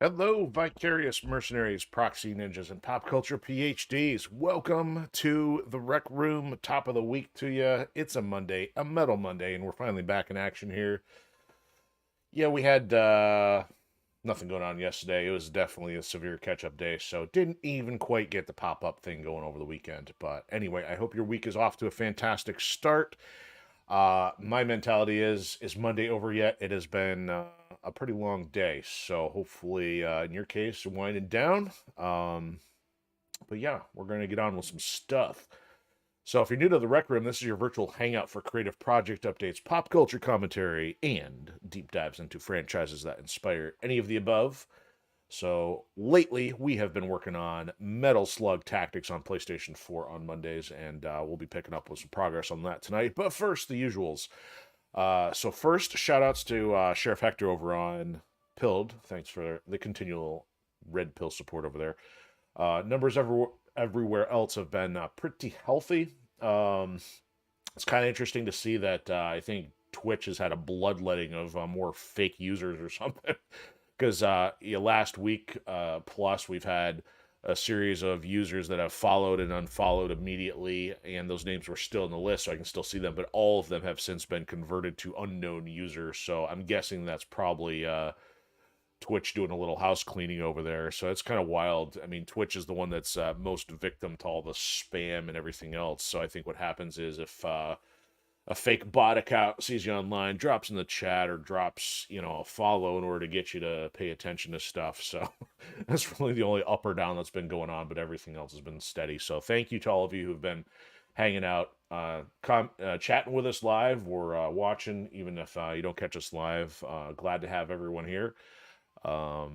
Hello, vicarious mercenaries, proxy ninjas, and pop culture PhDs. Welcome to the Rec Room. Top of the week to you. It's a Monday, a Metal Monday, and we're finally back in action here. Yeah, we had nothing going on yesterday. It was definitely a severe catch-up day, so didn't even quite get the pop-up thing going over the weekend. But anyway, I hope your week is off to a fantastic start. My mentality is Monday over yet? It has been a pretty long day, so hopefully, in your case, you're winding down. But yeah, we're going to get on with some stuff. So if you're new to the Rec Room, this is your virtual hangout for creative project updates, pop culture commentary, and deep dives into franchises that inspire any of the above. So lately, we have been working on Metal Slug Tactics on PlayStation 4 on Mondays, and we'll be picking up with some progress on that tonight. But first, the usuals. So first, shout outs to Sheriff Hector over on Pilled. Thanks for the continual red pill support over there. Numbers everywhere else have been pretty healthy. It's kind of interesting to see that I think Twitch has had a bloodletting of more fake users or something. Because last week plus we've had a series of users that have followed and unfollowed immediately, and those names were still in the list, so I can still see them, but all of them have since been converted to unknown users, so I'm guessing that's probably Twitch doing a little house cleaning over there, so it's kind of wild. I mean, Twitch is the one that's most victim to all the spam and everything else, so I think what happens is if a fake bot account sees you online, drops in the chat or drops, a follow in order to get you to pay attention to stuff. So that's really the only up or down that's been going on, but everything else has been steady. So thank you to all of you who've been hanging out, chatting with us live or watching, even if you don't catch us live. Glad to have everyone here. So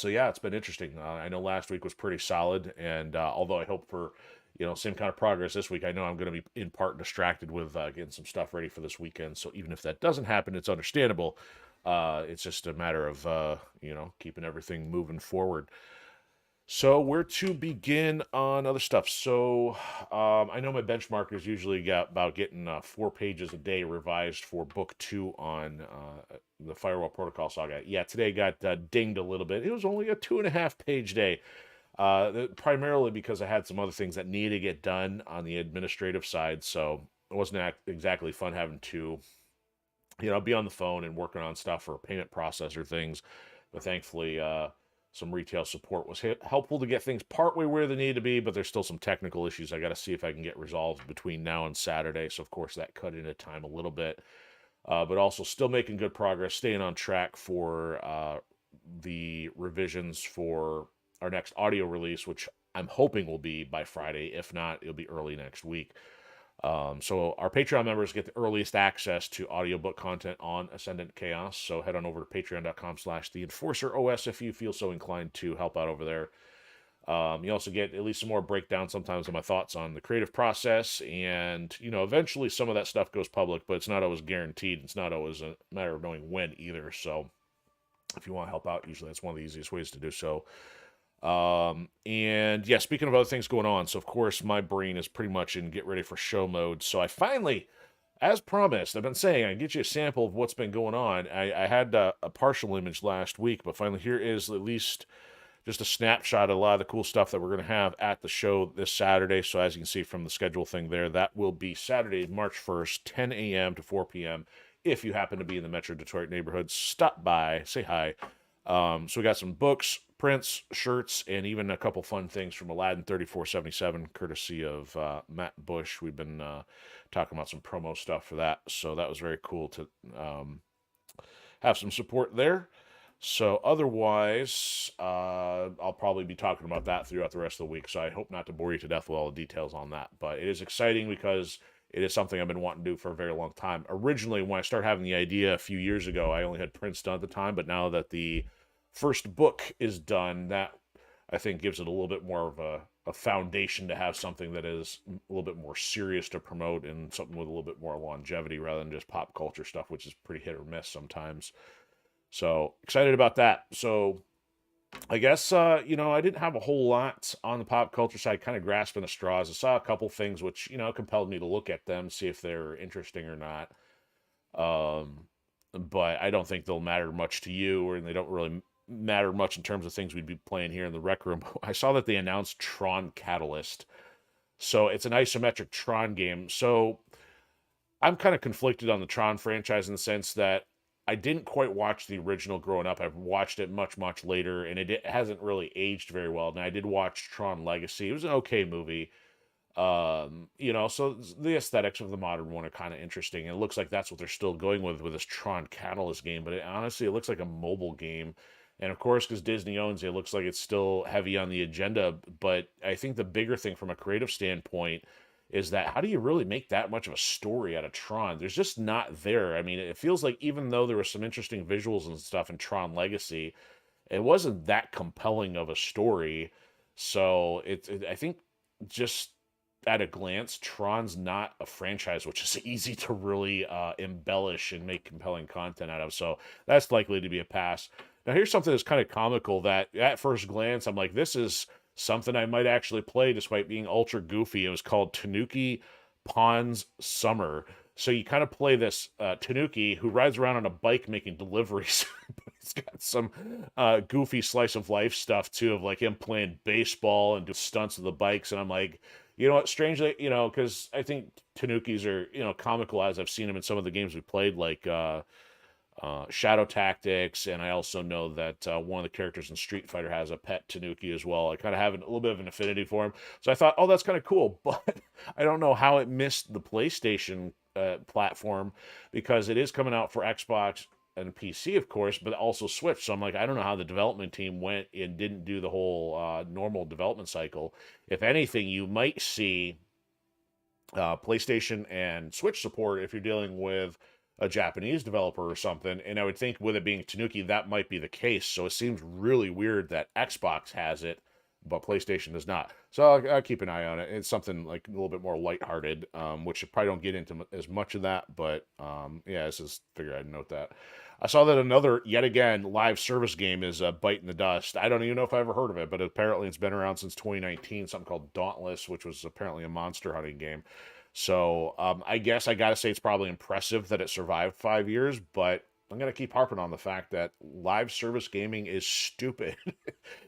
yeah, it's been interesting. I know last week was pretty solid, and although I hope for same kind of progress this week, I know I'm going to be in part distracted with getting some stuff ready for this weekend. So even if that doesn't happen, it's understandable. It's just a matter of keeping everything moving forward. So where to begin on other stuff? So I know my benchmarkers usually got about getting 4 pages a day revised for book 2 on the Firewall Protocol saga. Yeah, today got dinged a little bit. It was only a 2.5 page day. Primarily because I had some other things that needed to get done on the administrative side, so it wasn't exactly fun having to, be on the phone and working on stuff for payment processor things. But thankfully, some retail support was helpful to get things partway where they need to be, but there's still some technical issues I got to see if I can get resolved between now and Saturday. So, of course, that cut into time a little bit. But also still making good progress, staying on track for the revisions for our next audio release, which I'm hoping will be by Friday. If not, it'll be early next week. So our Patreon members get the earliest access to audiobook content on Ascendant Chaos. So head on over to patreon.com/TheEnforcerOS if you feel so inclined to help out over there. You also get at least some more breakdown sometimes of my thoughts on the creative process. And, eventually some of that stuff goes public, but it's not always guaranteed. It's not always a matter of knowing when either. So if you want to help out, usually that's one of the easiest ways to do so. And yeah, speaking of other things going on, so of course my brain is pretty much in get ready for show mode. So I finally, as promised, I've been saying I can get you a sample of what's been going on. I had a partial image last week, but finally here is at least just a snapshot of a lot of the cool stuff that we're going to have at the show this Saturday. So as you can see from the schedule thing there, that will be Saturday, March 1st, 10 a.m. to 4 p.m. If you happen to be in the Metro Detroit neighborhood, stop by, say hi. So we got some books, prints, shirts, and even a couple fun things from Aladdin 3477, courtesy of Matt Bush. We've been talking about some promo stuff for that, so that was very cool to have some support there. So otherwise, I'll probably be talking about that throughout the rest of the week, so I hope not to bore you to death with all the details on that. But it is exciting because it is something I've been wanting to do for a very long time. Originally, when I started having the idea a few years ago, I only had prints done at the time, but now that the first book is done, that I think gives it a little bit more of a foundation to have something that is a little bit more serious to promote and something with a little bit more longevity rather than just pop culture stuff, which is pretty hit or miss sometimes. So excited about that. So I guess, I didn't have a whole lot on the pop culture side, kind of grasping the straws. I saw a couple things which, compelled me to look at them, see if they're interesting or not. But I don't think they'll matter much to you, or they don't really matter much in terms of things we'd be playing here in the rec room. I saw that they announced Tron Catalyst. So it's an isometric Tron game. So I'm kind of conflicted on the Tron franchise in the sense that I didn't quite watch the original growing up. I've watched it much, much later, and it hasn't really aged very well. And I did watch Tron Legacy. It was an okay movie. So the aesthetics of the modern one are kind of interesting. And it looks like that's what they're still going with this Tron Catalyst game. But honestly, it looks like a mobile game. And of course, because Disney owns it, it looks like it's still heavy on the agenda. But I think the bigger thing from a creative standpoint is that how do you really make that much of a story out of Tron? There's just not there. I mean, it feels like even though there were some interesting visuals and stuff in Tron Legacy, it wasn't that compelling of a story. So I think just at a glance, Tron's not a franchise which is easy to really embellish and make compelling content out of. So that's likely to be a pass. Now, here's something that's kind of comical that at first glance, I'm like, this is something I might actually play despite being ultra goofy. It was called Tanuki Pond's Summer. So you kind of play this Tanuki who rides around on a bike making deliveries. It's got some goofy slice of life stuff too, of like him playing baseball and doing stunts with the bikes. And I'm like, you know what? Strangely, because I think Tanukis are, comical as I've seen them in some of the games we played, like Shadow Tactics, and I also know that one of the characters in Street Fighter has a pet Tanuki as well. I kind of have a little bit of an affinity for him, so I thought, oh, that's kind of cool. But I don't know how it missed the PlayStation platform because it is coming out for Xbox and PC, of course, but also Switch. So I'm like, I don't know how the development team went and didn't do the whole normal development cycle. If anything, you might see PlayStation and Switch support if you're dealing with a Japanese developer or something. And I would think with it being Tanuki, that might be the case. So it seems really weird that Xbox has it, but PlayStation does not. So I'll keep an eye on it. It's something like a little bit more lighthearted, which I probably don't get into as much of that. But yeah, this is figure I'd note that. I saw that another, yet again, live service game is Biting the Dust. I don't even know if I ever heard of it, but apparently it's been around since 2019, something called Dauntless, which was apparently a monster hunting game. So I guess I got to say it's probably impressive that it survived 5 years, but I'm going to keep harping on the fact that live service gaming is stupid.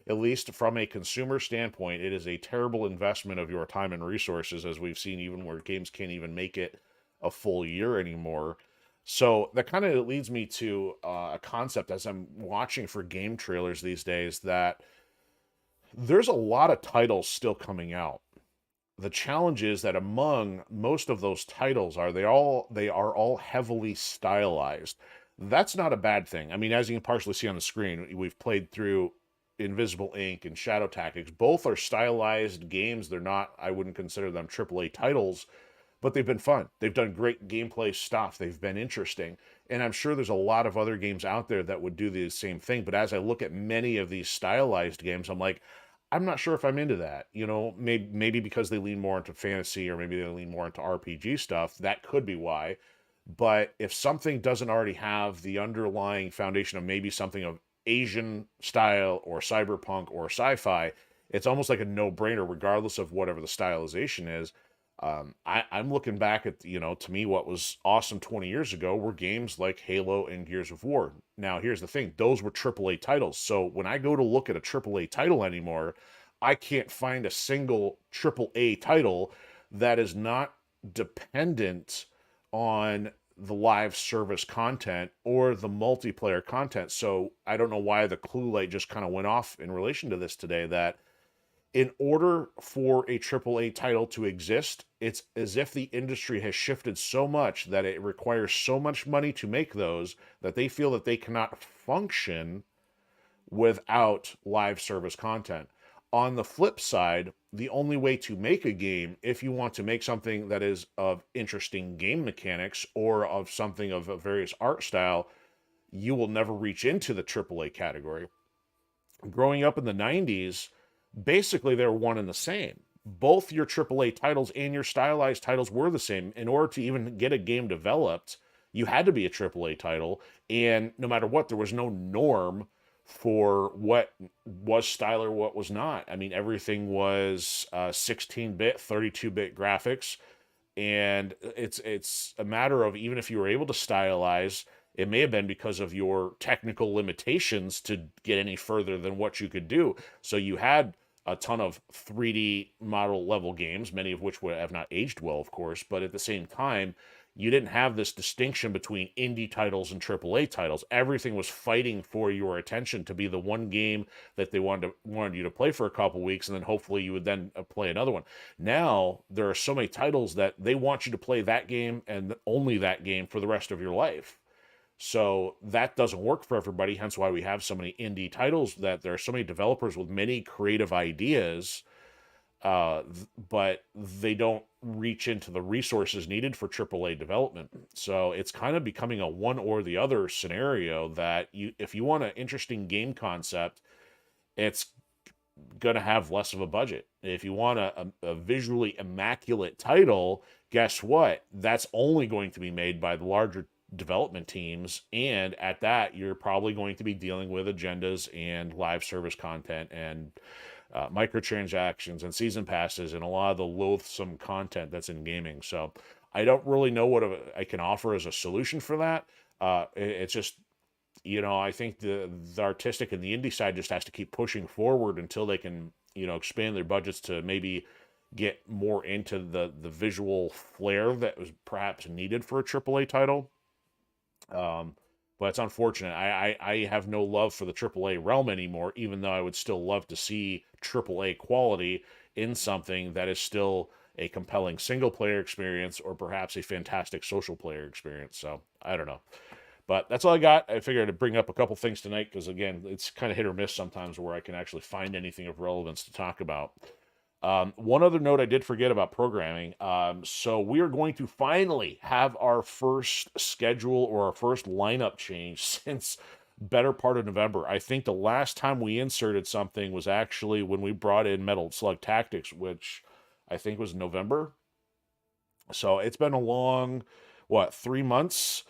At least from a consumer standpoint, it is a terrible investment of your time and resources, as we've seen even where games can't even make it a full year anymore. So that kind of leads me to a concept as I'm watching for game trailers these days that there's a lot of titles still coming out. The challenge is that among most of those titles they are all heavily stylized. That's not a bad thing. I mean, as you can partially see on the screen, we've played through Invisible Ink and Shadow Tactics. Both are stylized games. They're not, I wouldn't consider them AAA titles, but they've been fun. They've done great gameplay stuff. They've been interesting. And I'm sure there's a lot of other games out there that would do the same thing. But as I look at many of these stylized games, I'm like, I'm not sure if I'm into that. Maybe because they lean more into fantasy or maybe they lean more into RPG stuff. That could be why. But if something doesn't already have the underlying foundation of maybe something of Asian style or cyberpunk or sci-fi, it's almost like a no-brainer regardless of whatever the stylization is. I'm looking back at, to me, what was awesome 20 years ago were games like Halo and Gears of War. Now, here's the thing. Those were AAA titles. So when I go to look at a AAA title anymore, I can't find a single AAA title that is not dependent on the live service content or the multiplayer content. So I don't know why the clue light just kind of went off in relation to this today, that in order for a AAA title to exist, it's as if the industry has shifted so much that it requires so much money to make those that they feel that they cannot function without live service content. On the flip side, the only way to make a game, if you want to make something that is of interesting game mechanics or of something of a various art style, you will never reach into the AAA category. Growing up in the 90s, basically they're one and the same. Both your AAA titles and your stylized titles were the same. In order to even get a game developed, you had to be a AAA title, and no matter what, there was no norm for what was style or what was not. I mean, everything was 16-bit, 32-bit graphics, and it's a matter of, even if you were able to stylize, It may have been because of your technical limitations to get any further than what you could do. So you had a ton of 3D model level games, many of which would have not aged well, of course, but at the same time, you didn't have this distinction between indie titles and AAA titles. Everything was fighting for your attention to be the one game that they wanted you to play for a couple weeks, and then hopefully you would then play another one. Now there are so many titles that they want you to play that game and only that game for the rest of your life. So that doesn't work for everybody, hence why we have so many indie titles, that there are so many developers with many creative ideas, but they don't reach into the resources needed for AAA development. So it's kind of becoming a one or the other scenario that if you want an interesting game concept, it's going to have less of a budget. If you want a visually immaculate title, guess what? That's only going to be made by the larger development teams, and at that you're probably going to be dealing with agendas and live service content and microtransactions and season passes and a lot of the loathsome content that's in gaming. So I don't really know what I can offer as a solution for that. It's just, I think the artistic and the indie side just has to keep pushing forward until they can expand their budgets to maybe get more into the visual flair that was perhaps needed for a AAA title. But it's unfortunate. I have no love for the AAA realm anymore, even though I would still love to see AAA quality in something that is still a compelling single player experience or perhaps a fantastic social player experience. So I don't know. But that's all I got. I figured I'd bring up a couple things tonight because, again, it's kind of hit or miss sometimes where I can actually find anything of relevance to talk about. One other note I did forget about programming. So we are going to finally have our first schedule or our first lineup change since better part of November. I think the last time we inserted something was actually when we brought in Metal Slug Tactics, which I think was November. So it's been a long, 3 months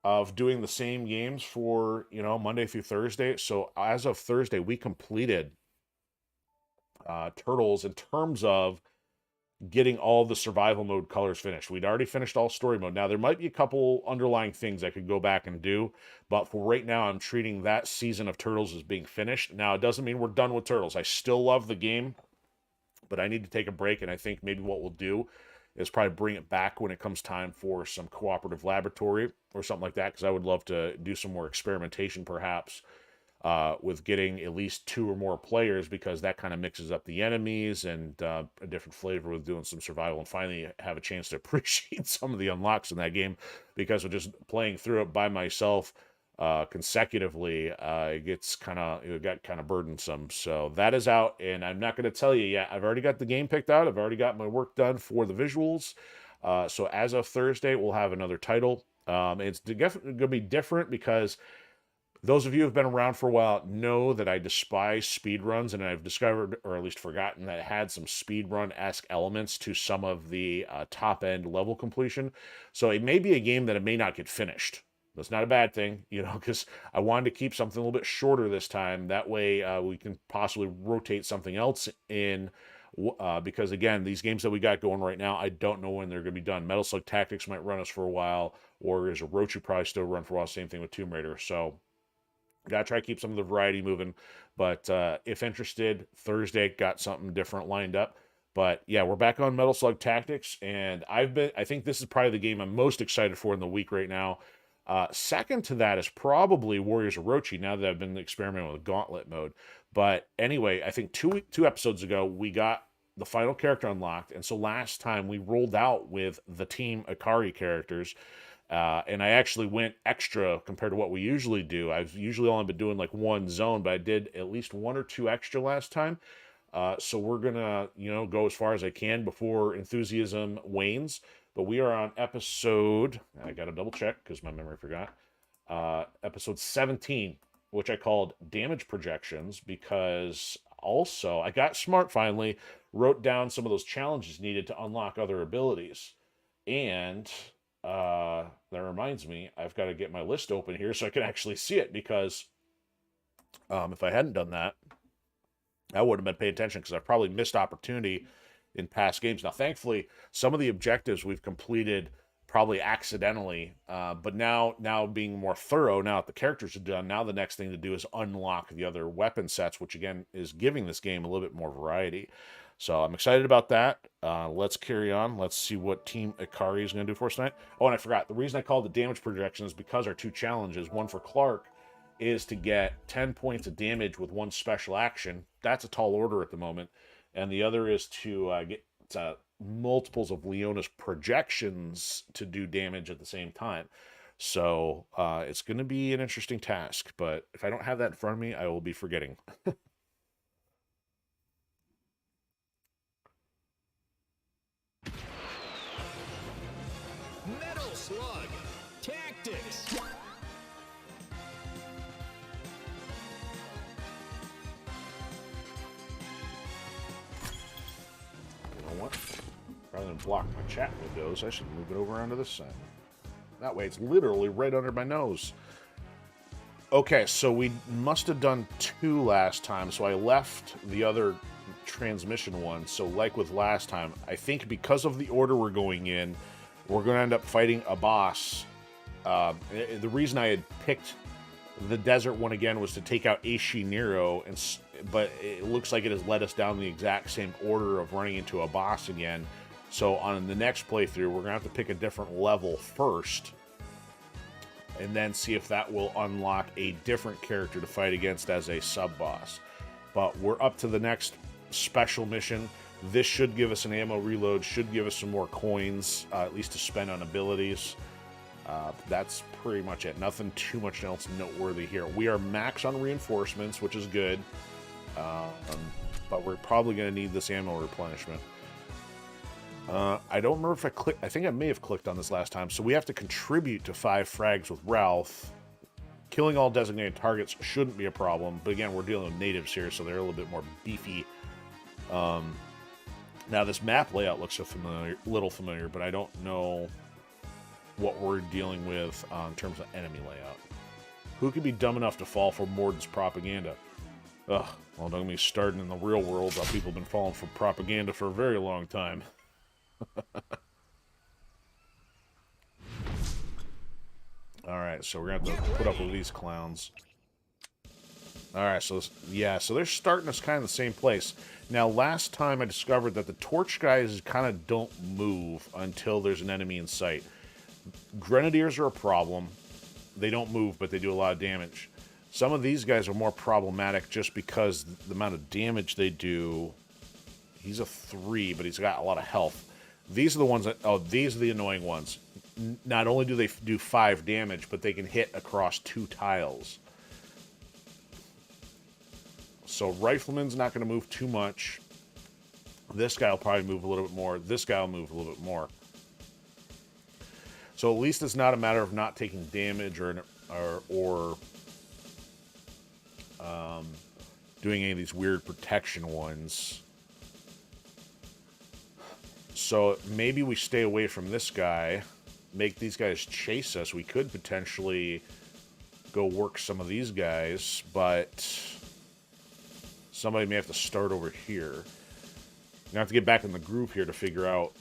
of doing the same games for, Monday through Thursday. So as of Thursday, we completed Turtles in terms of getting all the survival mode colors finished. We'd already finished all story mode. Now, there might be a couple underlying things I could go back and do, but for right now, I'm treating that season of Turtles as being finished. Now, it doesn't mean we're done with Turtles. I still love the game, but I need to take a break, and I think maybe what we'll do is probably bring it back when it comes time for some cooperative laboratory or something like that, because I would love to do some more experimentation, perhaps, with getting at least 2 or more players, because that kind of mixes up the enemies and a different flavor with doing some survival, and finally have a chance to appreciate some of the unlocks in that game, because with just playing through it by myself consecutively, it got kind of burdensome. So that is out, and I'm not going to tell you yet. I've already got the game picked out. I've already got my work done for the visuals. So as of Thursday, we'll have another title. It's going to be different because those of you who have been around for a while know that I despise speedruns, and I've discovered, or at least forgotten, that it had some speedrun-esque elements to some of the top-end level completion. So it may be a game that it may not get finished. That's not a bad thing, because I wanted to keep something a little bit shorter this time. That way we can possibly rotate something else in, because, again, these games that we got going right now, I don't know when they're going to be done. Metal Slug Tactics might run us for a while, Warriors of Orochi probably still run for a while. Same thing with Tomb Raider. So gotta try to keep some of the variety moving, but if interested, Thursday got something different lined up. But yeah, we're back on Metal Slug Tactics, and I think this is probably the game I'm most excited for in the week right now. Second to that is probably Warriors of Orochi, now that I've been experimenting with Gauntlet mode. But anyway, I think two episodes ago we got the final character unlocked, and so last time we rolled out with the Team Akari characters. And I actually went extra compared to what we usually do. I've usually only been doing like one zone, but I did at least 1 or 2 extra last time. So we're gonna, go as far as I can before enthusiasm wanes. But we are on episode, I gotta double check because my memory forgot, episode 17, which I called Damage Projections, because also I got smart finally, wrote down some of those challenges needed to unlock other abilities. And that reminds me, I've got to get my list open here so I can actually see it, because if I hadn't done that, I wouldn't have been paying attention, because I probably missed opportunity in past games. Now, thankfully, some of the objectives we've completed probably accidentally. But now being more thorough, now that the characters are done, now the next thing to do is unlock the other weapon sets, which again is giving this game a little bit more variety. So I'm excited about that. Let's carry on. Let's see what Team Ikari is going to do for us tonight. Oh, and I forgot. The reason I called it damage projection is because our two challenges, one for Clark, is to get 10 points of damage with one special action. That's a tall order at the moment. And the other is to get multiples of Leona's projections to do damage at the same time. So it's going to be an interesting task. But if I don't have that in front of me, I will be forgetting. Metal Slug Tactics. You know what? Rather than block my chat windows, I should move it over onto this side. That way it's literally right under my nose. Okay, so we must have done 2 last time, so I left the other transmission one. So like with last time, I think because of the order we're going in, we're going to end up fighting a boss. The reason I had picked the desert one again was to take out Aishi Nero, but it looks like it has led us down the exact same order of running into a boss again. So on the next playthrough, we're going to have to pick a different level first, and then see if that will unlock a different character to fight against as a sub-boss. But we're up to the next special mission. This should give us an ammo reload, should give us some more coins, at least to spend on abilities. That's pretty much it. Nothing too much else noteworthy here. We are max on reinforcements, which is good. But we're probably going to need this ammo replenishment. I don't remember if I clicked. I think I may have clicked on this last time. So we have to contribute to 5 frags with Ralf. Killing all designated targets shouldn't be a problem. But again, we're dealing with natives here, so they're a little bit more beefy. Now, this map layout looks a little familiar, but I don't know what we're dealing with in terms of enemy layout. Who could be dumb enough to fall for Morden's propaganda? Ugh, well, don't get me started in the real world. People have been falling for propaganda for a very long time. Alright, so we're going to have to put up with these clowns. Alright, so yeah, so they're starting us kind of the same place. Now, last time I discovered that the torch guys kind of don't move until there's an enemy in sight. Grenadiers are a problem. They don't move, but they do a lot of damage. Some of these guys are more problematic just because the amount of damage they do. He's a 3, but he's got a lot of health. These are the ones that... Oh, these are the annoying ones. Not only do they do 5 damage, but they can hit across 2 tiles. So Rifleman's not going to move too much. This guy will probably move a little bit more. This guy will move a little bit more. So at least it's not a matter of not taking damage or doing any of these weird protection ones. So maybe we stay away from this guy, make these guys chase us. We could potentially go work some of these guys, but somebody may have to start over here. We're gonna have to get back in the groove here to figure out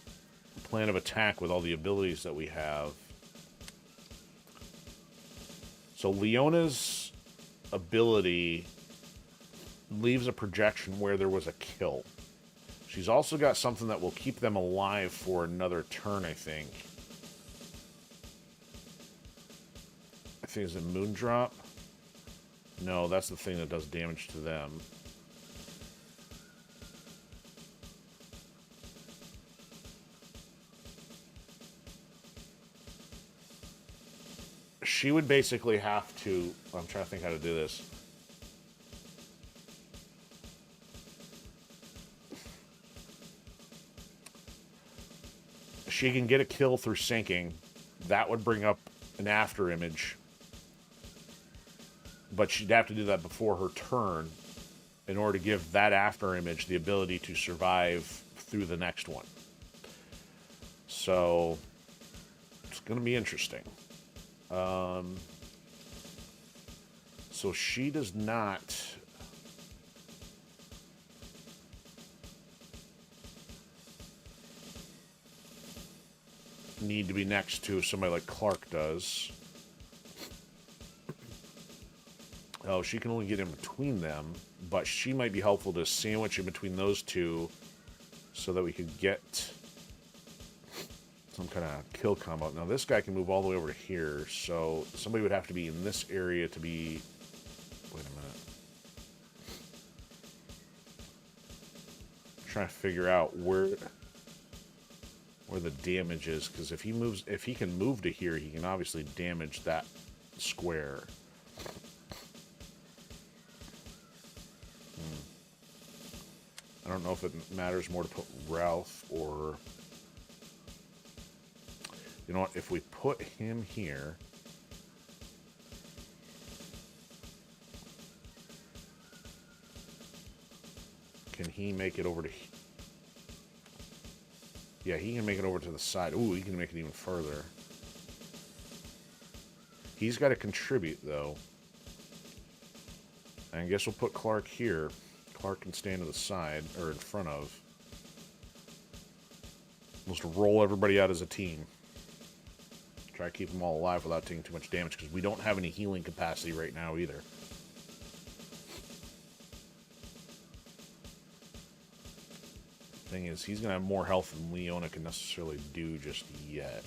the plan of attack with all the abilities that we have. So Leona's ability leaves a projection where there was a kill. She's also got something that will keep them alive for another turn, I think. I think it's a Moondrop. No, that's the thing that does damage to them. She would basically have to... I'm trying to think how to do this. She can get a kill through sinking. That would bring up an after image. But she'd have to do that before her turn in order to give that after image the ability to survive through the next one. So it's going to be interesting. So she does not... need to be next to somebody like Clark does. Oh, she can only get in between them, but she might be helpful to sandwich in between those two so that we could get some kind of kill combo. Now, this guy can move all the way over to here, so somebody would have to be in this area to be... Wait a minute. I'm trying to figure out where the damage is, because if he can move to here, he can obviously damage that square. I don't know if it matters more to put Ralf or... You know what? If we put him here... Can he make it over to... Yeah, he can make it over to the side. Ooh, he can make it even further. He's got to contribute, though. And I guess we'll put Clark here. Clark can stand to the side, or in front of. We'll just roll everybody out as a team. Try to keep them all alive without taking too much damage, because we don't have any healing capacity right now either. Thing is, he's going to have more health than Leona can necessarily do just yet.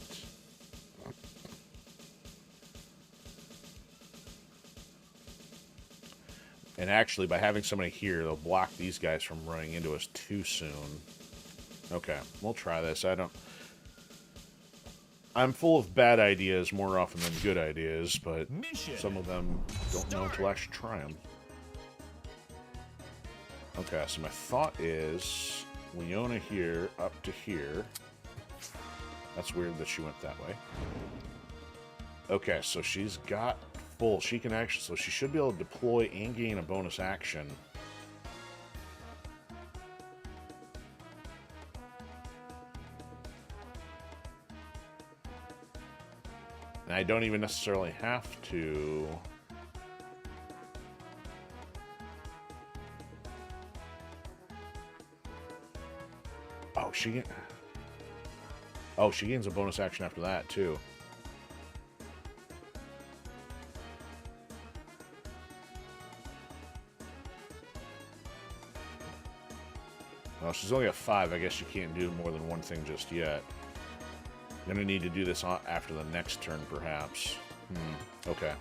And actually, by having somebody here, they'll block these guys from running into us too soon. Okay, we'll try this. I'm full of bad ideas more often than good ideas, but some of them don't know until I actually try them. Okay, so my thought is Leona here up to here. That's weird that she went that way. Okay, so she's got full. She can actually, so she should be able to deploy and gain a bonus action. And I don't even necessarily have to. Oh, she gains a bonus action after that too. Well, she's only at 5. I guess she can't do more than one thing just yet. I'm going to need to do this after the next turn, perhaps. Okay.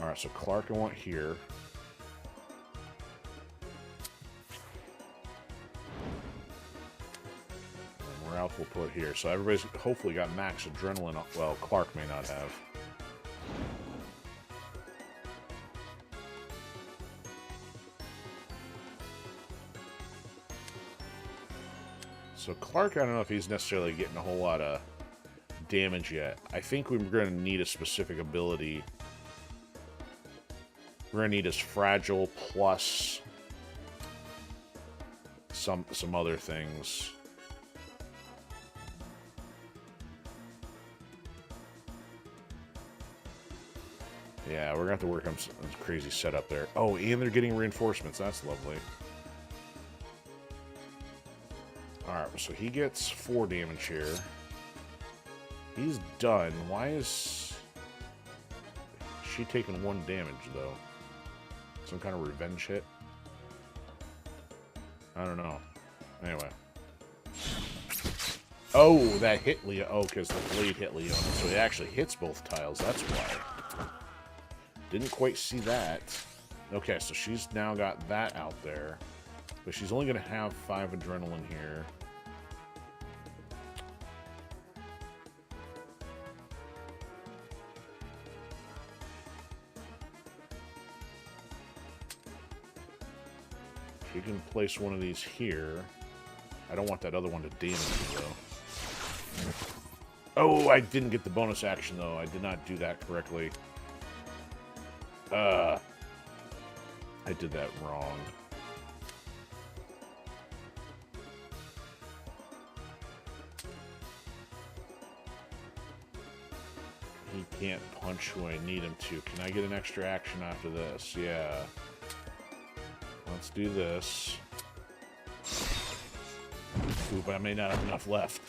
Alright, so Clark I want here. And Ralf will put here. So everybody's hopefully got max adrenaline. Well, Clark may not have. So Clark, I don't know if he's necessarily getting a whole lot of damage yet. I think we're going to need a specific ability. We're going to need his fragile plus some other things. Yeah, we're going to have to work on some crazy setup there. Oh, and they're getting reinforcements. That's lovely. Alright, so he gets 4 damage here. He's done. Why is she taking 1 damage, though? Some kind of revenge hit? I don't know. Anyway. Oh, that hit Leona. Oh, because the blade hit Leona. So it actually hits both tiles. That's why. Didn't quite see that. Okay, so she's now got that out there. But she's only going to have 5 adrenaline here. You can place one of these here. I don't want that other one to damage me, though. Oh, I didn't get the bonus action, though. I did not do that correctly. I did that wrong. He can't punch who I need him to. Can I get an extra action after this? Yeah. Let's do this. Oop, I may not have enough left.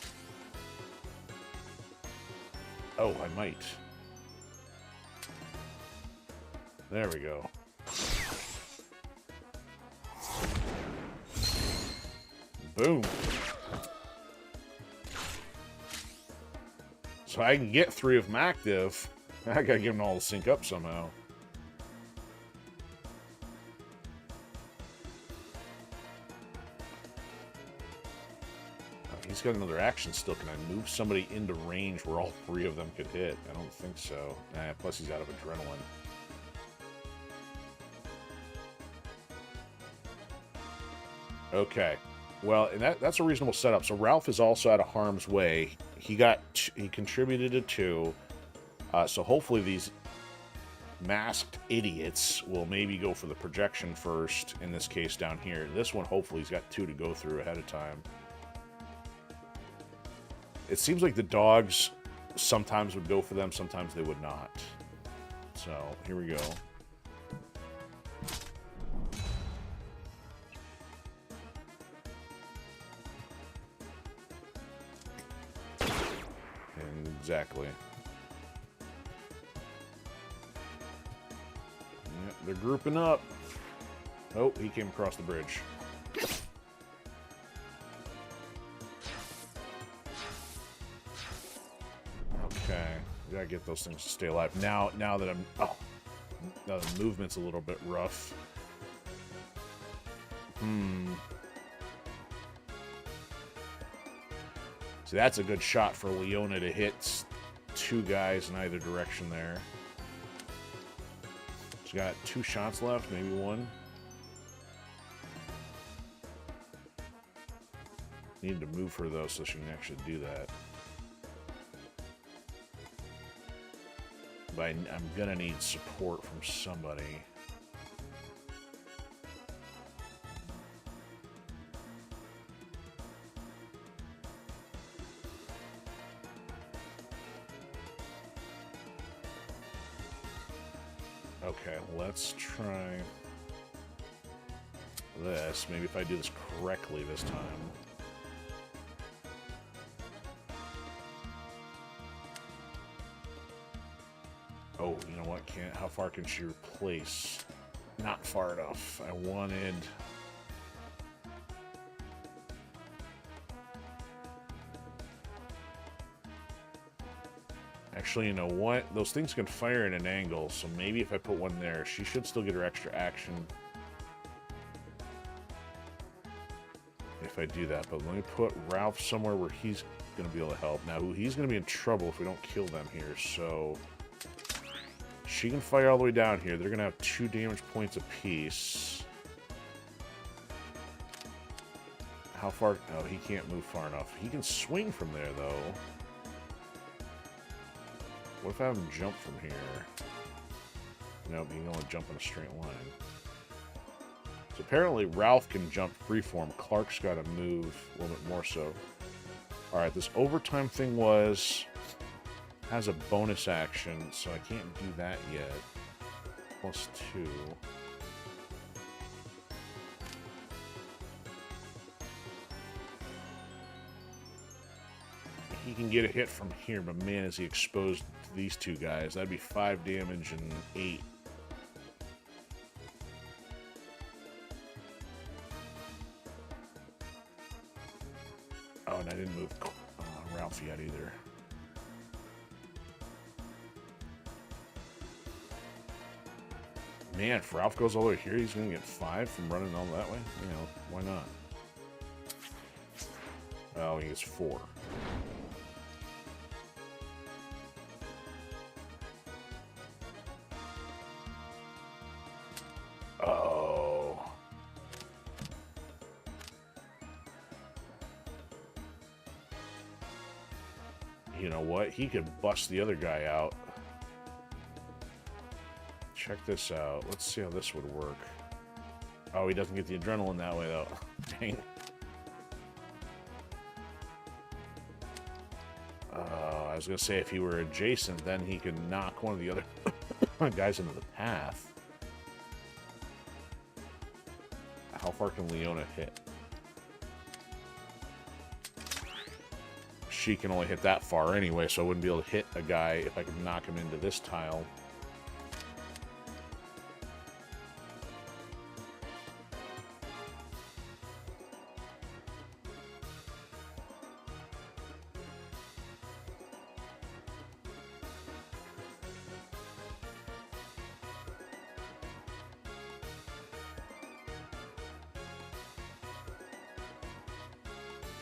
Oh, I might. There we go. Boom. So I can get 3 of them active. I gotta get them all to sync up somehow. Oh, he's got another action still. Can I move somebody into range where all 3 of them could hit? I don't think so. Plus he's out of adrenaline. Okay. Well, and that's a reasonable setup. So Ralf is also out of harm's way. He contributed a 2. So hopefully these masked idiots will maybe go for the projection first, in this case down here. This one, hopefully, he's got 2 to go through ahead of time. It seems like the dogs sometimes would go for them, sometimes they would not. So, here we go. Exactly. Yep, they're grouping up. Oh, he came across the bridge. Okay, we gotta get those things to stay alive. Now that I'm... Oh, now the movement's a little bit rough. So that's a good shot for Leona to hit 2 guys in either direction there. She's got 2 shots left, maybe 1. Need to move her, though, so she can actually do that. But I'm gonna need support from somebody. Okay, let's try this. Maybe if I do this correctly this time. Oh, you know what? How far can she replace? Not far enough. I wanted... Actually, you know what? Those things can fire at an angle, so maybe if I put one there, she should still get her extra action. If I do that, but let me put Ralf somewhere where he's going to be able to help. Now, he's going to be in trouble if we don't kill them here, so... She can fire all the way down here. They're going to have 2 damage points apiece. How far? Oh, he can't move far enough. He can swing from there, though. What if I have him jump from here? Nope, he can only jump in a straight line. So apparently Ralf can jump freeform. Clark's got to move a little bit more so. Alright, this overtime thing has a bonus action, so I can't do that yet. +2. He can get a hit from here, but man, is he exposed to these 2 guys. That'd be 5 damage and 8. Oh, and I didn't move Ralf yet either. Man, if Ralf goes all the way here, he's going to get 5 from running all that way? You know, why not? Oh, he gets 4. Oh. You know what? He could bust the other guy out. Check this out. Let's see how this would work. Oh, he doesn't get the adrenaline that way, though. Dang. I was going to say, if he were adjacent, then he could knock one of the other guys into the path. How far can Leona hit? she can only hit that far anyway, so I wouldn't be able to hit a guy if I could knock him into this tile.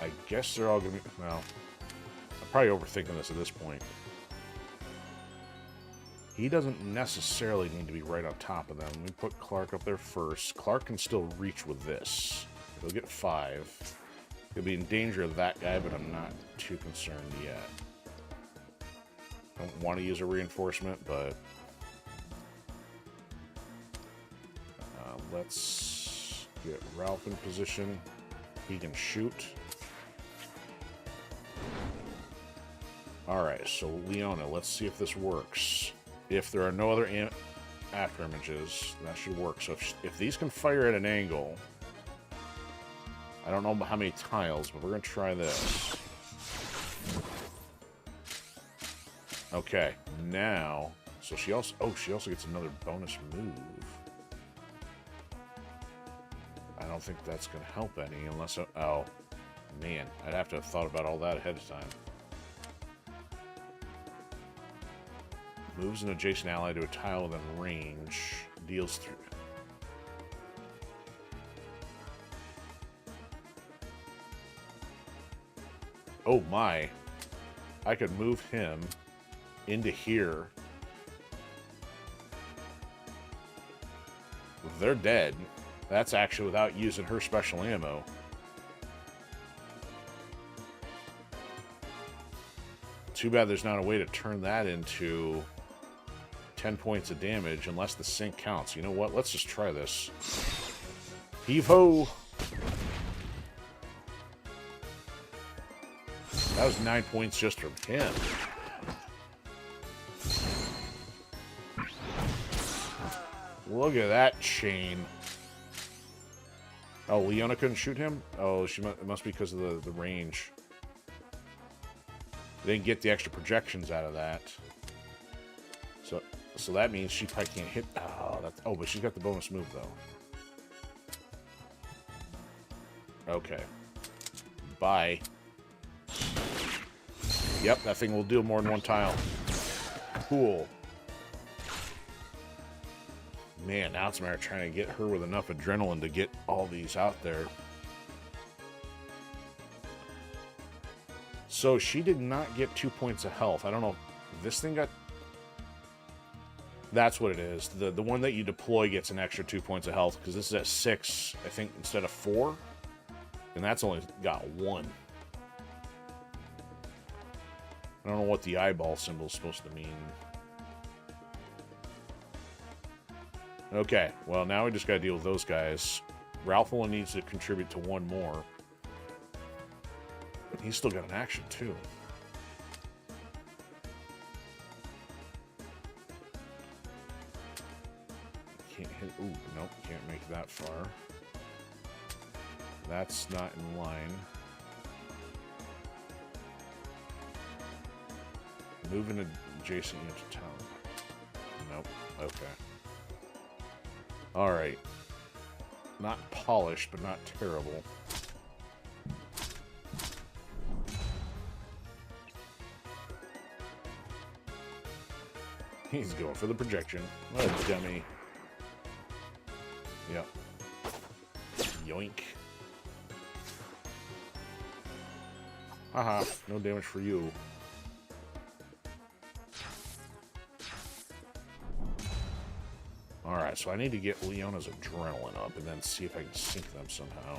I guess they're all going to be... Well, I'm probably overthinking this at this point. He doesn't necessarily need to be right on top of them. Let me put Clark up there first. Clark can still reach with this. He'll get 5. He'll be in danger of that guy, but I'm not too concerned yet. Don't want to use a reinforcement, but... let's get Ralf in position. He can shoot. Alright, so Leona, let's see if this works. If there are no other after images, that should work. So if these can fire at an angle, I don't know how many tiles, but we're going to try this. Okay, now, so she also gets another bonus move. I don't think that's going to help any unless, oh, man, I'd have to have thought about all that ahead of time. Moves an adjacent ally to a tile within range. Deals through. Oh my. I could move him into here. They're dead. That's actually without using her special ammo. Too bad there's not a way to turn that into 10 points of damage unless the sync counts. You know what? Let's just try this. Heave-ho! That was 9 points just from him. Look at that chain. Oh, Leona couldn't shoot him? Oh, it must be because of the range. They didn't get the extra projections out of that. So that means she probably can't hit. Oh, but she's got the bonus move, though. Okay. Bye. Yep, that thing will do more than one tile. Cool. Man, now it's a matter of trying to get her with enough adrenaline to get all these out there. So she did not get 2 points of health. I don't know. This thing got... That's what it is. The one that you deploy gets an extra 2 points of health, because this is at 6, I think, instead of 4. And that's only got 1. I don't know what the eyeball symbol is supposed to mean. Okay, well, now we just got to deal with those guys. Ralf only needs to contribute to 1 more. But he's still got an action, too. Can't hit... Ooh, nope, can't make that far. That's not in line. Moving adjacent unit to town. Nope, okay. Alright. Not polished, but not terrible. He's going for the projection. What a dummy. Yep. Yoink. Haha, no damage for you. Alright, so I need to get Leona's adrenaline up and then see if I can sync them somehow.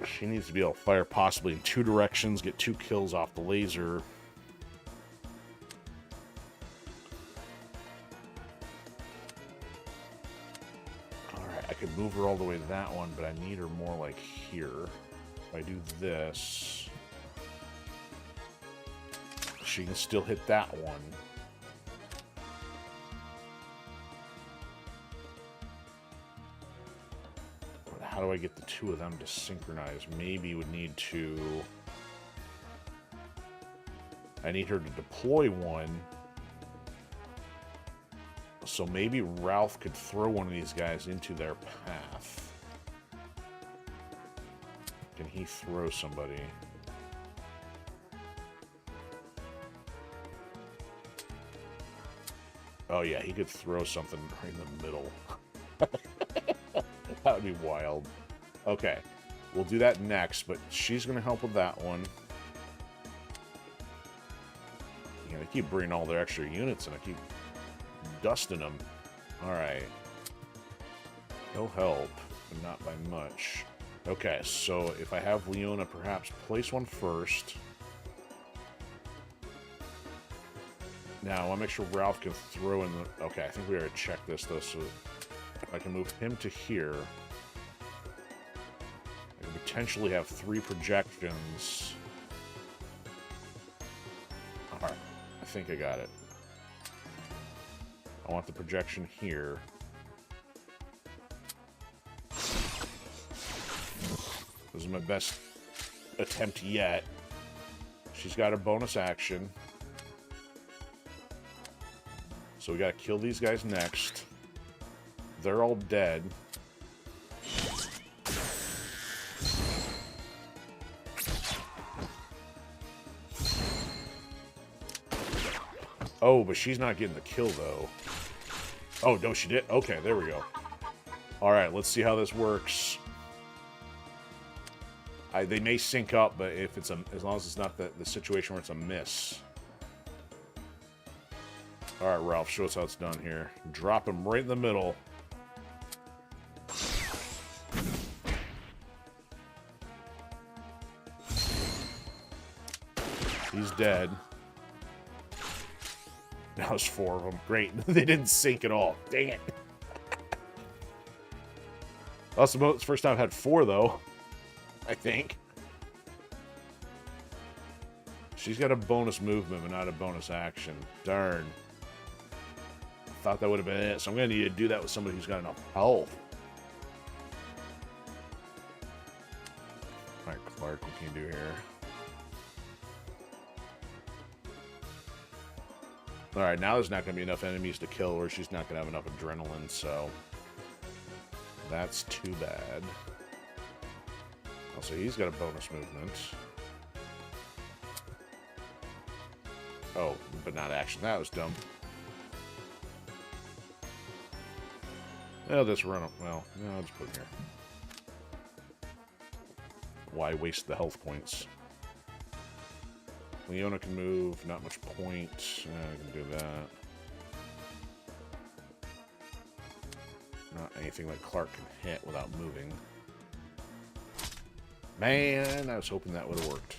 She needs to be able to fire possibly in 2 directions, get 2 kills off the laser. Alright, I could move her all the way to that one, but I need her more like here. If I do this, she can still hit that one. How do I get the 2 of them to synchronize? Maybe would need to I need her to deploy one. So maybe Ralf could throw one of these guys into their path. Can he throw somebody? Oh yeah, he could throw something right in the middle. That would be wild. Okay, we'll do that next, but she's going to help with that one. Yeah, they keep bringing all their extra units, and I keep dusting them. Alright. He'll help, but not by much. Okay, so if I have Leona perhaps place one first. Now, I want to make sure Ralf can throw in the... Okay, I think we already checked this, though, so I can move him to here. I can potentially have 3 projections. Alright, I think I got it. I want the projection here. This is my best attempt yet. She's got a bonus action. So we gotta kill these guys next. They're all dead. Oh, but she's not getting the kill, though. Oh, no, she did? Okay, there we go. Alright, let's see how this works. They may sync up, but if it's as long as it's not the situation where it's a miss. Alright, Ralf, show us how it's done here. Drop him right in the middle. He's dead. Now there's 4 of them. Great. They didn't sync at all. Dang it. That's the first time I've had 4, though. I think. She's got a bonus movement, but not a bonus action. Darn. I thought that would have been it. So I'm going to need to do that with somebody who's got enough health. Alright, Clark, what can you do here? Alright, now there's not going to be enough enemies to kill, or she's not going to have enough adrenaline, so... That's too bad. Also, he's got a bonus movement. Oh, but not action. That was dumb. I'll just run up. Well, no, I'll just put it here. Why waste the health points? Leona can move. Not much point. I can do that. Not anything like Clark can hit without moving. Man, I was hoping that would have worked.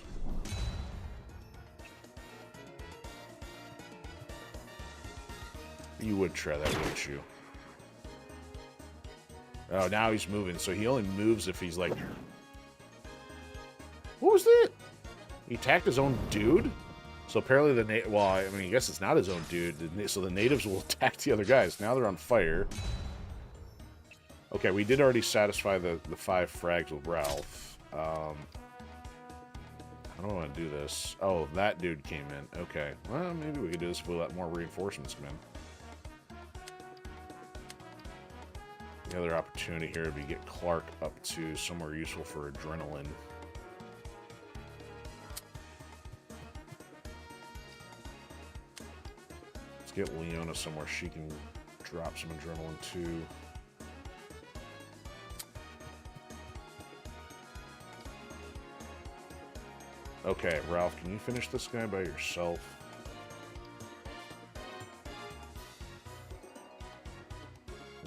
You would try that, wouldn't you? Oh, now he's moving, so he only moves if he's like... What was that? He attacked his own dude? So apparently the well, I mean, I guess it's not his own dude. So the natives will attack the other guys. Now they're on fire. Okay, we did already satisfy the 5 frags with Ralf. How do I want to do this? Oh, that dude came in. Okay. Well, maybe we could do this if we let more reinforcements come in. The other opportunity here would be get Clark up to somewhere useful for adrenaline. Let's get Leona somewhere she can drop some adrenaline too. Okay, Ralf, can you finish this guy by yourself?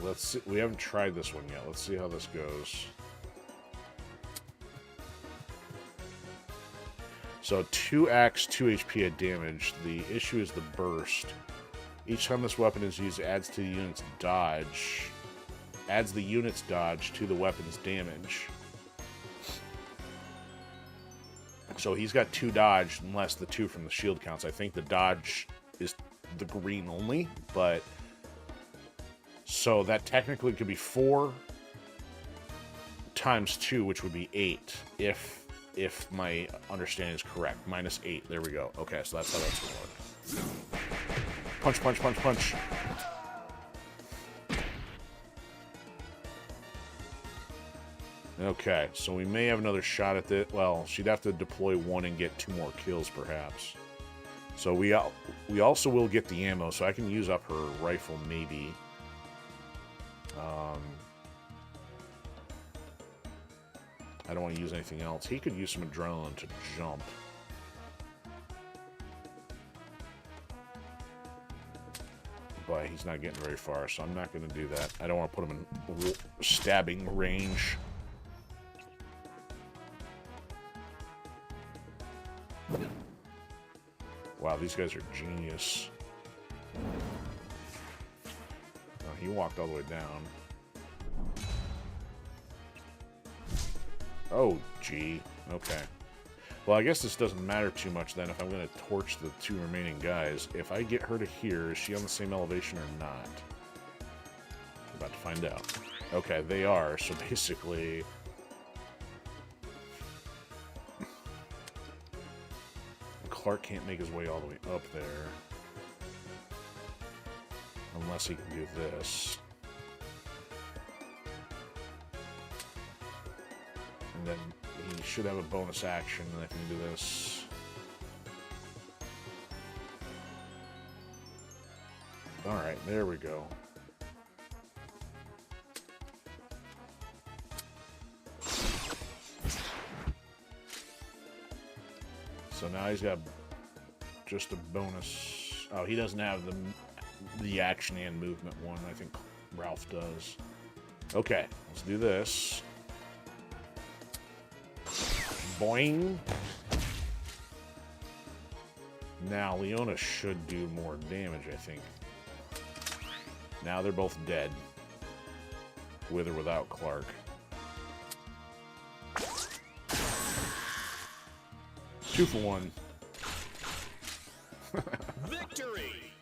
Let's see. We haven't tried this one yet. Let's see how this goes. So 2 axe, 2 HP at damage. The issue is the burst. Each time this weapon is used, it adds to the unit's dodge. Adds the unit's dodge to the weapon's damage. So he's got 2 dodge, unless the 2 from the shield counts. I think the dodge is the green only, but... So that technically could be 4 times 2, which would be 8, if if my understanding is correct. -8. There we go. Okay, so that's how that's going to work. Punch, punch, punch, punch. Okay, so we may have another shot at this. Well, she'd have to deploy 1 and get 2 more kills, perhaps. So we also will get the ammo, so I can use up her rifle, maybe. I don't want to use anything else. He could use some adrenaline to jump. But he's not getting very far, so I'm not going to do that. I don't want to put him in stabbing range. Wow, these guys are genius. Oh, he walked all the way down. Oh, gee. Okay. Well, I guess this doesn't matter too much then if I'm going to torch the 2 remaining guys. If I get her to here, is she on the same elevation or not? I'm about to find out. Okay, they are. So basically... Clark can't make his way all the way up there. Unless he can do this. And then he should have a bonus action, and I can do this. Alright, there we go. So now he's got just a bonus. Oh, he doesn't have the action and movement one. I think Ralf does. Okay, let's do this. Boing. Now Leona should do more damage, I think. Now they're both dead. With or without Clark. Two for one. Victory!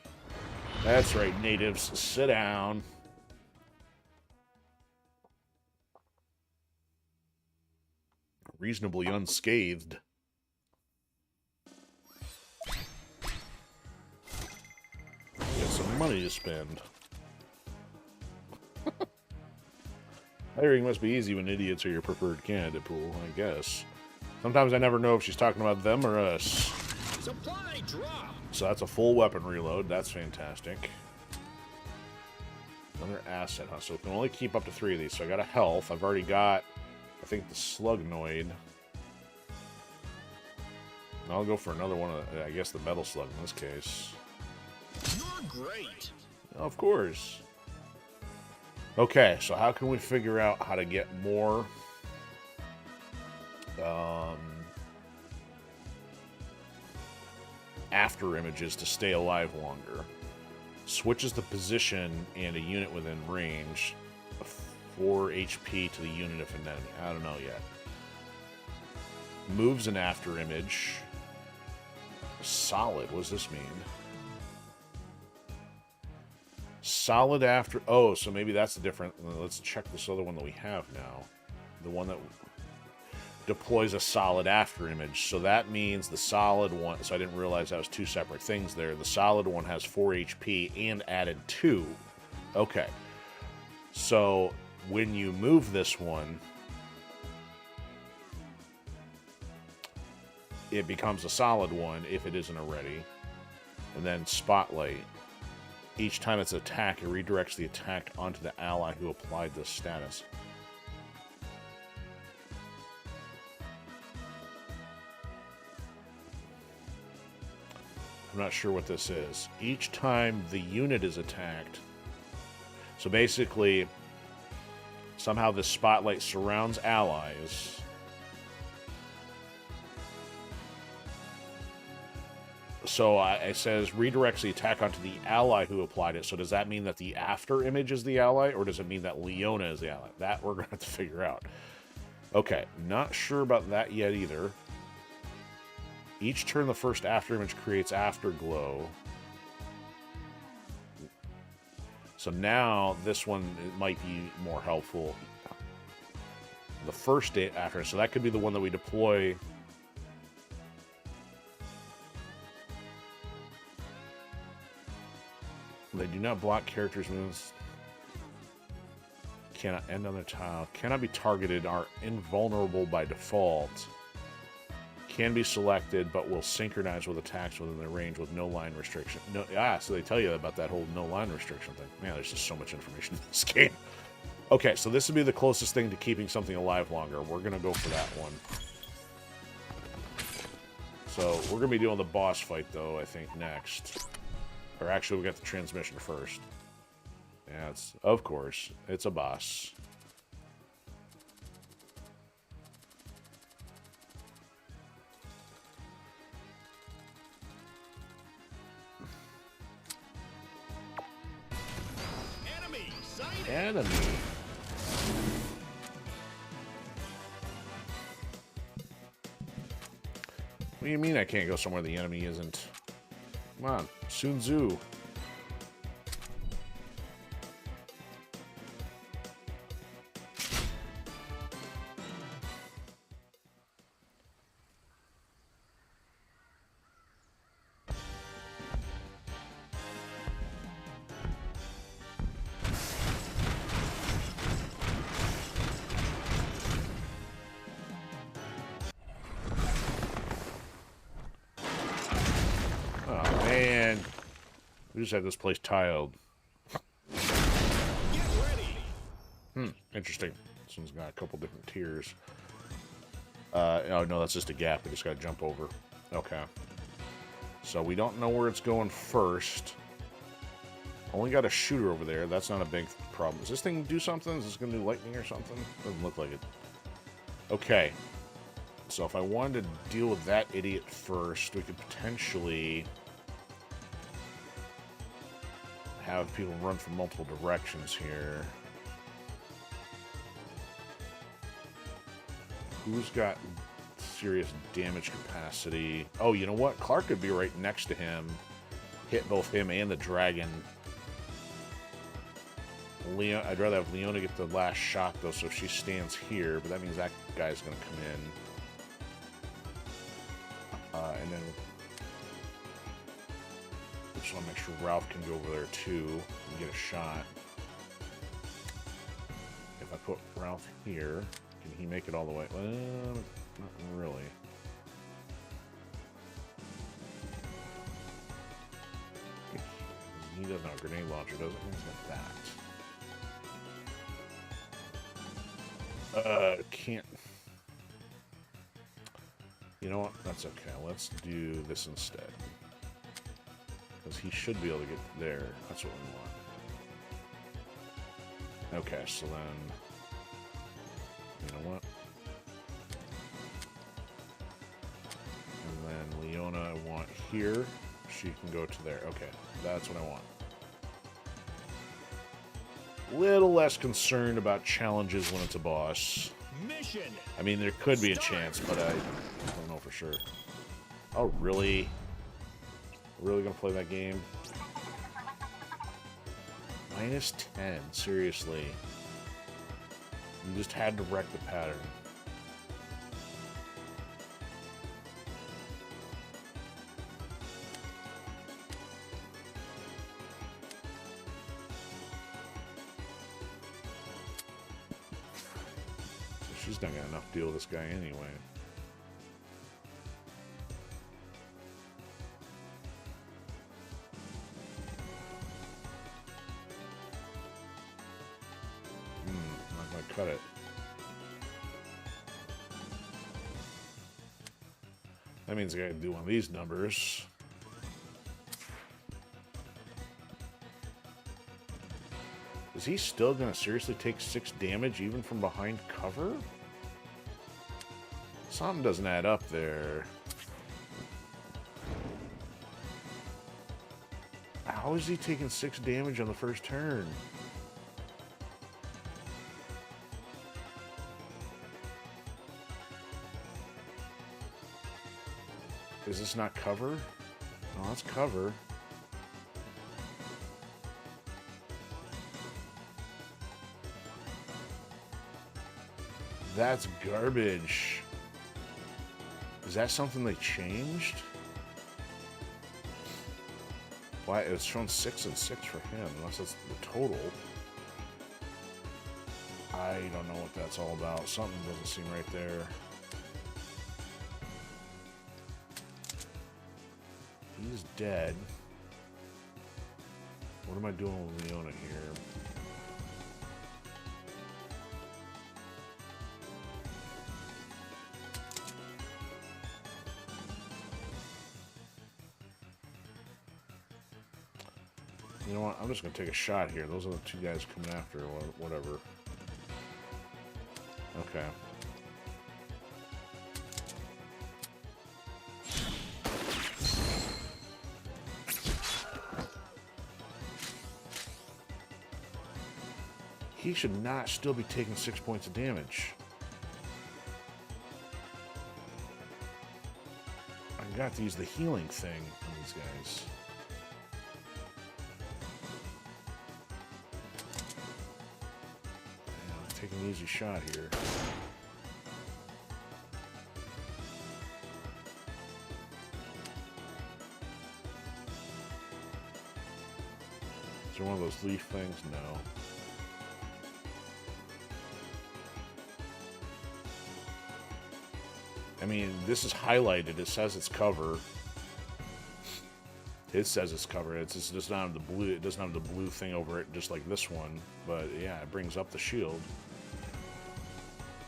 That's right, natives. Sit down. Reasonably unscathed. Got some money to spend. Hiring must be easy when idiots are your preferred candidate pool, I guess. Sometimes I never know if she's talking about them or us. Supply drop! So that's a full weapon reload. That's fantastic. Another asset, huh? So we can only keep up to 3 of these. So I got a health. I've already got, I think, the Slugnoid. I'll go for another one of the, I guess, the Metal Slug in this case. You're great! Of course. Okay, so how can we figure out how to get more... after images to stay alive longer. Switches the position and a unit within range. 4 HP to the unit of an enemy. I don't know yet. Moves an after image. Solid. What does this mean? Solid after... Oh, so maybe that's the different... Let's check this other one that we have now. The one that deploys a solid after image. So that means the solid one... So I didn't realize that was 2 separate things there. The solid one has 4 HP and added 2. Okay. So when you move this one, it becomes a solid one if it isn't already. And then Spotlight. Each time it's attacked, it redirects the attack onto the ally who applied this status. I'm not sure what this is. Each time the unit is attacked... So basically, somehow this Spotlight surrounds allies... So it says redirects the attack onto the ally who applied it. So does that mean that the after image is the ally, or does it mean that Leona is the ally? That we're going to have to figure out. Okay, not sure about that yet either. Each turn the first after image creates afterglow. So now this one might be more helpful. the first day after. So that could be the one that we deploy. They do not block characters' moves. Cannot end on their tile. Cannot be targeted. Are invulnerable by default. Can be selected, but will synchronize with attacks within their range with no line restriction. No, so they tell you about that whole no line restriction thing. Man, there's just so much information in this game. Okay, so this would be the closest thing to keeping something alive longer. We're going to go for that one. So we're going to be doing the boss fight, though, I think, next. Or actually, we got the transmission first. Yeah, it's, of course, it's a boss. Enemy. What do you mean I can't go somewhere the enemy isn't? Come on, Sun Tzu. We just have this place tiled. Get ready. Interesting. This one's got a couple different tiers. Oh, no, that's just a gap. We just got to jump over. Okay. So we don't know where it's going first. Only got a shooter over there. That's not a big problem. Does this thing do something? Is this going to do lightning or something? Doesn't look like it. Okay. So if I wanted to deal with that idiot first, we could potentially have people run from multiple directions here. Who's got serious damage capacity? Oh, you know what? Clark could be right next to him. Hit both him and the dragon. I'd rather have Leona get the last shot, though, so if she stands here, but that means that guy's going to come in. And then I just want to make sure Ralf can go over there, too, and get a shot. If I put Ralf here, can he make it all the way? Well, not really. He doesn't have a grenade launcher, does it? He's got that. Can't. You know what? That's okay. Let's do this instead. Because he should be able to get there. That's what we want. Okay, so then... You know what? And then Leona I want here. She can go to there. Okay, that's what I want. Little less concerned about challenges when it's a boss. Mission. I mean, there could be a chance, but I don't know for sure. Oh, really? Really gonna play that game? -10, seriously. You just had to wreck the pattern. She's not got enough to deal with this guy anyway. Not gonna cut it. That means I gotta do one of these numbers. Is he still gonna seriously take 6 damage even from behind cover? Something doesn't add up there. How is he taking 6 damage on the first turn? Is this not cover? No, that's cover. That's garbage. Is that something they changed? Why? It's shown 6 and 6 for him, unless it's the total. I don't know what that's all about. Something doesn't seem right there. He's dead. What am I doing with Leona here? You know what? I'm just going to take a shot here. Those are the two guys coming after, or whatever. Okay. He should not still be taking 6 points of damage. I got to use the healing thing on these guys. Take an easy shot here. Is there one of those leaf things? No. I mean, this is highlighted. It says it's cover. It says it's covered. It just does not have the blue. It doesn't have the blue thing over it, just like this one. But yeah, it brings up the shield.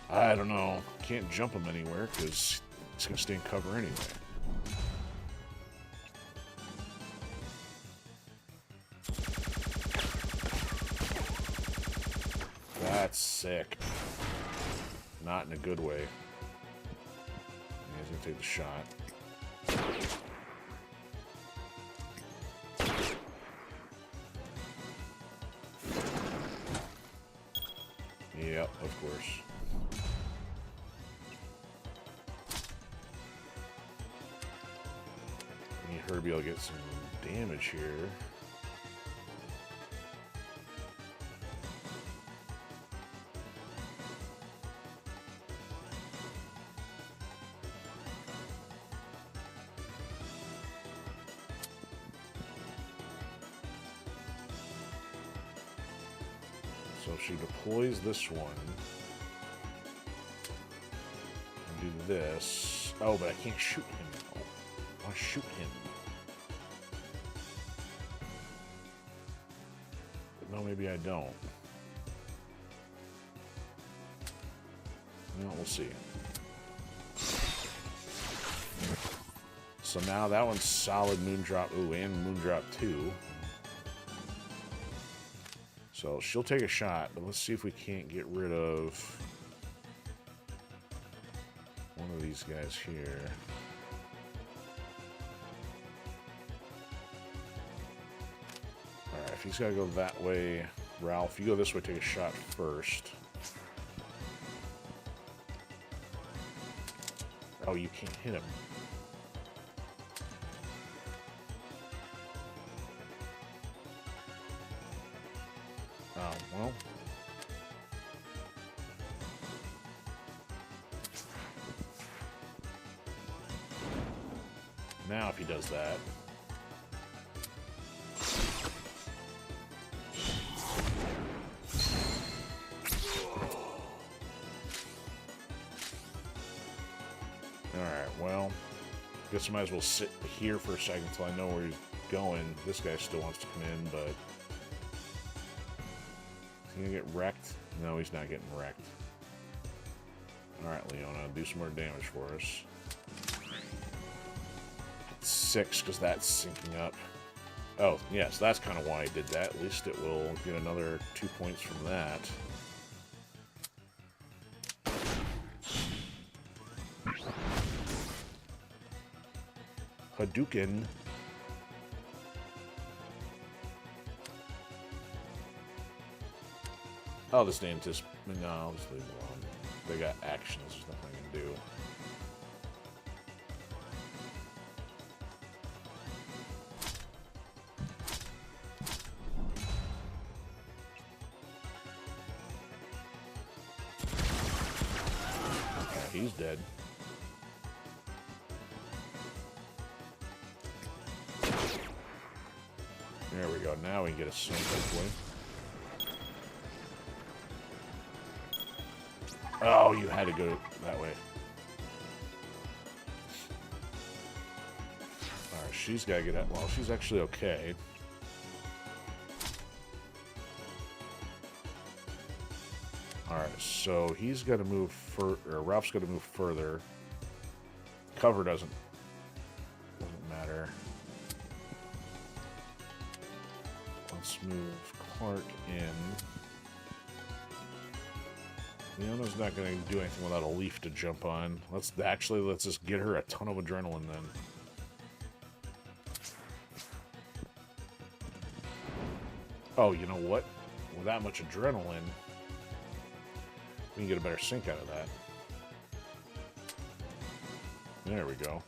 I don't know. Can't jump him anywhere because he's gonna stay in cover anyway. That's sick. Not in a good way. Yeah, he's gonna take the shot. Yep, of course. I need Herbie will get some damage here. So if she deploys this one and do this. Oh, but I can't shoot him now. I want to shoot him. But no, maybe I don't. No, we'll see. So now that one's solid Moondrop. Ooh, and Moondrop 2. So she'll take a shot, but let's see if we can't get rid of one of these guys here. Alright, if he's got to go that way, Ralph, you go this way, take a shot first. Oh, you can't hit him. Oh, well. Now if he does that. Alright, well. Guess I might as well sit here for a second until I know where he's going. This guy still wants to come in, but... Is he gonna get wrecked? No, he's not getting wrecked. Alright, Leona, do some more damage for us. 6, because that's syncing up. Oh, yes, that's kind of why I did that. At least it will get another 2 points from that. Hadouken. Oh, this name just... No, I'll just leave it alone. They got actions, there's nothing I can do. he's dead. There we go. Now we can get a sync, hopefully. Oh, you had to go that way. Alright, she's got to get out. Well, she's actually okay. Alright, so he's got to move further. Ralph's got to move further. Cover doesn't matter. Let's move Clark in. Leona's not going to do anything without a leaf to jump on. Let's just get her a ton of adrenaline then. Oh, you know what? With that much adrenaline, we can get a better sync out of that. There we go.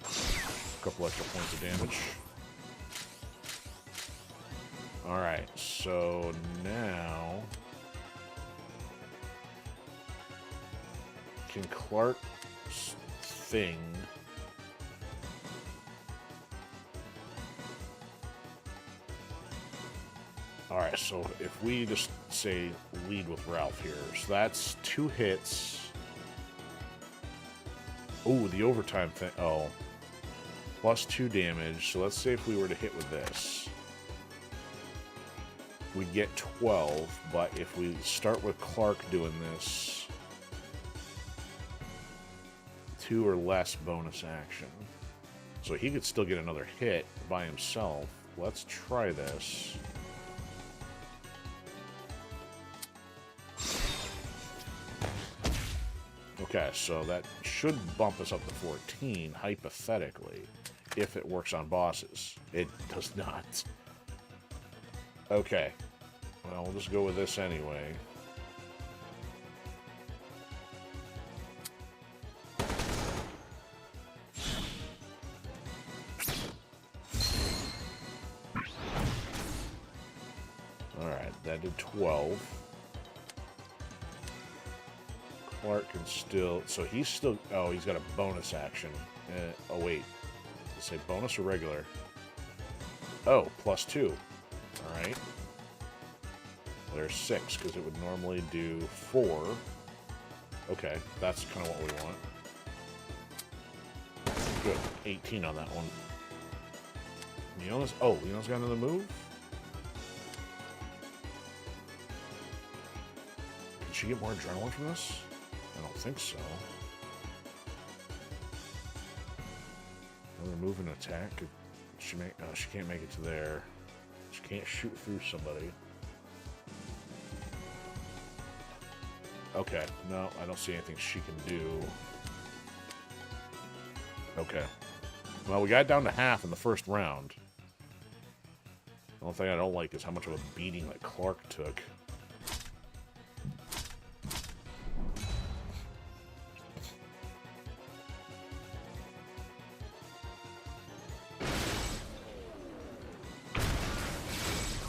A couple extra points of damage. Alright, so now... Can Clark's thing... Alright, so if we just say lead with Ralf here, so that's 2 hits. Oh, the overtime thing. Oh. Plus 2 damage. So let's say if we were to hit with this, we'd get 12, but if we start with Clark doing this, 2 or less bonus action. So he could still get another hit by himself. Let's try this. Okay, so that should bump us up to 14, hypothetically, if it works on bosses. It does not. Okay. Well, we'll just go with this anyway. Alright, that did 12. Clark can still... So he's still... Oh, he's got a bonus action. Oh, wait. Let's say bonus or regular? Oh, plus 2. Alright. There's 6, because it would normally do 4. Okay, that's kind of what we want. Good. 18 on that one. Leona's... Oh, Leona's got another move? Can she get more adrenaline from this? I don't think so. Another move and attack. Could she make? Oh, she can't make it to there. She can't shoot through somebody. Okay, no, I don't see anything she can do. Okay. Well, we got down to half in the first round. The only thing I don't like is how much of a beating that Clark took.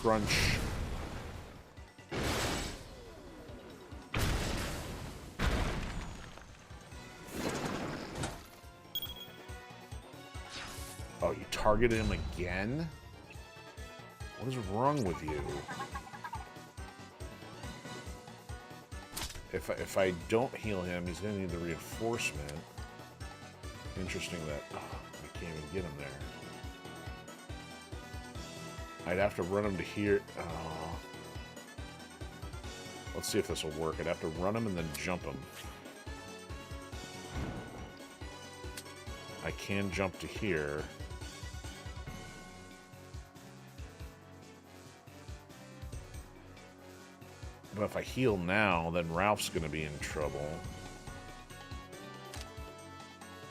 Crunch. Oh, you targeted him again? What is wrong with you? If I don't heal him, he's going to need the reinforcement. Interesting that... Oh, I can't even get him there. I'd have to run him to here. Oh. Let's see if this will work. I'd have to run him and then jump him. I can jump to here. But if I heal now, then Ralph's going to be in trouble.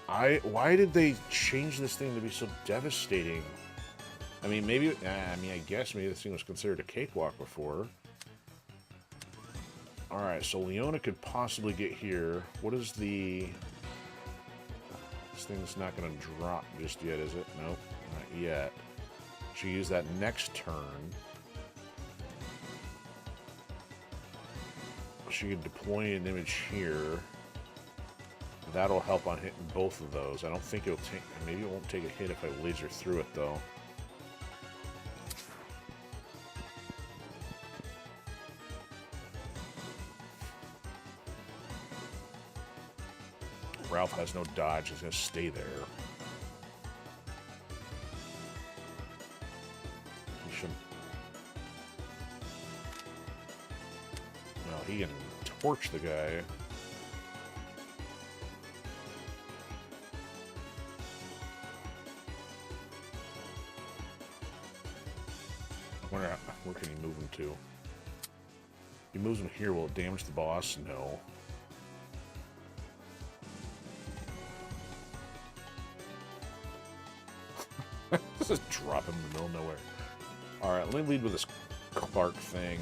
Why did they change this thing to be so devastating? I mean, maybe... I guess maybe this thing was considered a cakewalk before. Alright, so Leona could possibly get here. What is the... This thing's not going to drop just yet, is it? Nope, not yet. She'll use that next turn. She could deploy an image here. That'll help on hitting both of those. I don't think it'll take... Maybe it won't take a hit if I laser through it, though. Ralf has no dodge. He's going to stay there. He should... Well, he can torch the guy. Where can he move him to? He moves him here. Will it damage the boss? No. Just drop him in the middle of nowhere. Alright, let me lead with this Clark thing.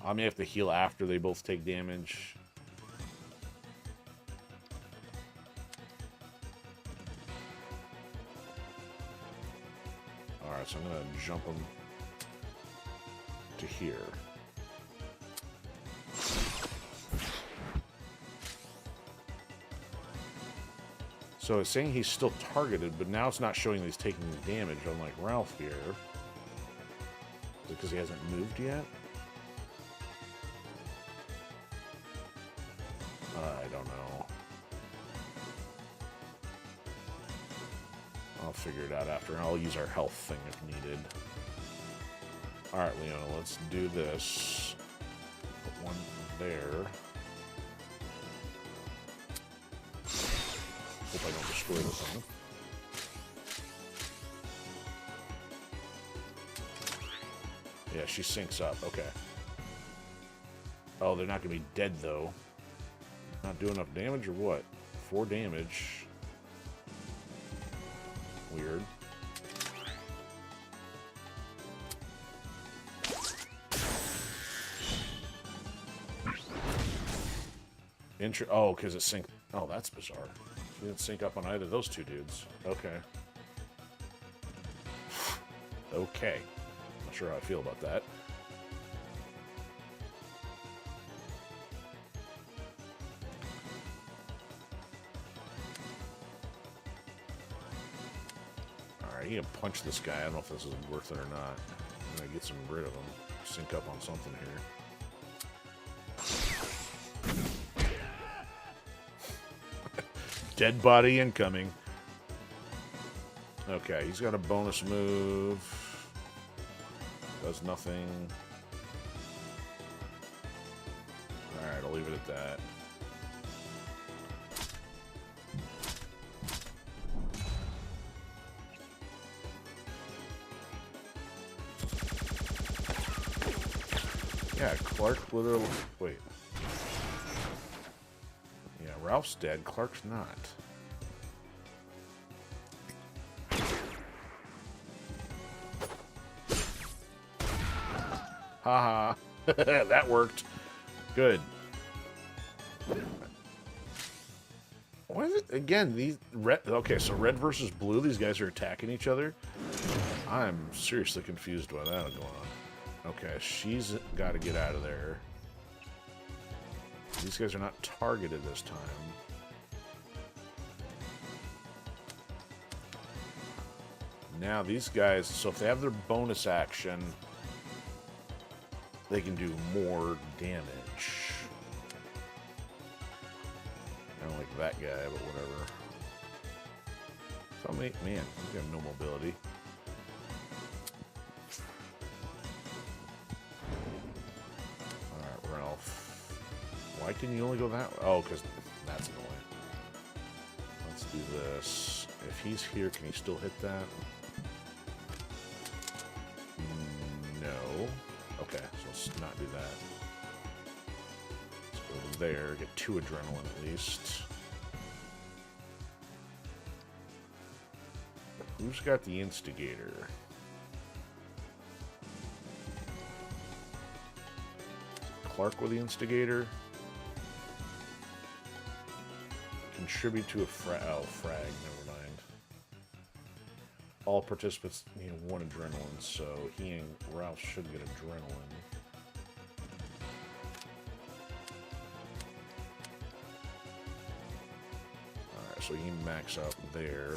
I may have to heal after they both take damage. Alright, so I'm going to jump him to here. So it's saying he's still targeted, but now it's not showing that he's taking damage, unlike Ralf here. Is it because he hasn't moved yet? I don't know. I'll figure it out after, and I'll use our health thing if needed. Alright, Leona, let's do this. Put one there. Hope I don't destroy this thing. Yeah, she syncs up. Okay. Oh, they're not going to be dead, though. Not doing enough damage, or what? 4 damage. Weird. Oh, because it synced. Oh, that's bizarre. She didn't sync up on either of those two dudes. Okay. Okay. Not sure how I feel about that. Alright, you can punch this guy. I don't know if this is worth it or not. I'm gonna get some rid of him. Sync up on something here. Dead body incoming. Okay, he's got a bonus move. Does nothing. Alright, I'll leave it at that. Yeah, Clark literally... Wait. Yeah, Ralph's dead. Clark's not. Haha. That worked. Good. Why is it... Again, these... Red... Okay, so red versus blue, these guys are attacking each other. I'm seriously confused why that is going on. Okay, she's got to get out of there. These guys are not targeted this time. Now these guys, so if they have their bonus action, they can do more damage. I don't like that guy, but whatever. So many, man, he's got no mobility. Alright, Ralf. Why can you only go that way? Oh, because that's annoying. Let's do this. If he's here, can he still hit that? No. Okay, so let's not do that. Let's go to there, get 2 adrenaline at least. Who's got the instigator? Clark with the instigator. Contribute to a frag. Never mind. All participants need 1 adrenaline, so he and Ralf should get adrenaline. so he can max out there.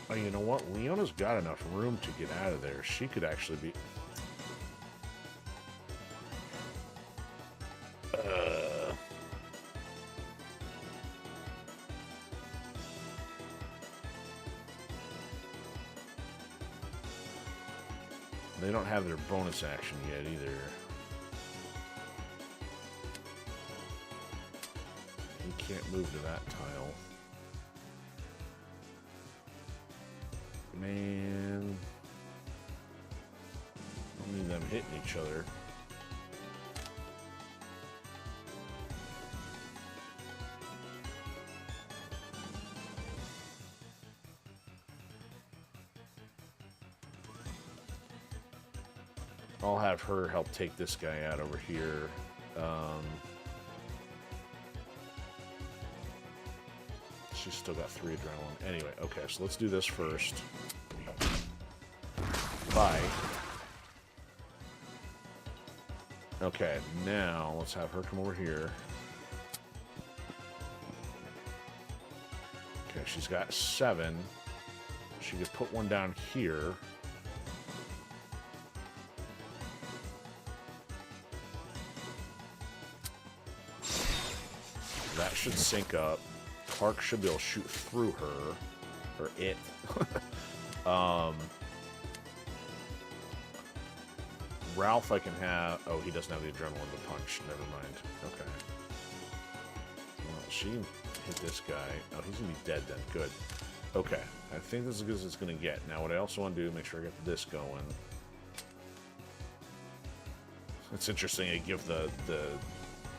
Oh, you know what? Leona's got enough room to get out of there. She could actually be... They don't have their bonus action yet either. You can't move to that tile. Man. I need them hitting each other. I'll have her help take this guy out over here. She's still got 3 adrenaline. Anyway, okay, so let's do this first. Bye. Okay, now let's have her come over here. Okay, she's got 7. She could put one down here. That should sync up. Clark should be able to shoot through her. Or it. Ralf I can have... Oh, he doesn't have the adrenaline to punch. Never mind. Okay. Well, she can hit this guy. Oh, he's going to be dead then. Good. Okay. I think this is as good as it's going to get. Now, what I also want to do is make sure I get this going. It's interesting I give the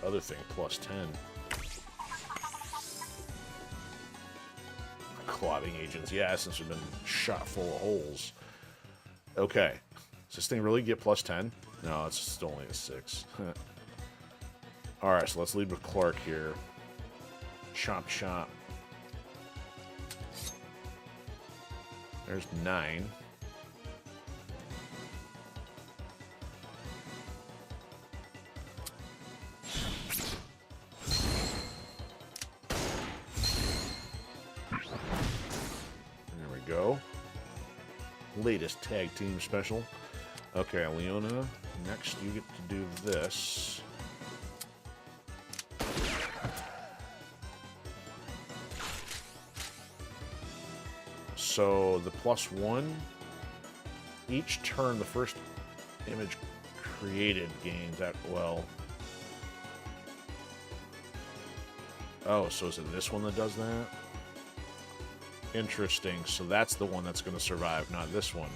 other thing plus 10. Clotting agents. Yeah, since we've been shot full of holes. Okay. Does this thing really get plus 10? No, it's still only a 6. Alright, so let's lead with Clark here. Chomp chomp. There's 9. There we go. Latest tag team special. Okay, Leona, next you get to do this. So the +1, each turn the first image created gains that, well... Oh, so is it this one that does that? Interesting, so that's the one that's going to survive, not this one.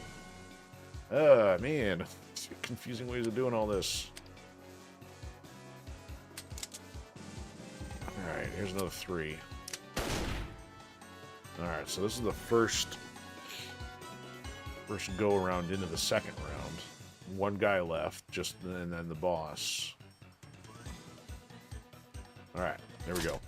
Man, confusing ways of doing all this. Alright, here's another 3. Alright, so this is the first go around into the second round. One guy left, and then the boss. Alright, there we go.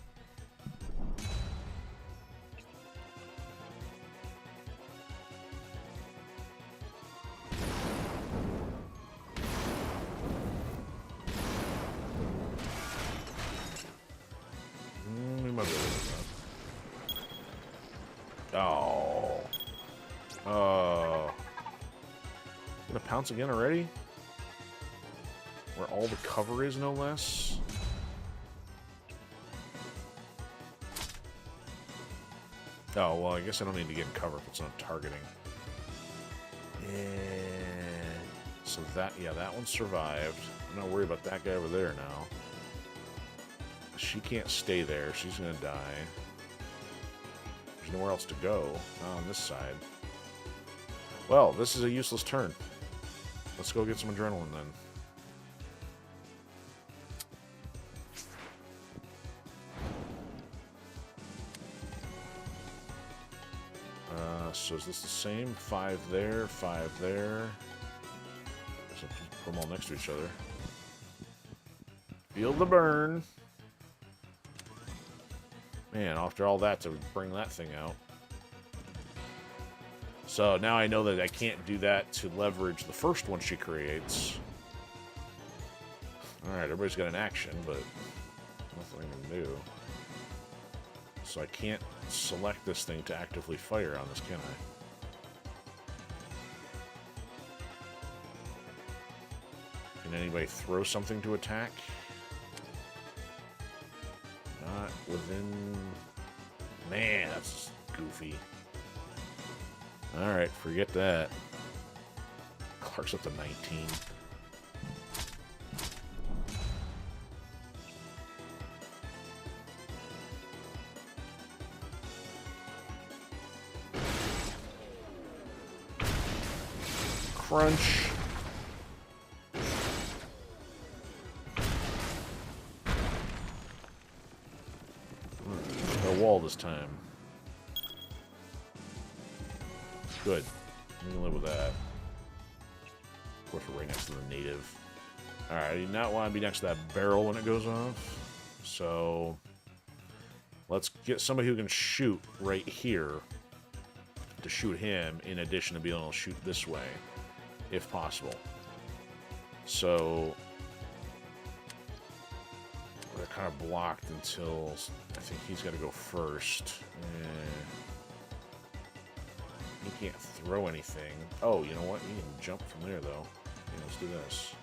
Pounce again already? Where all the cover is, no less? Oh, well, I guess I don't need to get in cover if it's not targeting. So that, yeah, that one survived. I'm not worried about that guy over there now. She can't stay there. She's gonna die. There's nowhere else to go. Not on this side. Well, this is a useless turn. Let's go get some adrenaline then. So is this the same? 5 there, 5 there. So put them all next to each other. Feel the burn. Man, after all that to bring that thing out. So now I know that I can't do that to leverage the first one she creates. Alright, everybody's got an action, but nothing I can do. So I can't select this thing to actively fire on this, can I? Can anybody throw something to attack? Not within... Man, that's goofy. Alright, forget that. Clark's up to 19. Crunch. No wall this time. Good. We can live with that. Of course, we're right next to the native. Alright, I do not want to be next to that barrel when it goes off. So, let's get somebody who can shoot right here to shoot him, in addition to being able to shoot this way, if possible. So, they're kind of blocked until I think he's got to go first. He can't throw anything. Oh, you know what? He can jump from there, though. Yeah, let's do this.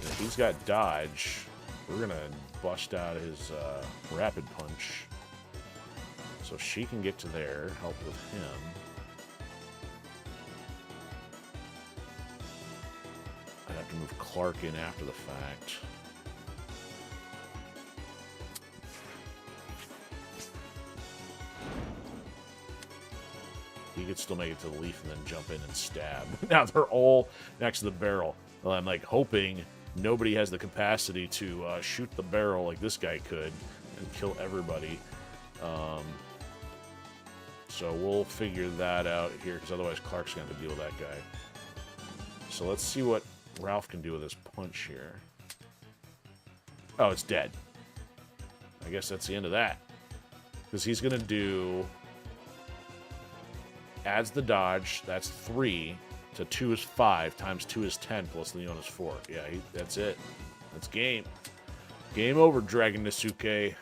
If he's got dodge, we're going to bust out his rapid punch. So she can get to there, help with him. I have to move Clark in after the fact. He could still make it to the leaf and then jump in and stab. Now they're all next to the barrel. Well, I'm like hoping nobody has the capacity to shoot the barrel like this guy could and kill everybody. So we'll figure that out here, because otherwise Clark's going to have to deal with that guy. So let's see what Ralf can do with his punch here. Oh, it's dead. I guess that's the end of that. Because he's going to do... Adds the dodge, that's 3, to 2 is 5, times 2 is 10, plus Leona's 4. Yeah, that's it. That's game. Game over, Dragon Nasuke.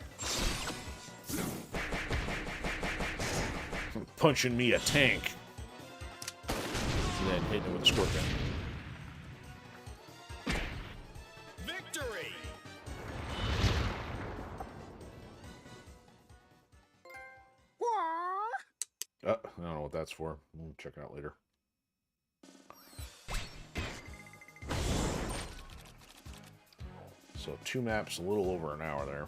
Punching me a tank. And then hitting it with a scorpion. Victory! I don't know what that's for. We'll check it out later. So 2 maps, a little over an hour there.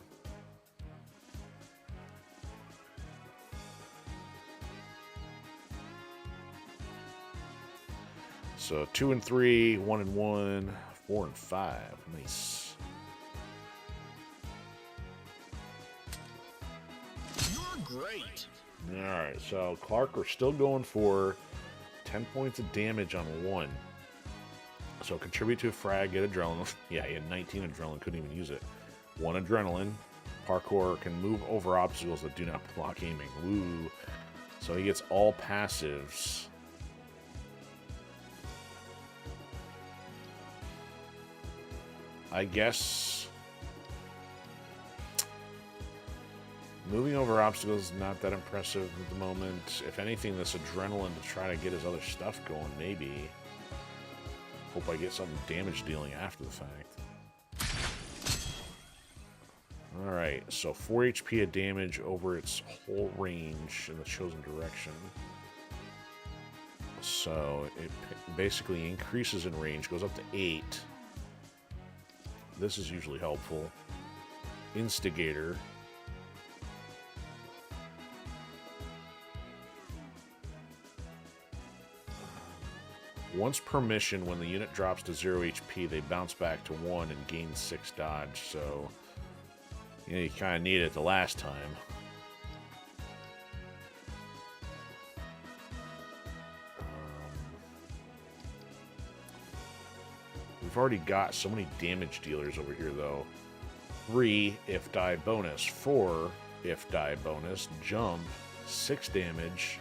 So 2 and 3, 1 and 1, 4 and 5. Nice. You're great! Alright, so Clark, we're still going for 10 points of damage on 1. So contribute to a frag, get adrenaline. Yeah, he had 19 adrenaline, couldn't even use it. 1 adrenaline. Parkour can move over obstacles that do not block aiming. Woo. So he gets all passives. I guess moving over obstacles is not that impressive at the moment. If anything, this adrenaline to try to get his other stuff going, maybe. Hope I get some damage dealing after the fact. Alright, so 4 HP of damage over its whole range in the chosen direction. So it basically increases in range, goes up to 8. This is usually helpful. Instigator. Once per mission, when the unit drops to 0 HP, they bounce back to 1 and gain 6 dodge, so you know, you kind of need it the last time. already got so many damage dealers over here, though. 3 if die bonus, 4 if die bonus, jump, 6 damage,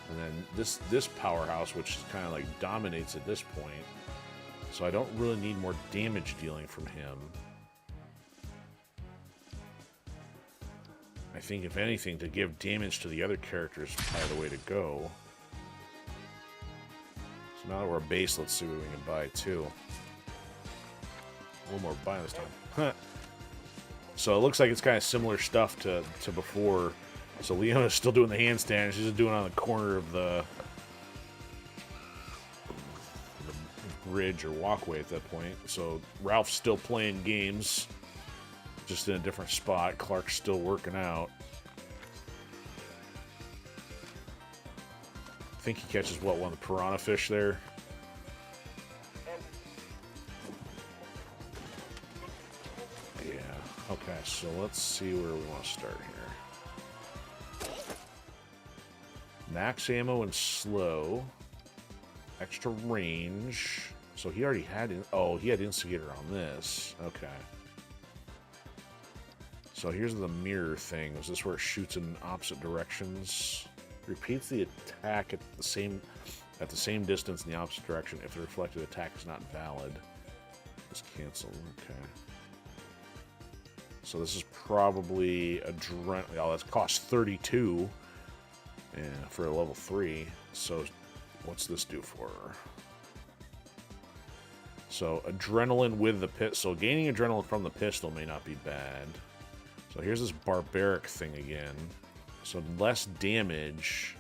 and then this powerhouse, which kind of like dominates at this point. So I don't really need more damage dealing from him. I think, if anything, to give damage to the other characters is probably the way to go. So now that we're a base, let's see what we can buy, too. A little more buy this time. So it looks like it's kind of similar stuff to before. So Leona's still doing the handstand. She's just doing it on the corner of the bridge or walkway at that point. So Ralph's still playing games, just in a different spot. Clark's still working out. I think he catches, what, one of the piranha fish there? Yeah. Okay, so let's see where we want to start here. Max ammo and slow. Extra range. So he already had... he had Instigator on this. Okay. So here's the mirror thing. Is this where it shoots in opposite directions? Repeats the attack at the same distance in the opposite direction if the reflected attack is not valid. Just cancel. Okay. So this is probably adrenaline. Oh, that costs 32. Yeah, for a level 3. So what's this do for her? So adrenaline with the pit. So gaining adrenaline from the pistol may not be bad. So here's this barbaric thing again. So less damage.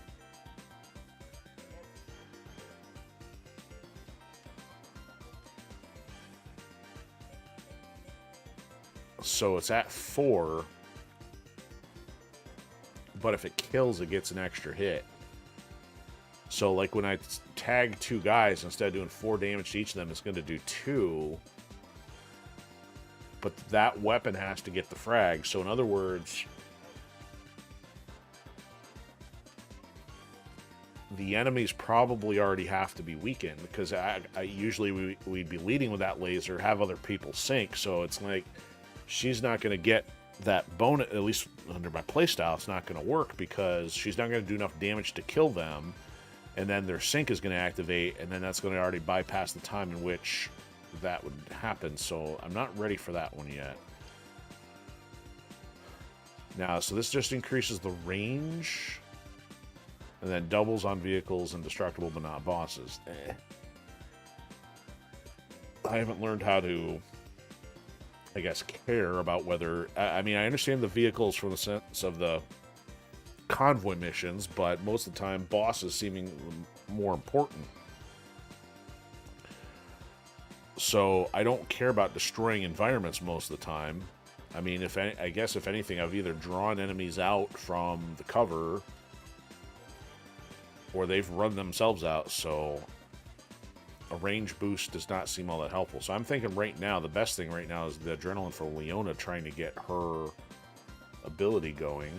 So it's at 4. But if it kills, it gets an extra hit. So like when I tag 2 guys, instead of doing 4 damage to each of them, it's going to do 2. But that weapon has to get the frag. So in other words, the enemies probably already have to be weakened, because I usually we'd be leading with that laser, have other people sink. So it's like she's not going to get that bonus, at least under my playstyle. It's not going to work because she's not going to do enough damage to kill them, and then their sync is going to activate, and then that's going to already bypass the time in which that would happen. So I'm not ready for that one yet. Now, so this just increases the range, and then doubles on vehicles and destructible but not bosses. I haven't learned how to, I guess, care about whether... I mean, I understand the vehicles from the sense of the convoy missions, but most of the time, bosses seeming more important. So I don't care about destroying environments most of the time. I mean, I guess if anything, I've either drawn enemies out from the cover, or they've run themselves out, so a range boost does not seem all that helpful. So I'm thinking right now, the best thing right now is the adrenaline for Leona, trying to get her ability going.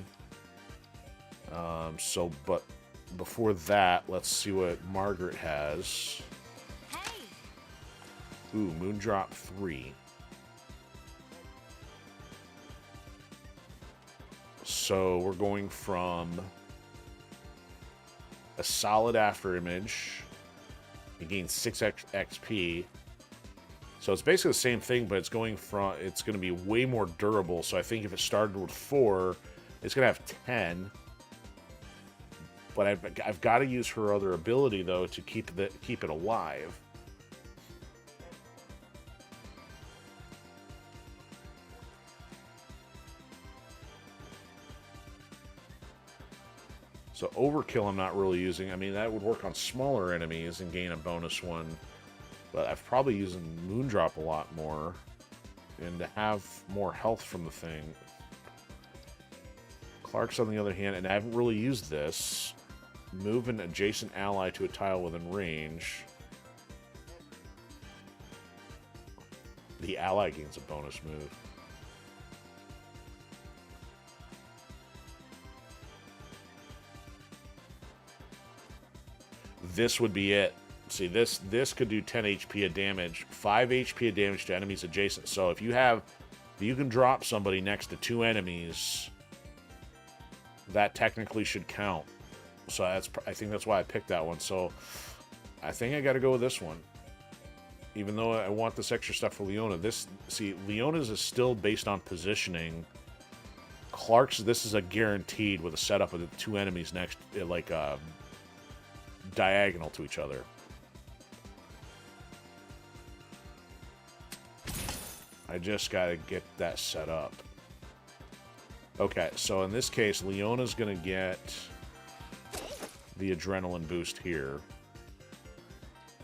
But before that, let's see what Margaret has. Hey. Ooh, Moondrop 3. So we're going from a solid afterimage. It gains 6 XP. So it's basically the same thing, but it's going to be way more durable. So I think if it started with 4, it's going to have 10. But I've got to use her other ability, though, to keep it alive. So Overkill I'm not really using. I mean, that would work on smaller enemies and gain a bonus one. But I've probably used Moondrop a lot more. And to have more health from the thing. Clark's on the other hand, and I haven't really used this. Move an adjacent ally to a tile within range. The ally gains a bonus move. This would be it. See, this could do 10 HP of damage, 5 HP of damage to enemies adjacent. So if you can drop somebody next to 2 enemies, that technically should count. So I think that's why I picked that one. So I think I got to go with this one. Even though I want this extra stuff for Leona. Leona's is still based on positioning. Clark's, this is a guaranteed with a setup of the 2 enemies next, like, diagonal to each other. I just gotta get that set up. Okay, so in this case, Leona's gonna get the adrenaline boost here.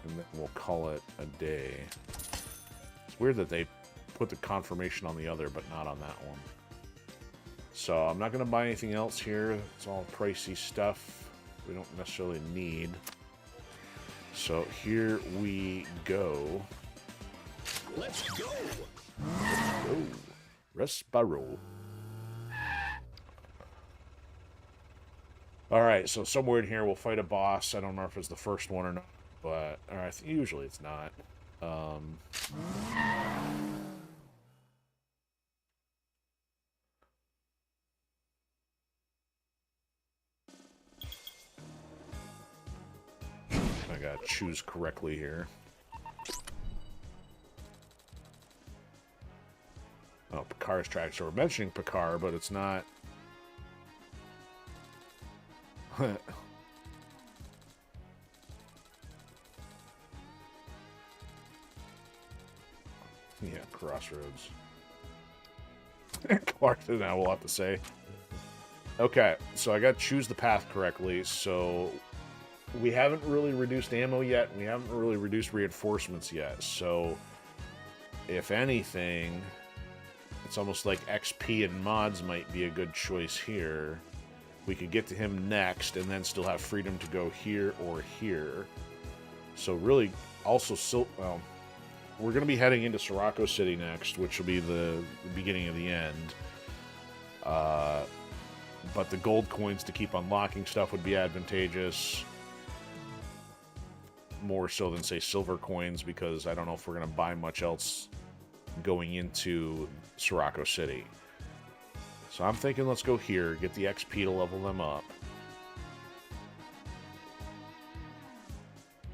And then we'll call it a day. It's weird that they put the confirmation on the other, but not on that one. So I'm not going to buy anything else here. It's all pricey stuff we don't necessarily need. So here we go. Let's go. Let's go. Respiro. Alright, so somewhere in here we'll fight a boss. I don't know if it's the first one or not. But, alright, usually it's not. I gotta choose correctly here. Oh, Picard's track. So we're mentioning Picard, but it's not... Yeah, Crossroads. Clark now we'll have to say. Okay, so I got to choose the path correctly. So we haven't really reduced ammo yet. We haven't really reduced reinforcements yet. So if anything, it's almost like XP and mods might be a good choice here. We could get to him next and then still have freedom to go here or here. So really, also, well, we're going to be heading into Soursop City next, which will be the beginning of the end. But the gold coins to keep unlocking stuff would be advantageous. More so than, say, silver coins, because I don't know if we're going to buy much else going into Soursop City. So I'm thinking let's go here, get the XP to level them up.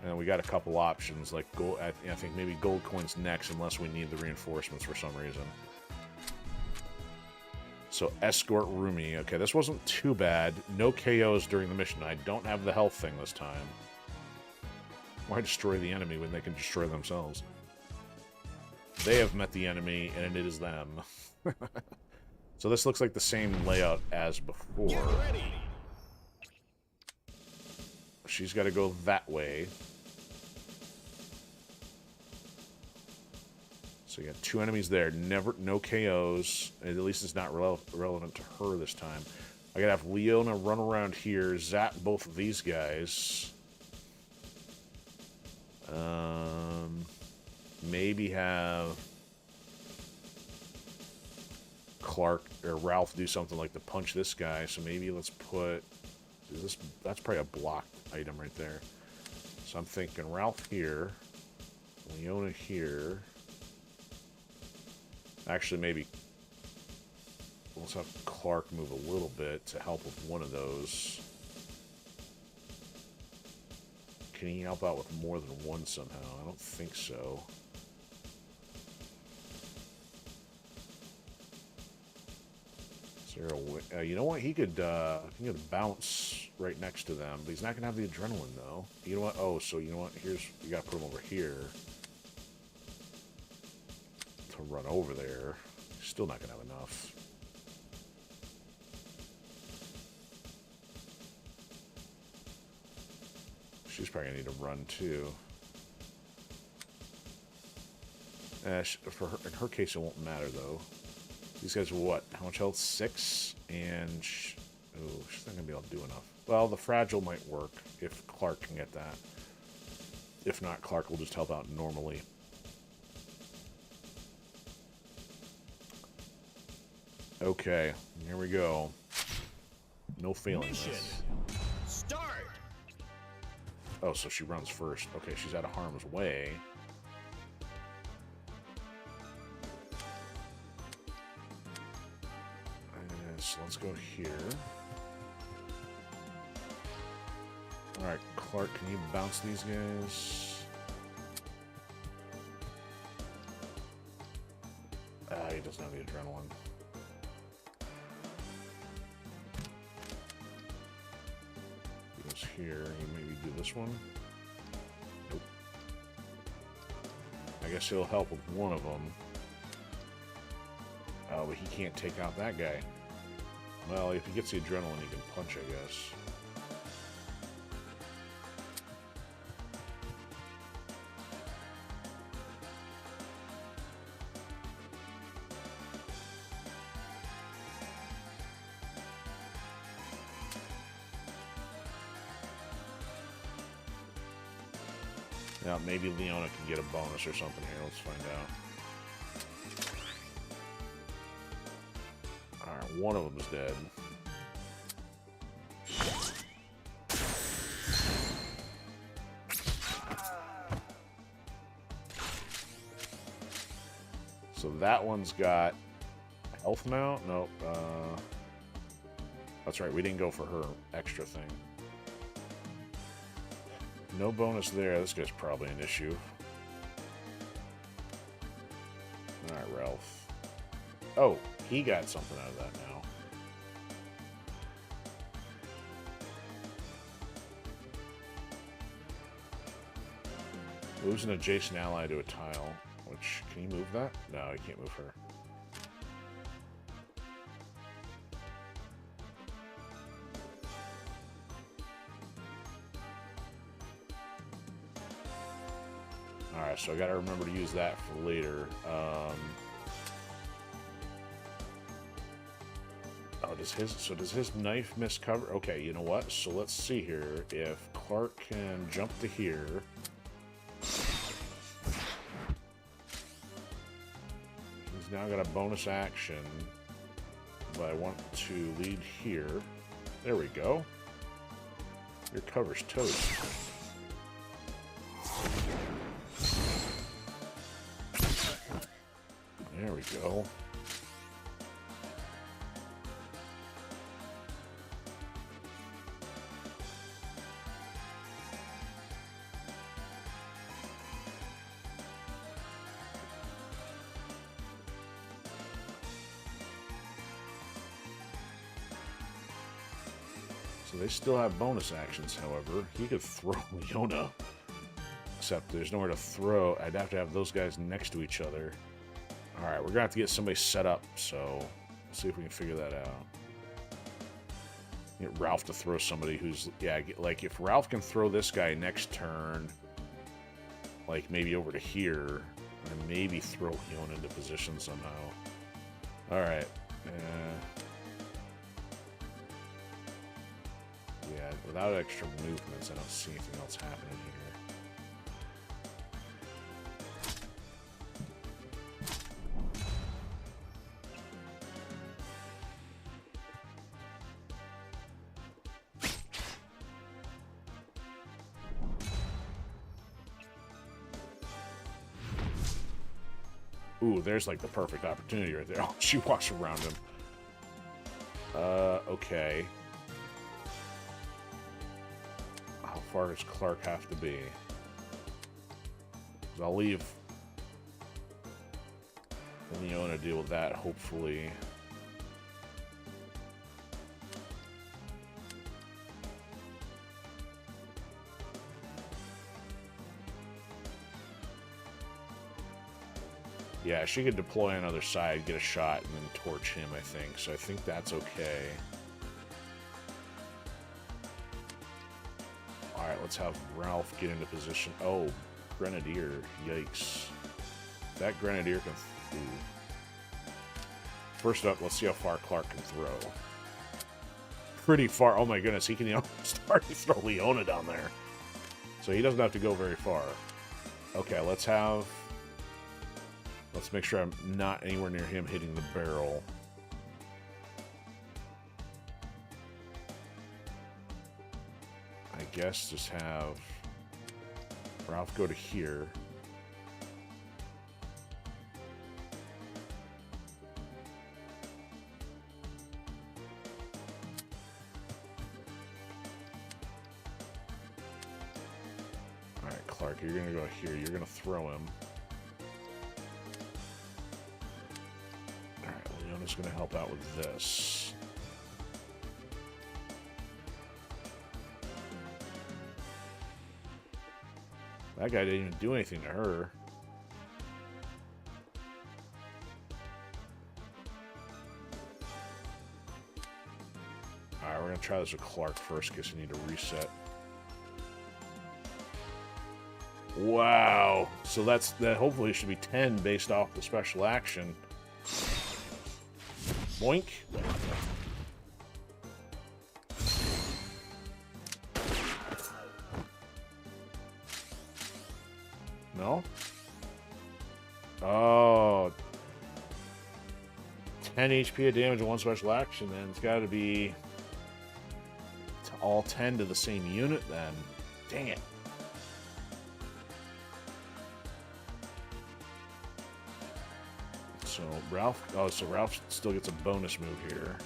And we got a couple options, like gold. I think maybe gold coins next, unless we need the reinforcements for some reason. So escort Rumi. Okay, this wasn't too bad. No KOs during the mission. I don't have the health thing this time. Why destroy the enemy when they can destroy themselves? They have met the enemy, and it is them. So this looks like the same layout as before. Get ready. She's got to go that way. So you got 2 enemies there. No KOs. At least it's not relevant to her this time. I gotta have Leona run around here, zap both of these guys. Maybe have Clark or Ralf do something like to punch this guy. So maybe let's put this. That's probably a blocked item right there. So I'm thinking Ralf here, Leona here. Actually, maybe let's have Clark move a little bit to help with one of those. Can he help out with more than one somehow? I don't think so. Is there a way? You know what? He could bounce right next to them, but he's not gonna have the adrenaline though. You know what? Oh, so you know what? Here's, you gotta put him over here to run over there. He's still not gonna have enough. She's probably gonna need to run too. For her, in her case, it won't matter though. These guys are what? How much health? 6? And oh, she's not gonna be able to do enough. Well, the fragile might work if Clark can get that. If not, Clark will just help out normally. Okay, here we go. No failing Mission this. start. Oh, so she runs first. Okay, she's out of harm's way. So let's go here. Alright, Clark, can you bounce these guys? He doesn't have the adrenaline. He goes here. He maybe do this one. Nope. I guess he'll help with one of them. Oh, but he can't take out that guy. Well, if he gets the adrenaline, he can punch, I guess. Now, maybe Leona can get a bonus or something here. Let's find out. Alright, one of them is dead. So that one's got health now? Nope. That's right, we didn't go for her extra thing. No bonus there. This guy's probably an issue. Alright, Ralf. Oh, he got something out of that now. Moves an adjacent ally to a tile. Which, can you move that? No, you can't move her. Alright, so I gotta remember to use that for later. Oh, does his knife miss cover? Okay, you know what? So let's see here. If Clark can jump to here. He's now got a bonus action. But I want to lead here. There we go. Your cover's toast. There we go. So they still have bonus actions, however. He could throw Leona. Except there's nowhere to throw. I'd have to have those guys next to each other. Alright, we're going to have to get somebody set up, so let's see if we can figure that out. Get Ralf to throw somebody who's... Yeah, like, if Ralf can throw this guy next turn, like, maybe over to here, and maybe throw Leona into position somehow. Alright. Yeah, without extra movements, I don't see anything else happening here. Ooh, there's like the perfect opportunity right there. Oh, she walks around him. Okay. How far does Clark have to be? 'Cause I'll leave Leona deal with that, hopefully. Yeah, she could deploy on the other side, get a shot, and then torch him, I think. So I think that's okay. Alright, let's have Ralf get into position. Oh, Grenadier. Yikes. That Grenadier can... Ooh. First up, let's see how far Clark can throw. Pretty far. Oh my goodness, he can start to throw Leona down there. So he doesn't have to go very far. Okay, let's have... Let's make sure I'm not anywhere near him hitting the barrel. I guess just have Ralf, go to here. Alright, Clark, you're gonna go here. You're gonna throw him. Alright, Leona's gonna help out with this. That guy didn't even do anything to her. Alright, we're gonna try this with Clark first, because you need to reset. Wow. So that hopefully should be 10 based off the special action. Boink. No? Oh. 10 HP of damage and 1 special action, then it's got to be all 10 to the same unit then. Dang it. So Ralf, so Ralf still gets a bonus move here.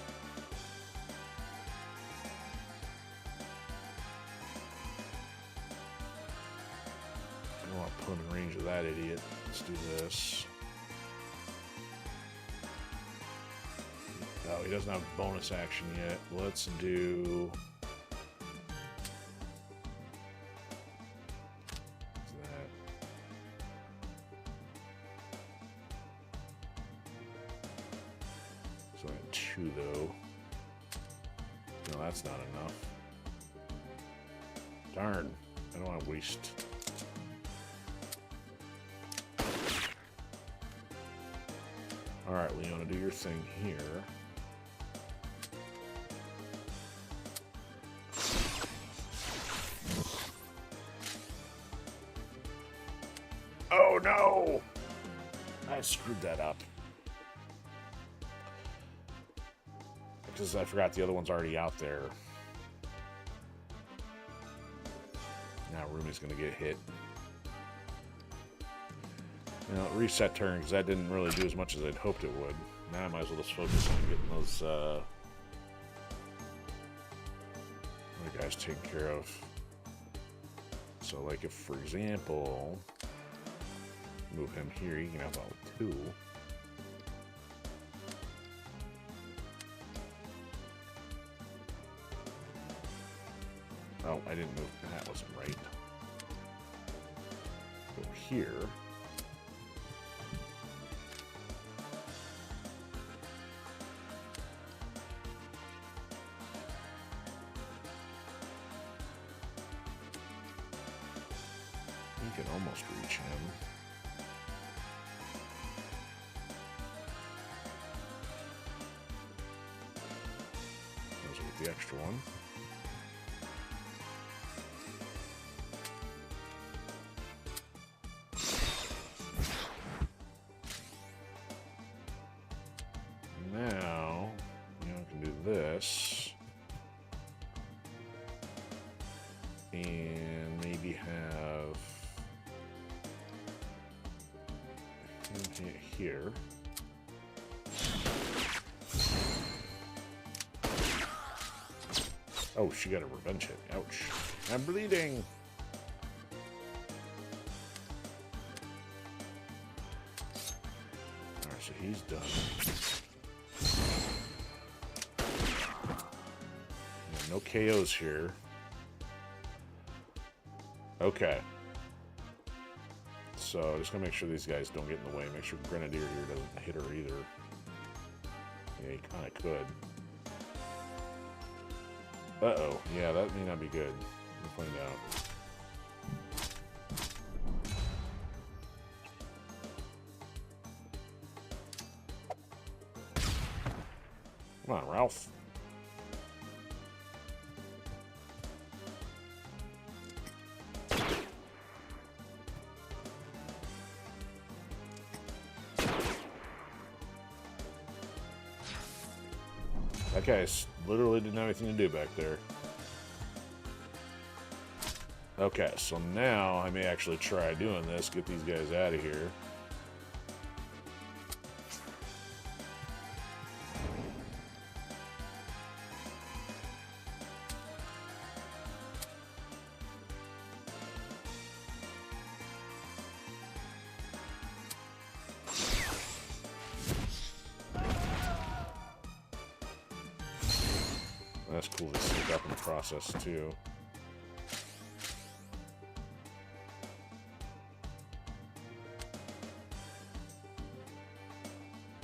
I don't want to put him in range of that idiot. Let's do this. Oh, he doesn't have bonus action yet. Let's do... though. No, that's not enough. Darn. I don't want to waste. Alright, Leona, do your thing here. Oh no! I screwed that up. Because I forgot the other one's already out there. Now Rumi's going to get hit. Now, reset turn, because that didn't really do as much as I'd hoped it would. Now I might as well just focus on getting those other guys taken care of. So, like, if, for example, move him here, he can have about 2. Oh, I didn't move. That wasn't right. Go here. You can almost reach him. Those will get the extra one. Now, you know, I can do this. And maybe have him here. Oh, she got a revenge hit. Ouch. I'm bleeding. Alright, so he's done. No KOs here. Okay. So just gonna make sure these guys don't get in the way. Make sure Grenadier here doesn't hit her either. Yeah, he kinda could. Uh-oh. Yeah, that may not be good. We'll find out. Come on, Ralf. That guy literally didn't have anything to do back there. Okay, so now I may actually try doing this, get these guys out of here. That's cool to sneak up in the process, too.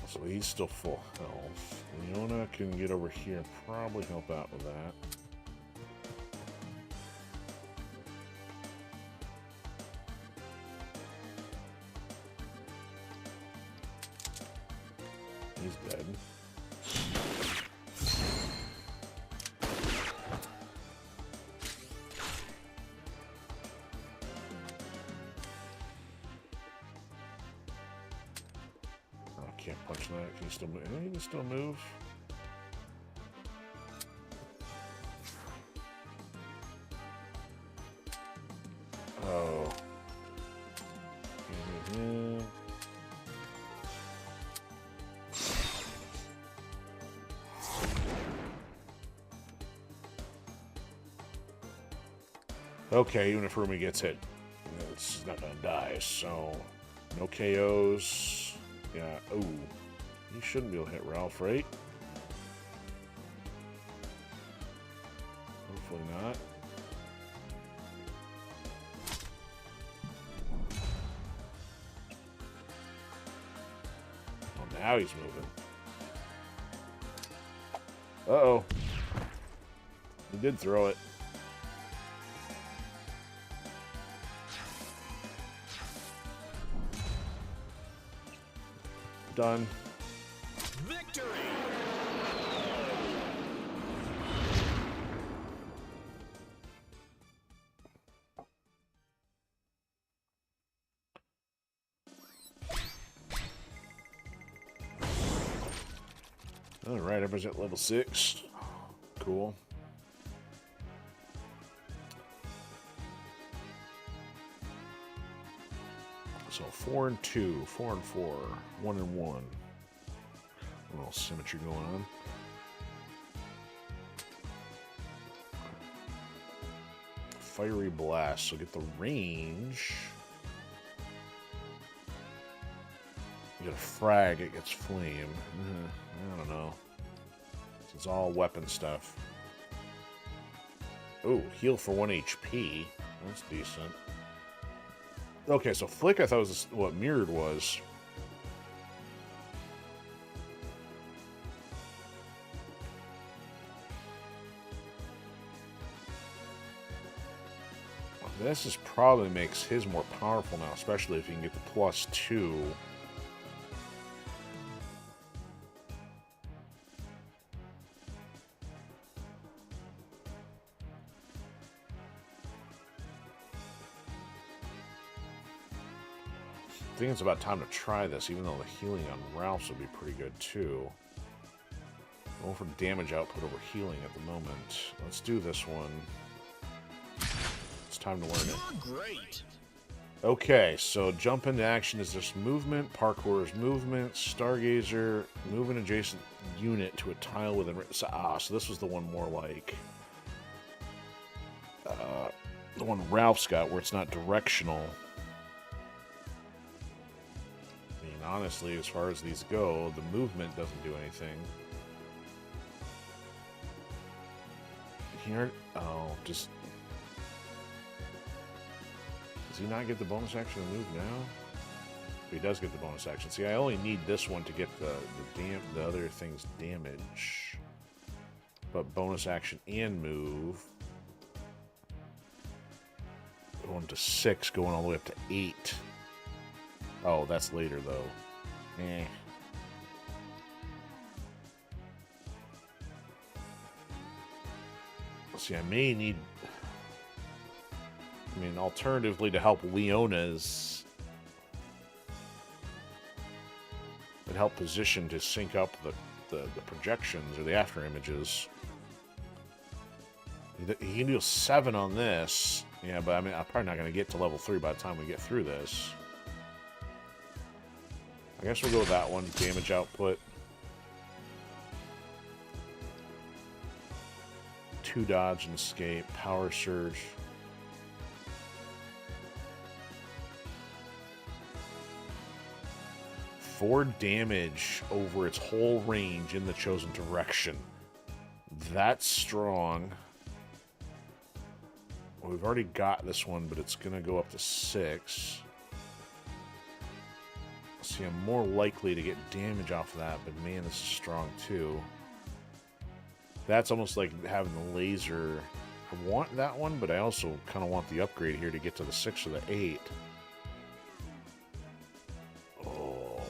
So he's still full health. Leona can get over here and probably help out with that. He's dead. Can't punch that. Can you still move? He can still move. Oh. Mm-hmm. Okay, even if Rumi gets hit, it's not gonna die, so no KOs. Yeah, oh, you shouldn't be able to hit Ralf, right? Hopefully not. Oh, now he's moving. Uh-oh. He did throw it. Done. Victory! All right, everybody's at level 6. Cool. So 4 and 2, 4 and 4, 1 and 1. A little symmetry going on. Fiery blast, so get the range. You get a frag, it gets flame. I don't know. It's all weapon stuff. Oh, heal for 1 HP. That's decent. Okay, so Flick I thought was what Mirrored was. This is probably makes his more powerful now, especially if you can get the +2. I think it's about time to try this, even though the healing on Ralph's would be pretty good too. Going for damage output over healing at the moment. Let's do this one. It's time to learn it. You're great. Okay, so jump into action is just movement, parkour is movement, stargazer, move an adjacent unit to a tile within... so this was the one more like... the one Ralph's got where it's not directional. I mean, honestly, as far as these go, the movement doesn't do anything. Here... oh, just... does he not get the bonus action to move now? But he does get the bonus action. See, I only need this one to get the other thing's damage. But bonus action and move. Going to 6, going all the way up to 8. Oh, that's later though. Eh. See, I may need... I mean, alternatively, to help Leona's, it help position to sync up the projections or the after images. He can do a 7 on this. Yeah, but I mean, I'm probably not going to get to level 3 by the time we get through this. I guess we'll go with that one. Damage output. 2 dodge and escape. Power surge. Four damage over its whole range in the chosen direction. That's strong. Well, we've already got this one, but it's going to go up to 6. See, I'm more likely to get damage off of that, but man, this is strong too. That's almost like having the laser. I want that one, but I also kind of want the upgrade here to get to the 6 or the 8. Oh.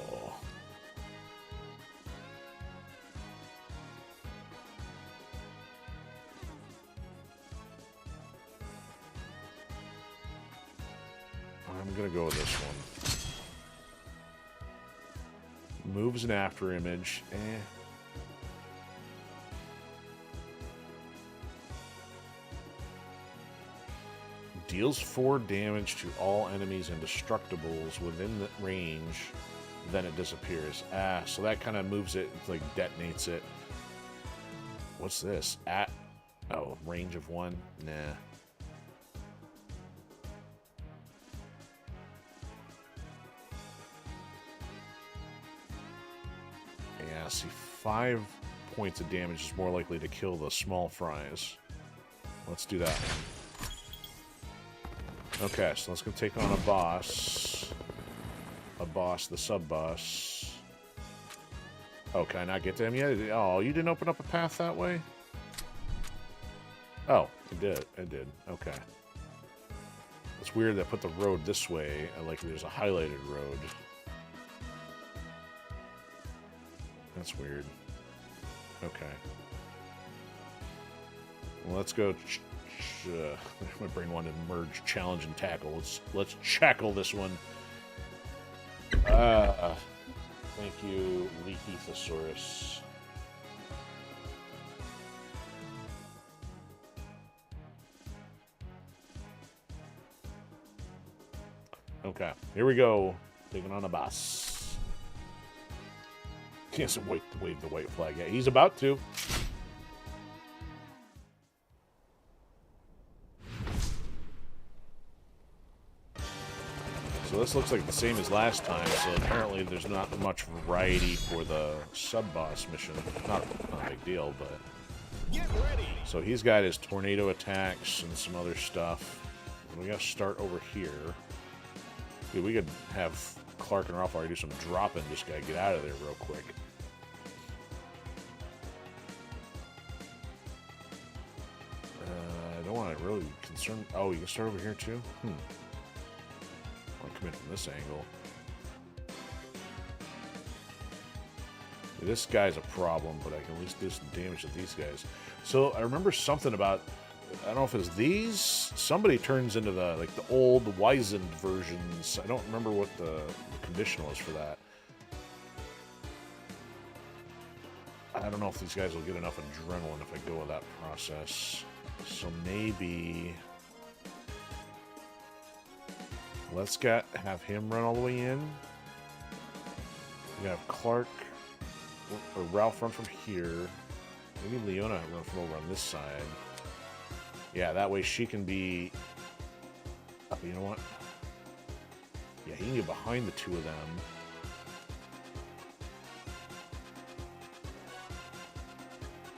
I'm going to go with this one. Moves an after image. Deals 4 damage to all enemies and destructibles within the range, then it disappears. So that kind of moves it, like detonates it. What's this? Range of 1? Nah. Yeah, see, 5 points of damage is more likely to kill the small fries. Let's do that one. Okay, so let's go take on a boss. The sub-boss. Oh, can I not get to him yet? Oh, you didn't open up a path that way? Oh, it did. It did. Okay. It's weird that I put the road this way. Like there's a highlighted road. That's weird. Okay. Well, let's go. My brain wanted to merge challenge and tackle. Let's chackle this one. Thank you, Leaky Thesaurus. Okay, here we go. Taking on a boss. He hasn't waved the white flag yet. He's about to. So this looks like the same as last time, so apparently there's not much variety for the sub-boss mission. Not a big deal, but... Get ready. So he's got his tornado attacks and some other stuff. We gotta start over here. Dude, we could have Clark and Ralf already do some dropping. Just gotta get out of there real quick. I don't want to really concern... Oh, you can start over here too? I'll come in from this angle. This guy's a problem, but I can at least do some damage to these guys. So I remember something about... I don't know if it's these. Somebody turns into the old wizened versions. I don't remember what the condition was for that. I don't know if these guys will get enough adrenaline if I go with that process. So maybe... Let's have him run all the way in. We have Clark or Ralf run from here. Maybe Leona run from over on this side. Yeah, that way she can be... You know what? Yeah, he can get behind the two of them.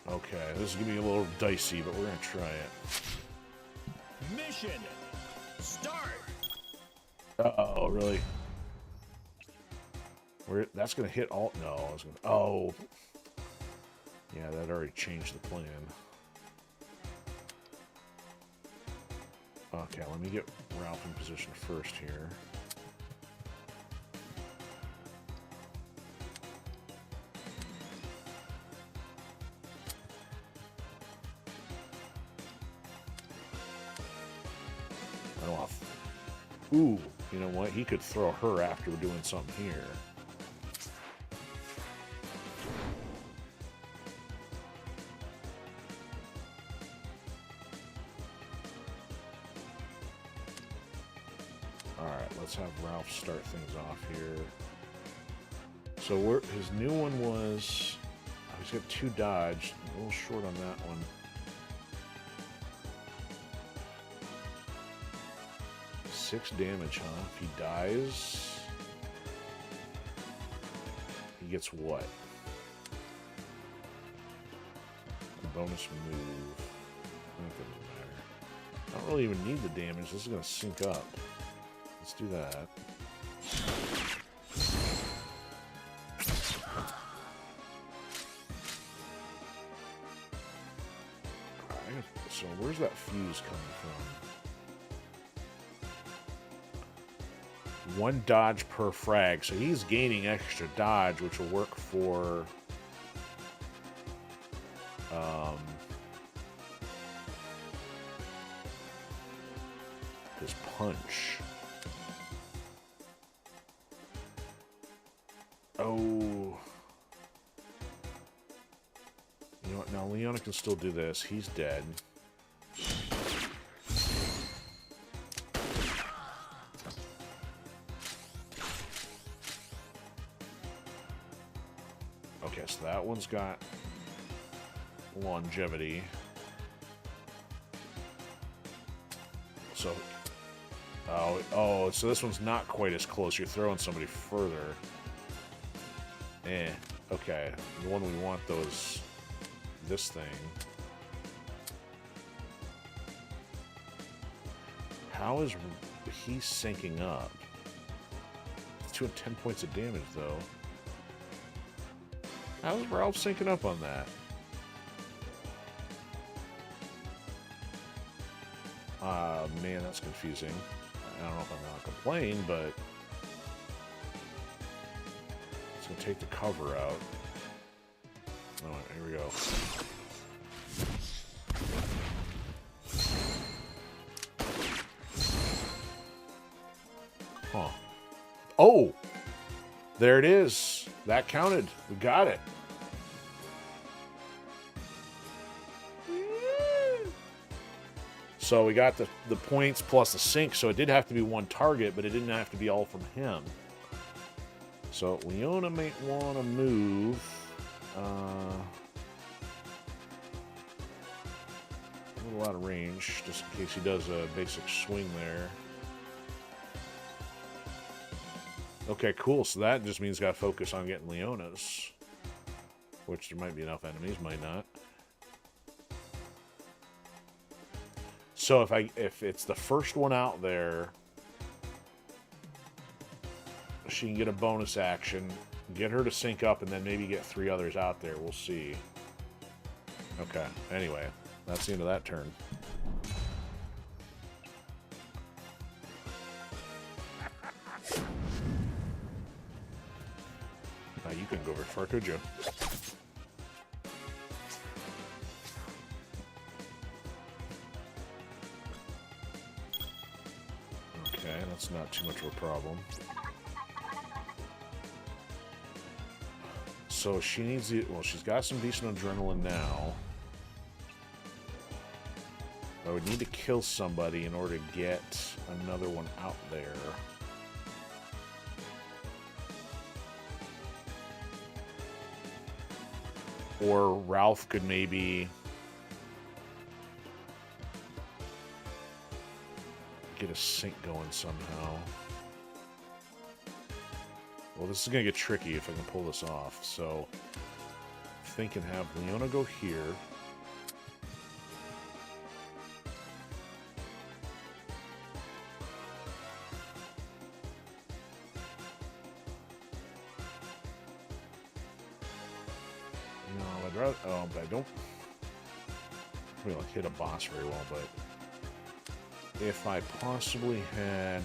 Okay, this is going to be a little dicey, but we're going to try it. Mission start. Uh-oh, really? That's going to hit all... No, I was going to... Oh. Yeah, that already changed the plan. Okay, let me get Ralf in position first here. I don't want... Ooh, you know what? He could throw her after we're doing something here. Alright, let's have Ralf start things off here. So his new one was... Oh, he's got 2 dodge. A little short on that one. Six damage, huh? If he dies... He gets what? A bonus move. That doesn't matter. I don't really even need the damage. This is going to sync up. Let's do that. So where's that fuse coming from? 1 dodge per frag. So he's gaining extra dodge, which will work for... his punch. Oh. You know what? Now Leona can still do this. He's dead. Okay, so that one's got longevity. So, oh, so this one's not quite as close. You're throwing somebody further. Okay. The one we want, though, is this thing. How is he syncing up? It's 210 points of damage, though. How is Ralf syncing up on that? Man, that's confusing. I don't know if I'm going to complain, but it's going to take the cover out. Oh, here we go. Huh. Oh! There it is. That counted. We got it. So we got the points plus the sync, so it did have to be 1 target, but it didn't have to be all from him. So Leona may want to move. A little out of range, just in case he does a basic swing there. Okay, cool. So that just means got to focus on getting Leona's, which there might be enough enemies, might not. So if it's the first one out there, she can get a bonus action, get her to sync up, and then maybe get 3 others out there. We'll see. Okay. Anyway, that's the end of that turn. Now you couldn't go very far, could you? Okay, that's not too much of a problem. So she needs the... Well, she's got some decent adrenaline now. I would need to kill somebody in order to get another one out there. Or Ralf could maybe... get a sync going somehow. Well, this is going to get tricky if I can pull this off. So, I'm thinking have Leona go here. No, I'd rather... Oh, but I don't... really like hit a boss very well, but... if I possibly had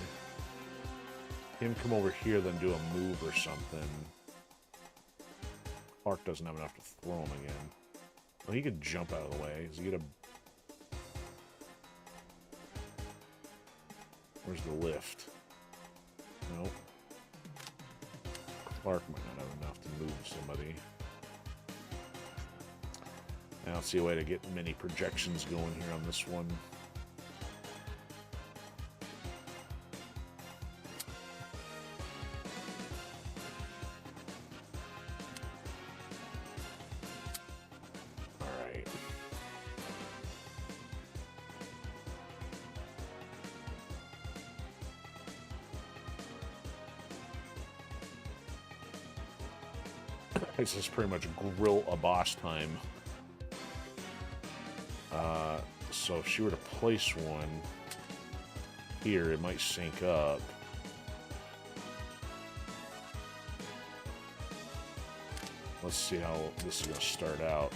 him come over here, then do a move or something. Clark doesn't have enough to throw him again. Well, he could jump out of the way. Does he get a... Where's the lift? Nope. Clark might not have enough to move somebody. I don't see a way to get many projections going here on this one. This is pretty much grill a boss time. So if she were to place one here, it might sync up. Let's see how this is going to start out.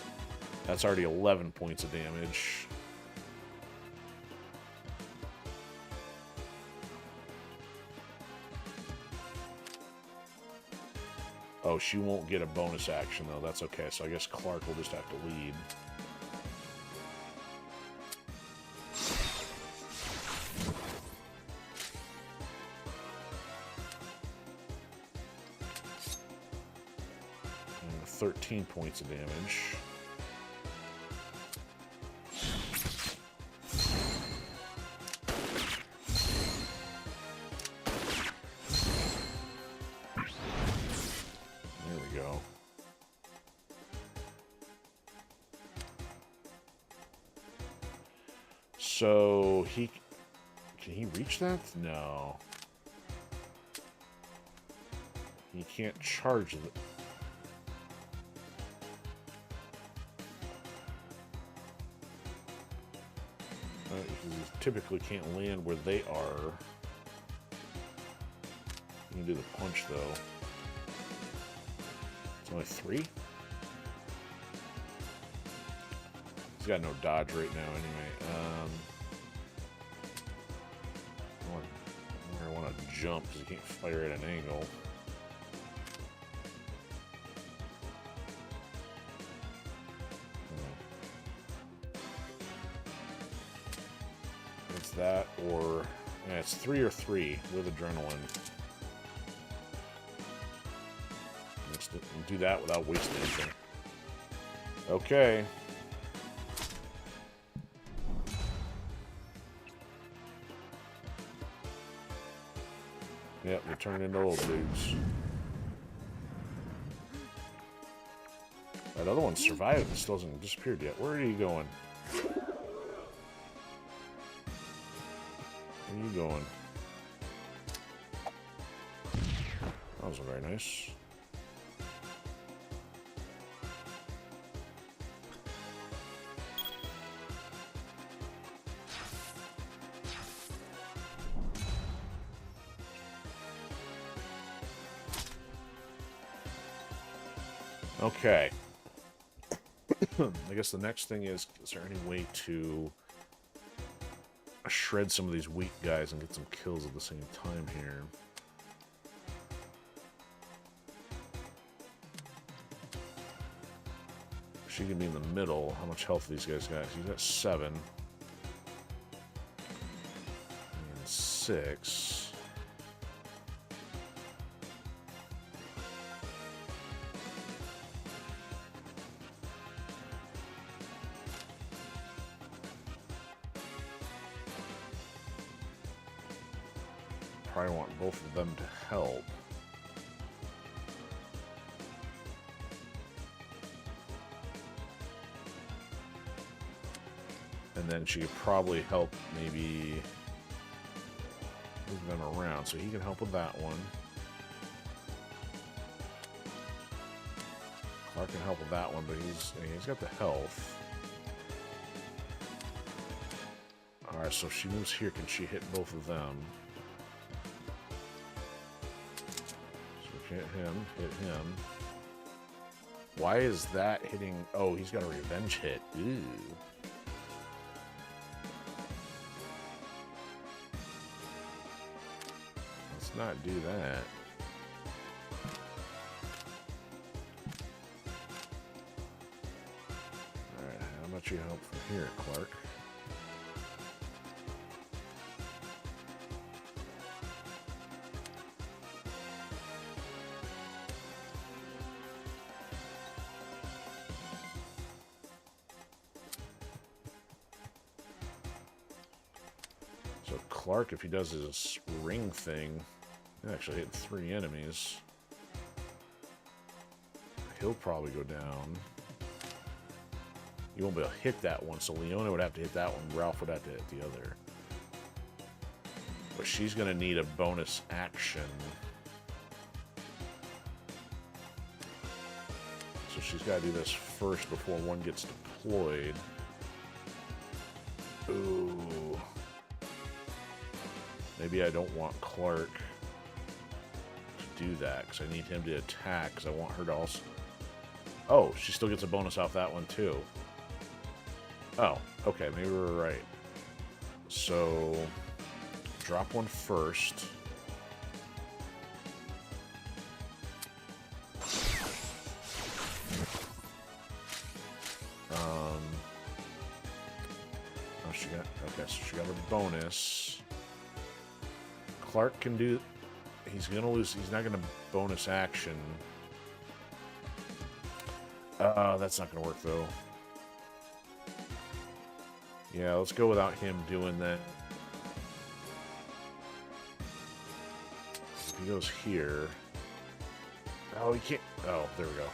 That's already 11 points of damage. Oh, she won't get a bonus action, though. That's okay. So I guess Clark will just have to lead. And 13 points of damage. So can he reach that? No. He can't charge it. He typically can't land where they are. You can do the punch though. It's only 3? He's got no dodge right now anyway. I want to jump because he can't fire at an angle. It's that or... yeah, it's 3 or 3 with adrenaline. Let's do that without wasting anything. Okay. Yep, they're turning into old dudes. That other one survived and still hasn't disappeared yet. Where are you going? Where are you going? That was very nice. Okay. I guess the next thing is there any way to shred some of these weak guys and get some kills at the same time here? She can be in the middle. How much health these guys got? She's got 7. And 6. Probably want both of them to help. And then she could probably help maybe move them around. So he can help with that one. Clark can help with that one, but he's got the health. Alright, so if she moves here, can she hit both of them? Hit him. Why is that hitting? Oh, he's got a revenge hit. Ooh. Let's not do that. Alright, how much you help from here, Clark? Clark, if he does his ring thing, he actually hit 3 enemies. He'll probably go down. You won't be able to hit that one, so Leona would have to hit that one. Ralf would have to hit the other. But she's going to need a bonus action. so she's got to do this first before one gets deployed. Ooh. Maybe I don't want Clark to do that, because I need him to attack, because I want her to also... Oh, she still gets a bonus off that one, too. Oh, okay, maybe we're right. So, drop one first. Oh, she got... Okay, so she got a bonus. Clark can do... He's gonna lose... He's not gonna bonus action. That's not gonna work, though. Yeah, let's go without him doing that. If he goes here... Oh, he can't... Oh, there we go.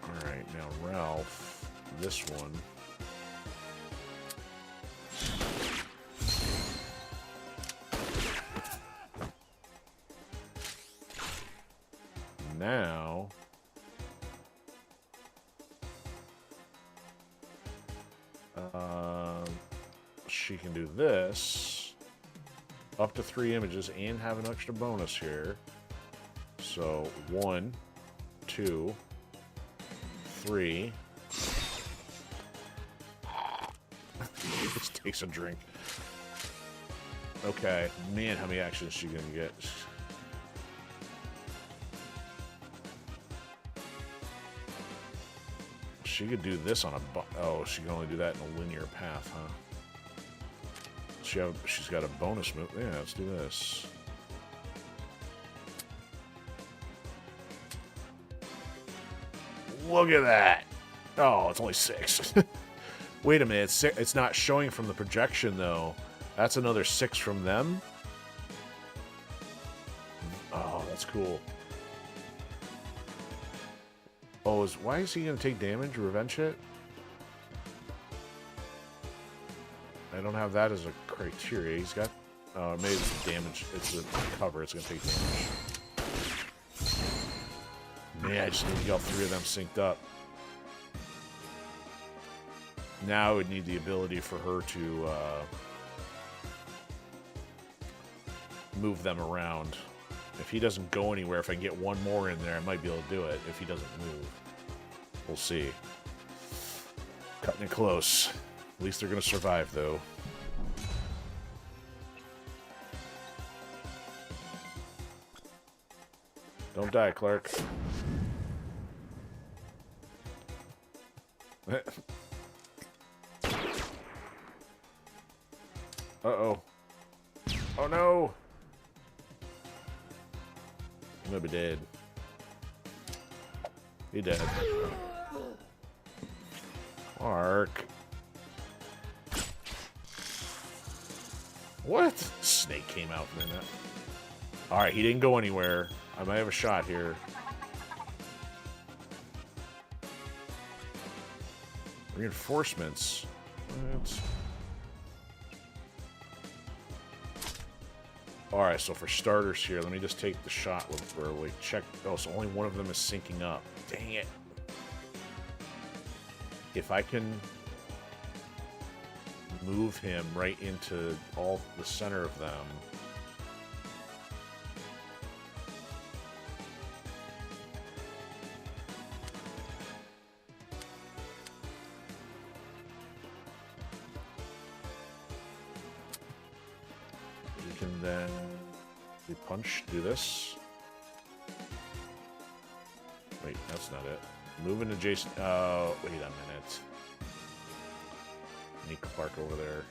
Alright, now Ralf. This one. Now... she can do this. Up to 3 images and have an extra bonus here. So, 1, 2, 3. Just takes a drink. Okay. Man, how many actions is she gonna get? She could do this on a... Oh, she can only do that in a linear path, huh? She's got a bonus move. Yeah, let's do this. Look at that! Oh, it's only 6. Wait a minute, it's not showing from the projection, though. That's another 6 from them? Oh, that's cool. Oh, why is he going to take damage? Revenge hit? I don't have that as a criteria. He's got... maybe it's the damage. It's the cover. It's going to take damage. Man, I just need to get all 3 of them synced up. Now I would need the ability for her to move them around. If he doesn't go anywhere, if I can get one more in there, I might be able to do it. If he doesn't move. We'll see. Cutting it close. At least they're going to survive, though. Don't die, Clark. Uh-oh. Oh, no! I'm gonna be dead. He dead. Clark. What? Snake came out from that. Alright, he didn't go anywhere. I might have a shot here. Reinforcements. What? Alright, so for starters here, let me just take the shot where we check. Oh, so only one of them is syncing up. Dang it. If I can move him right into all the center of them. We can then punch, do this. Wait, that's not it. Move in adjacent. Oh, wait a minute. I need Clark over there.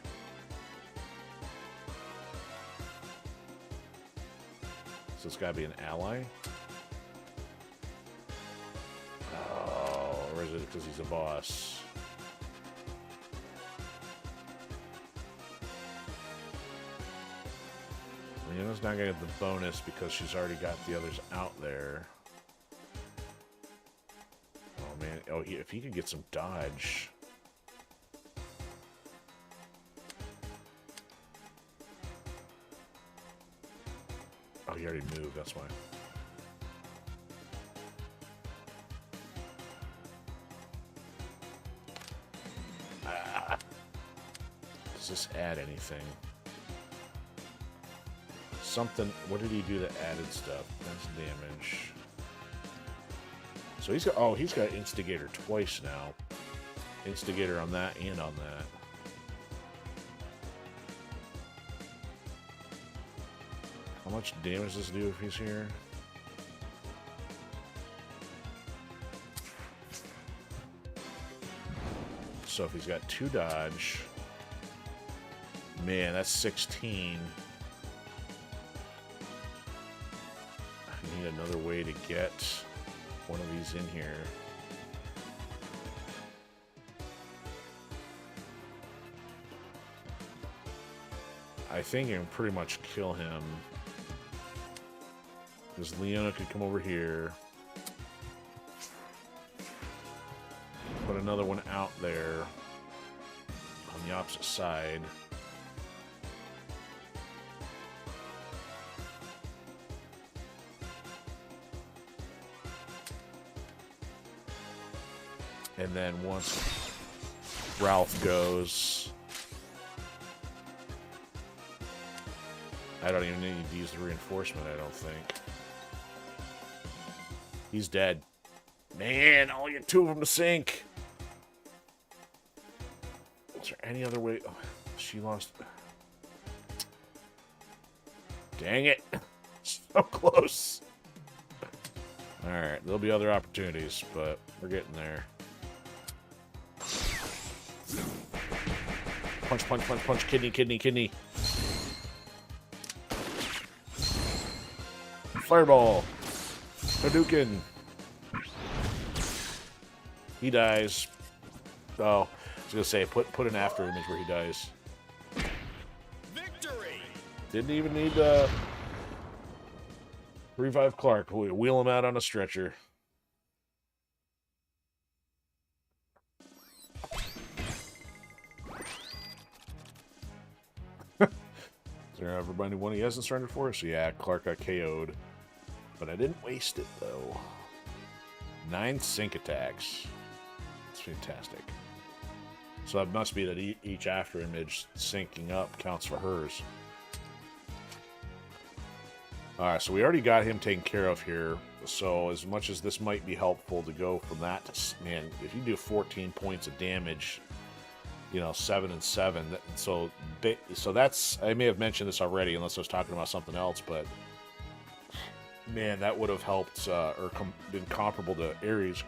So it's got to be an ally. Oh, or is it because he's a boss? Leona's not going to get the bonus because she's already got the others out there. Oh, man. Oh, if he could get some dodge. he already moved, that's why. Does this add anything? Something, what did he do that added stuff? That's damage. So he's got, oh, he's got Instigator twice now. Instigator on that and on that. How much damage does this do if he's here? So if he's got 2 dodge, man, that's 16. I need another way to get one of these in here. I think I can pretty much kill him. Because Leona could come over here. Put another one out there on the opposite side. And then once Ralf goes, I don't even need to use the reinforcement, I don't think. He's dead. Man, I'll get 2 of them to sink. Is there any other way? Oh, she lost. Dang it. So close. Alright, there'll be other opportunities, but we're getting there. Punch, punch, punch, punch. Kidney, kidney, kidney. Fireball. Hadouken. He dies. Oh, I was gonna say put an after image where he dies. Victory! Didn't even need to revive Clark. We wheel him out on a stretcher. Is there everybody one he hasn't surrendered for? So yeah, Clark got KO'd. But I didn't waste it, though. 9 sync attacks. That's fantastic. So it must be that each after image syncing up counts for hers. Alright, so we already got him taken care of here. So as much as this might be helpful to go from that to... Man, if you do 14 points of damage, you know, 7 and 7. So that's... I may have mentioned this already, unless I was talking about something else, but... Man, that would have helped, or been comparable to Ares.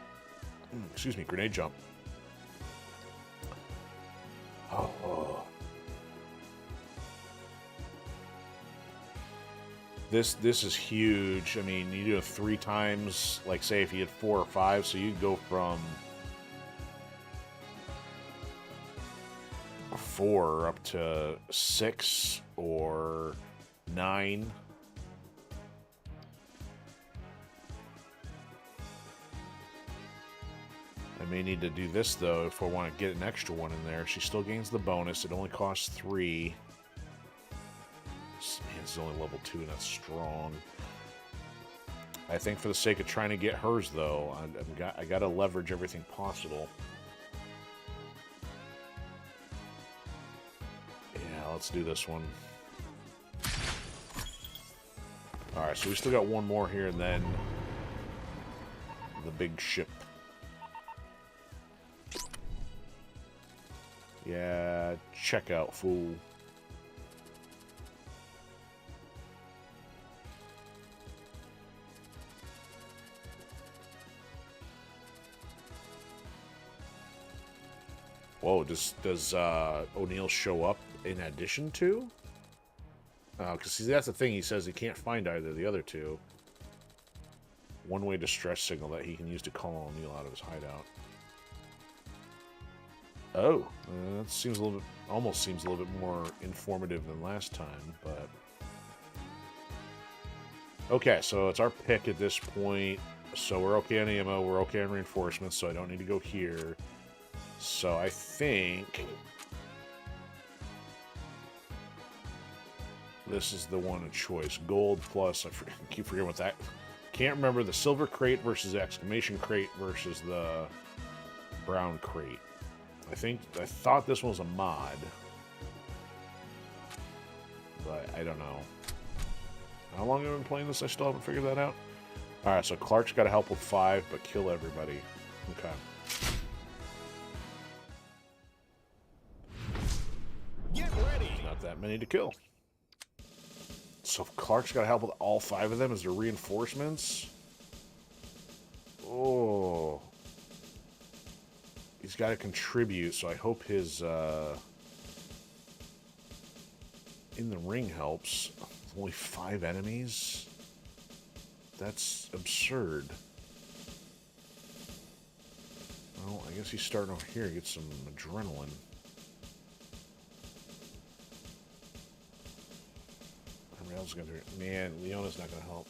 Excuse me, grenade jump. Oh. This is huge. I mean, you do it 3 times. Like, say if you had 4 or 5, so you go from 4 up to 6 or 9. I may need to do this, though, if I want to get an extra one in there. She still gains the bonus. It only costs 3. Man, it's only level 2, and that's strong. I think for the sake of trying to get hers, though, I got to leverage everything possible. Yeah, let's do this one. Alright, so we still got one more here, and then the big ship. Yeah, check out, fool. Whoa, does O'Neill show up in addition to? Because that's the thing, he says he can't find either of the other two. One-way distress signal that he can use to call O'Neill out of his hideout. Oh, that seems a little bit, almost seems a little bit more informative than last time, but... Okay, so it's our pick at this point. So we're okay on ammo, we're okay on reinforcements, so I don't need to go here. So I think... This is the one of choice. Gold plus, I keep forgetting what that... Can't remember the silver crate versus the exclamation crate versus the brown crate. I thought this one was a mod. But I don't know. How long have I been playing this? I still haven't figured that out. Alright, so Clark's got to help with 5, but kill everybody. Okay. Get ready. Not that many to kill. So Clark's got to help with all 5 of them as their reinforcements. Oh. He's got to contribute, so I hope his in the ring helps. Only 5 enemies? That's absurd. Well, I guess he's starting over here to get some adrenaline. Else gonna do? Man, Leona's not gonna help.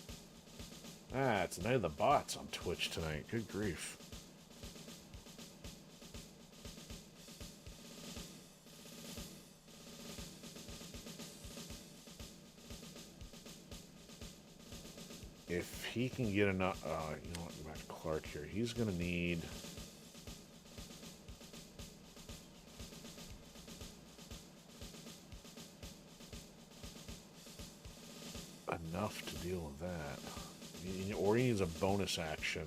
Ah, it's the night of the bots on Twitch tonight. Good grief. If he can get enough, you know what? Go back to Clark here. He's gonna need. Enough to deal with that. Or he needs a bonus action.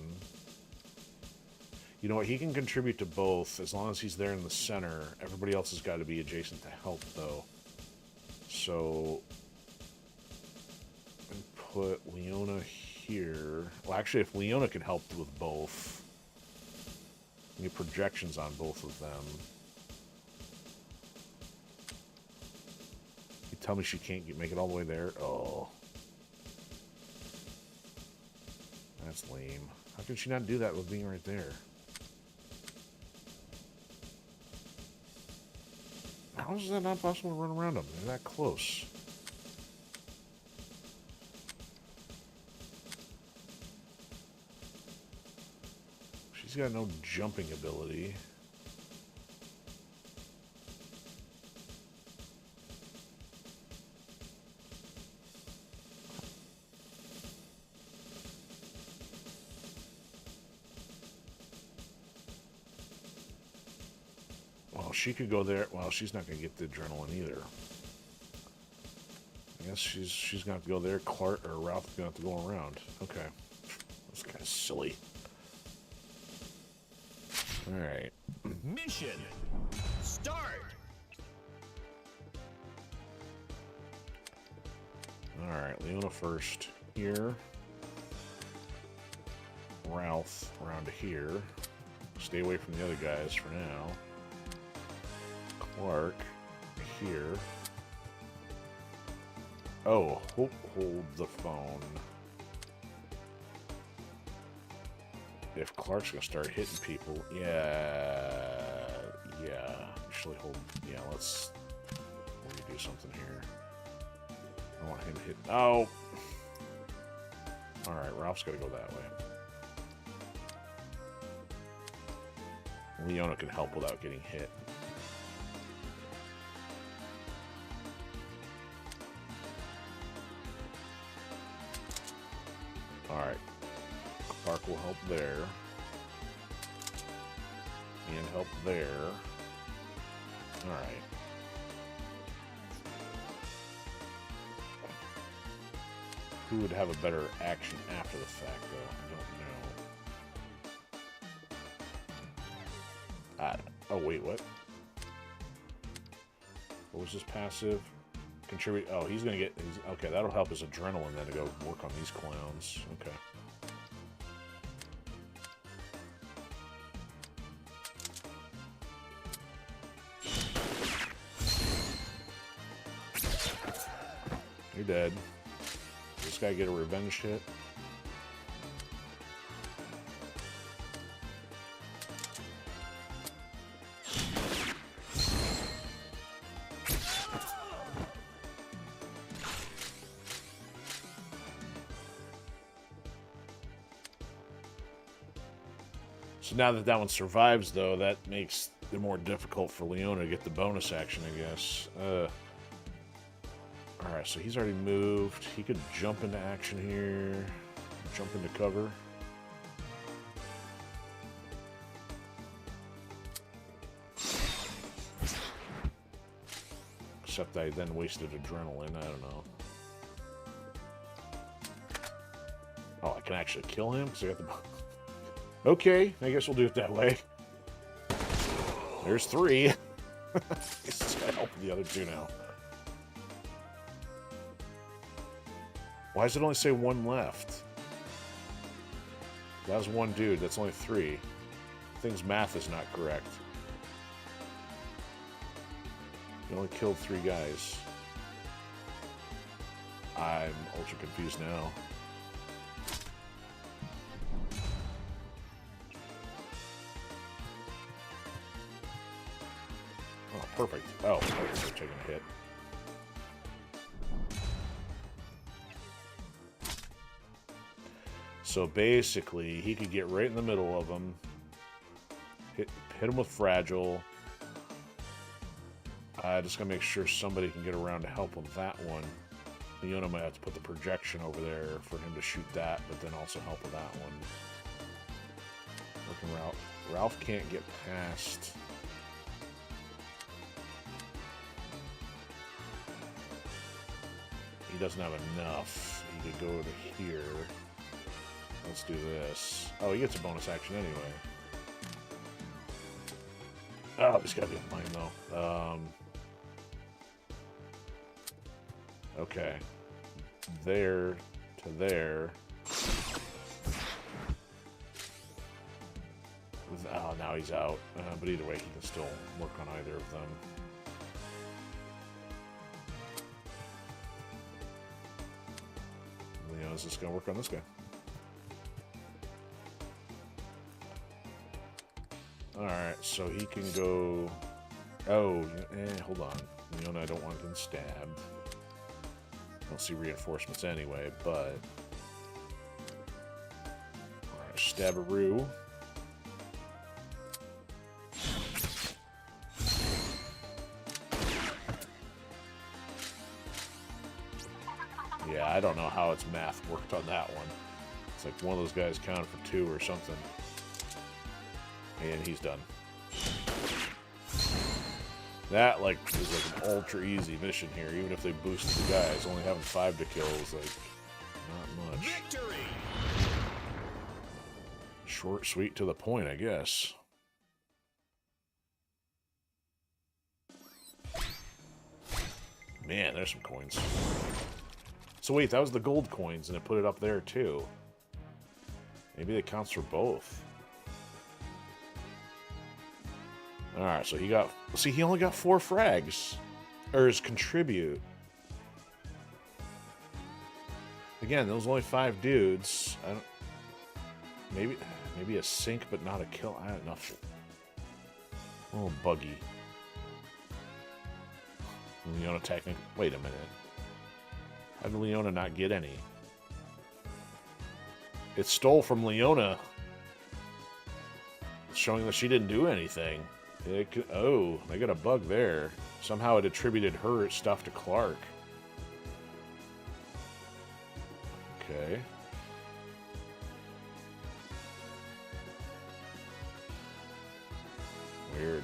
You know what? He can contribute to both as long as he's there in the center. Everybody else has got to be adjacent to help, though. So, put Leona here. Well, actually, if Leona can help with both, get projections on both of them. You tell me she can't make it all the way there? Oh. That's lame. How can she not do that with being right there? How is that not possible to run around them? They're that close. She's got no jumping ability. She could go there. Well, she's not going to get the adrenaline either. I guess she's going to have to go there. Clark or Ralph is going to have to go around. Okay. That's kind of silly. All right. Mission start. All right. Leona first here. Ralph around to here. Stay away from the other guys for now. Clark here. Oh, hold the phone. If Clark's gonna start hitting people, yeah. Actually, hold. Yeah, let me do something here. I want him to hit. Oh. All right, Ralph's gotta go that way. Leona can help without getting hit. Alright. Clark will help there. And help there. Alright. Who would have a better action after the fact, though? I don't know. Oh, wait, what? What was his passive? Contribute. Oh, he's gonna get. Okay, that'll help his adrenaline then to go work on these clowns. Okay. You're dead. This guy get a revenge hit. So now that one survives, though, that makes it more difficult for Leona to get the bonus action, I guess. Alright, Alright, so he's already moved. He could jump into action here. Jump into cover. Except I then wasted adrenaline. I don't know. Oh, I can actually kill him because I got the... Okay, I guess we'll do it that way. There's 3. Just gotta help the other 2 now. Why does it only say 1 left? That was 1 dude. That's only 3. Thing's math is not correct. You only killed 3 guys. I'm ultra confused now. Oh, perfect. Oh, they're taking a hit. So basically, he could get right in the middle of them, hit him with fragile. I just gotta make sure somebody can get around to help with that one. Leona might have to put the projection over there for him to shoot that, but then also help with that one. Working Ralf. Ralf can't get past. He doesn't have enough. He could go to here. Let's do this. Oh, he gets a bonus action anyway. Oh, he's got to be a plane, though. Okay. There to there. Oh, now he's out. But either way, he can still work on either of them. Leona's just going to work on this guy. Alright, so he can go... Oh, hold on. Leona, I don't want him stabbed. I don't see reinforcements anyway, but... Alright, Stabberoo. Yeah, I don't know how its math worked on that one. It's like one of those guys counted for 2 or something. And he's done. That, like, is like an ultra easy mission here. Even if they boosted the guys, only having 5 to kill is like not much. Victory! Short, sweet, to the point, I guess. Man, there's some coins. So wait, that was the gold coins, and it put it up there too. Maybe it counts for both. Alright, so he got... See, he only got 4 frags. Or his contribute. Again, those only 5 dudes. I don't... Maybe a sink, but not a kill. I don't know. A little buggy. Leona technically... Wait a minute. How did Leona not get any? It stole from Leona. It's showing that she didn't do anything. Oh, I got a bug there. Somehow it attributed her stuff to Clark. Okay. Weird.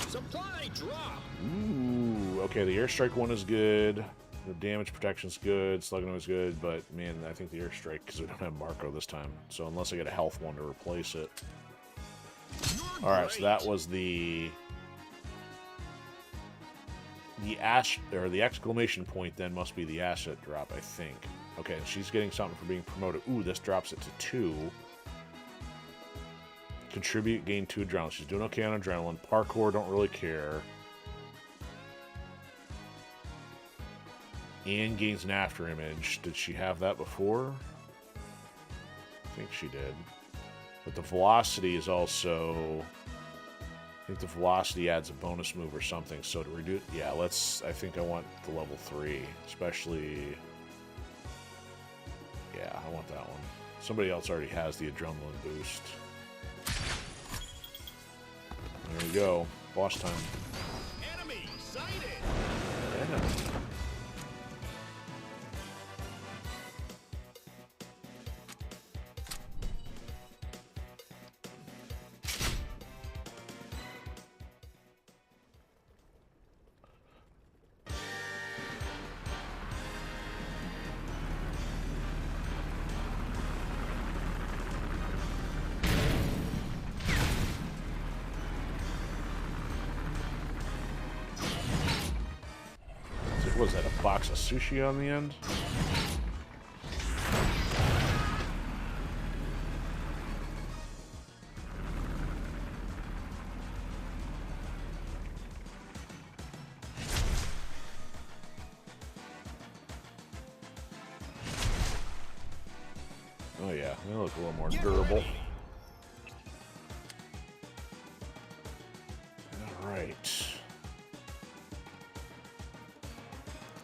Supply drop! Ooh, okay, the airstrike one is good. The damage protection's good. Slug is good, but man, I think the airstrike, because we don't have Marco this time. So unless I get a health one to replace it. Alright, so that was the exclamation point then must be the asset drop, I think. Okay, and she's getting something for being promoted. Ooh, this drops it to 2. Contribute, gain 2 adrenaline. She's doing okay on adrenaline. Parkour, don't really care. And gains an after image. Did she have that before? I think she did. But the velocity is also... I think the velocity adds a bonus move or something. So to reduce... Yeah, let's... I think I want the level 3. Especially... Yeah, I want that one. Somebody else already has the adrenaline boost. There we go. Boss time. Enemy sighted! Yeah. What was that, a box of sushi on the end? Oh yeah, they look a little more durable. Alright.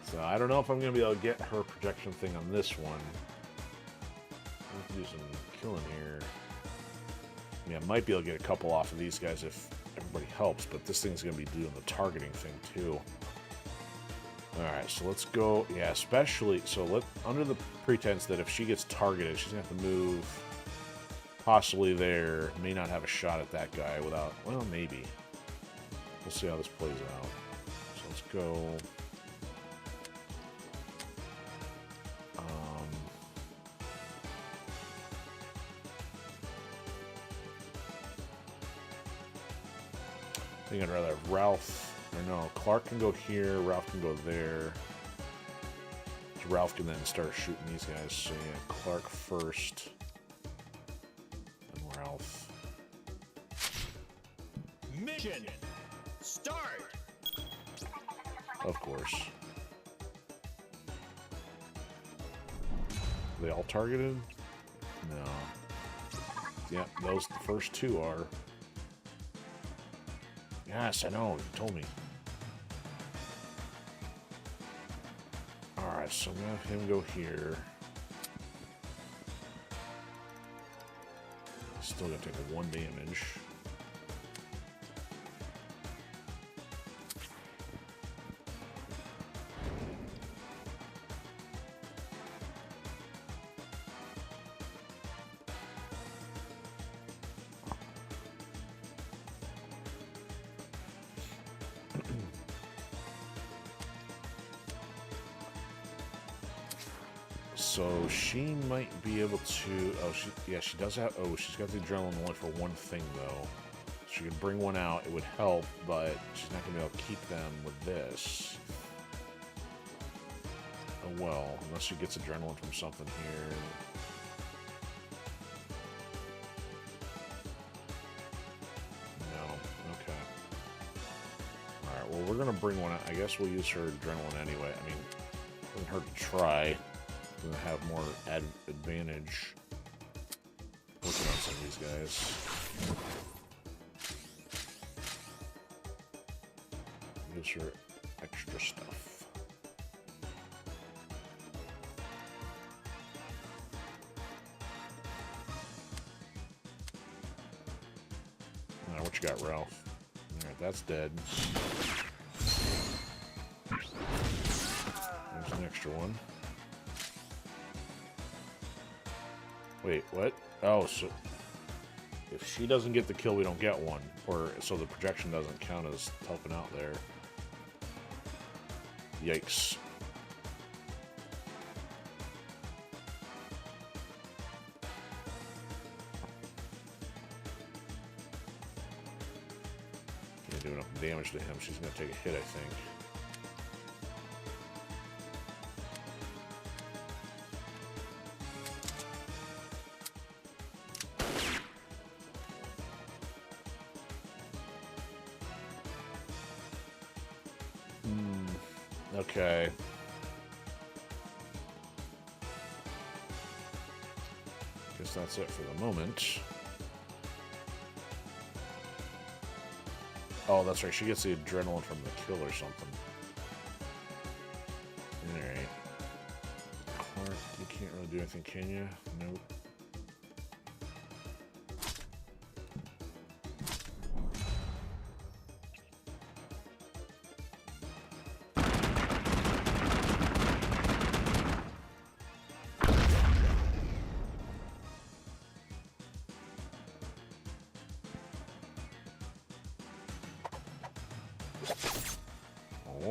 So I don't know if I'm going to be able to get her projection thing on this one. I have to do some killing here. I mean, I might be able to get a couple off of these guys if everybody helps, but this thing's going to be doing the targeting thing too. Alright, so let's go, yeah, especially, so under the pretense that if she gets targeted, she's going to have to move possibly there, may not have a shot at that guy without, well, maybe. We'll see how this plays out. So let's go, I think I'd rather have Ralf. Or no, Clark can go here, Ralf can go there. So Ralf can then start shooting these guys. So yeah, Clark first. Then Ralf. Mission start. Of course. Are they all targeted? No. Yeah, those the first two are. Yes, I know, you told me. Alright, so I'm gonna have him go here. Still gonna take 1 damage. So she might be able to. Oh, she does have. Oh, she's got the adrenaline only for one thing though. She could bring one out. It would help, but she's not gonna be able to keep them with this. Oh well, unless she gets adrenaline from something here. No. Okay. All right. Well, we're gonna bring one out. I guess we'll use her adrenaline anyway. I mean, it doesn't hurt to try. Gonna have more advantage working on some of these guys. Gives her extra stuff. Alright, what you got, Ralf? Alright, that's dead. There's an extra one. Wait, what? Oh, so if she doesn't get the kill, we don't get one. Or so the projection doesn't count as helping out there. Yikes. Can't do enough damage to him. She's gonna take a hit, I think. Okay. Guess that's it for the moment. Oh, that's right. She gets the adrenaline from the kill or something. Alright. Clark, you can't really do anything, can you? Nope.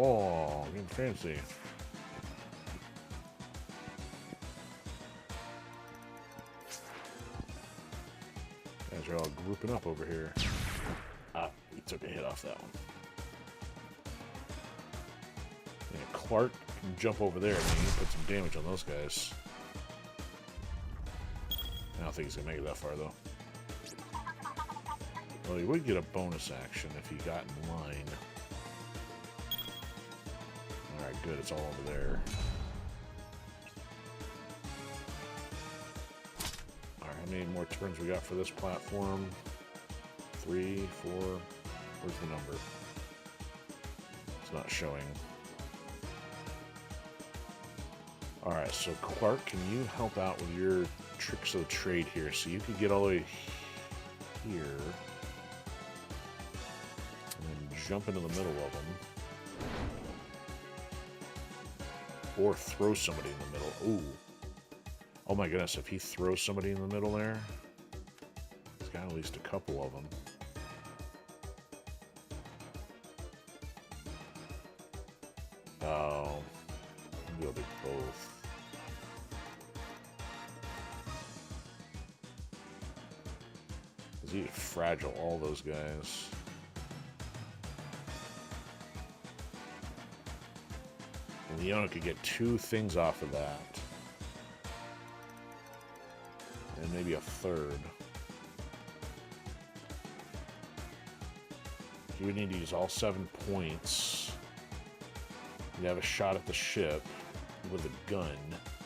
Oh, getting fancy. Guys are all grouping up over here. Ah, he took a hit off that one. Yeah, Clark can jump over there and he can put some damage on those guys. I don't think he's gonna make it that far though. Well, he would get a bonus action if he got in line. Alright, good, it's all over there. Alright, how many more turns we got for this platform? 3, 4. Where's the number? It's not showing. Alright, so Clark, can you help out with your tricks of the trade here? So you could get all the way here. And then jump into the middle of them. Or throw somebody in the middle. Ooh. Oh my goodness, if he throws somebody in the middle there, he's got at least a couple of them. Oh. Maybe I'll do both. He's fragile, all those guys. And Leona could get 2 things off of that. And maybe a third. He would need to use all 7 points. He'd have a shot at the ship with a gun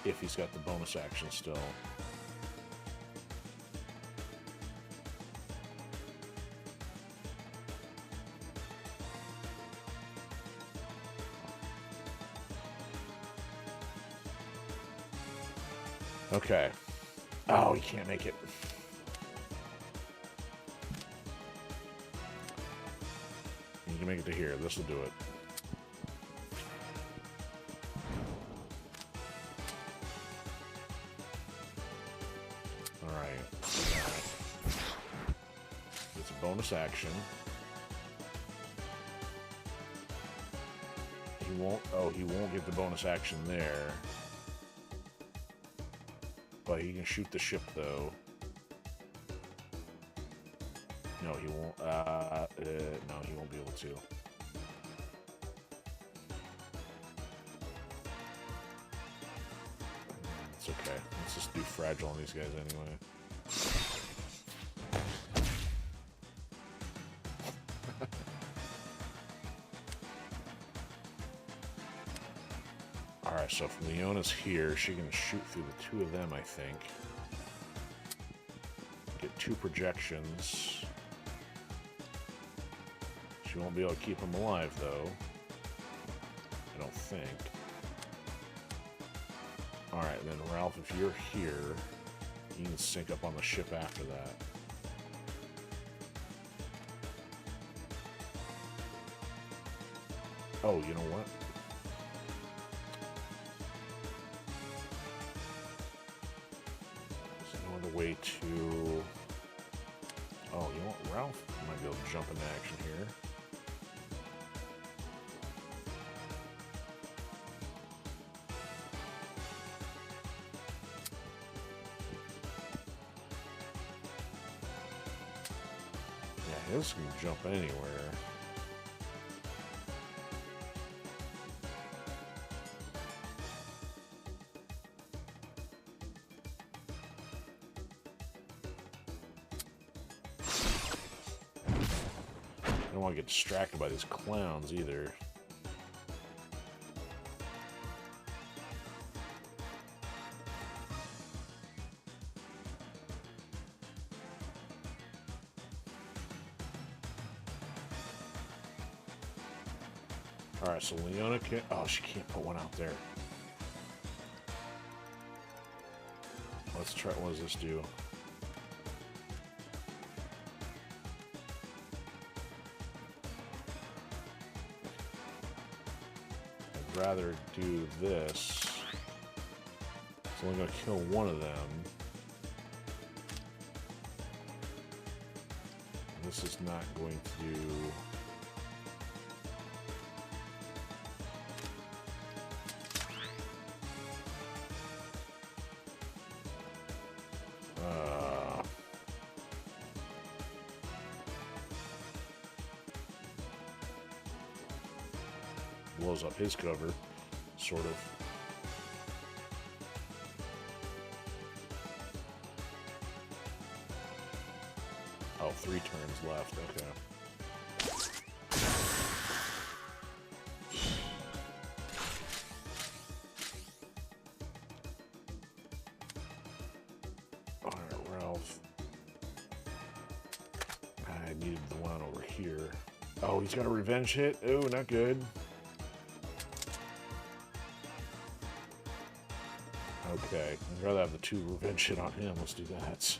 if he's got the bonus action still. Okay. Oh, he can't make it. You can make it to here. This will do it. Alright. It's a bonus action. He won't... Oh, he won't get the bonus action there. But he can shoot the ship, though. No, he won't. No, he won't be able to. It's okay. Let's just do fragile on these guys anyway. Alright, so if Leona's here, she can shoot through the 2 of them, I think. Get 2 projections. She won't be able to keep them alive, though. I don't think. Alright, then Ralph, if you're here, you can sync up on the ship after that. Oh, you know what? Way to... Oh, you know what? Ralph might be able to jump into action here. Yeah, his can jump anywhere. I don't want to get distracted by these clowns either. Alright, so Leona can't... Oh, she can't put one out there. Let's try... What does this do? Rather do this. It's only going to kill one of them. This is not going to do... blows up his cover, sort of. Oh, 3 turns left, okay. Alright, Ralf. I needed the one over here. Oh, he's got a revenge hit? Oh, not good. Okay, I'd rather have the 2 revenge hit on him. Let's do that.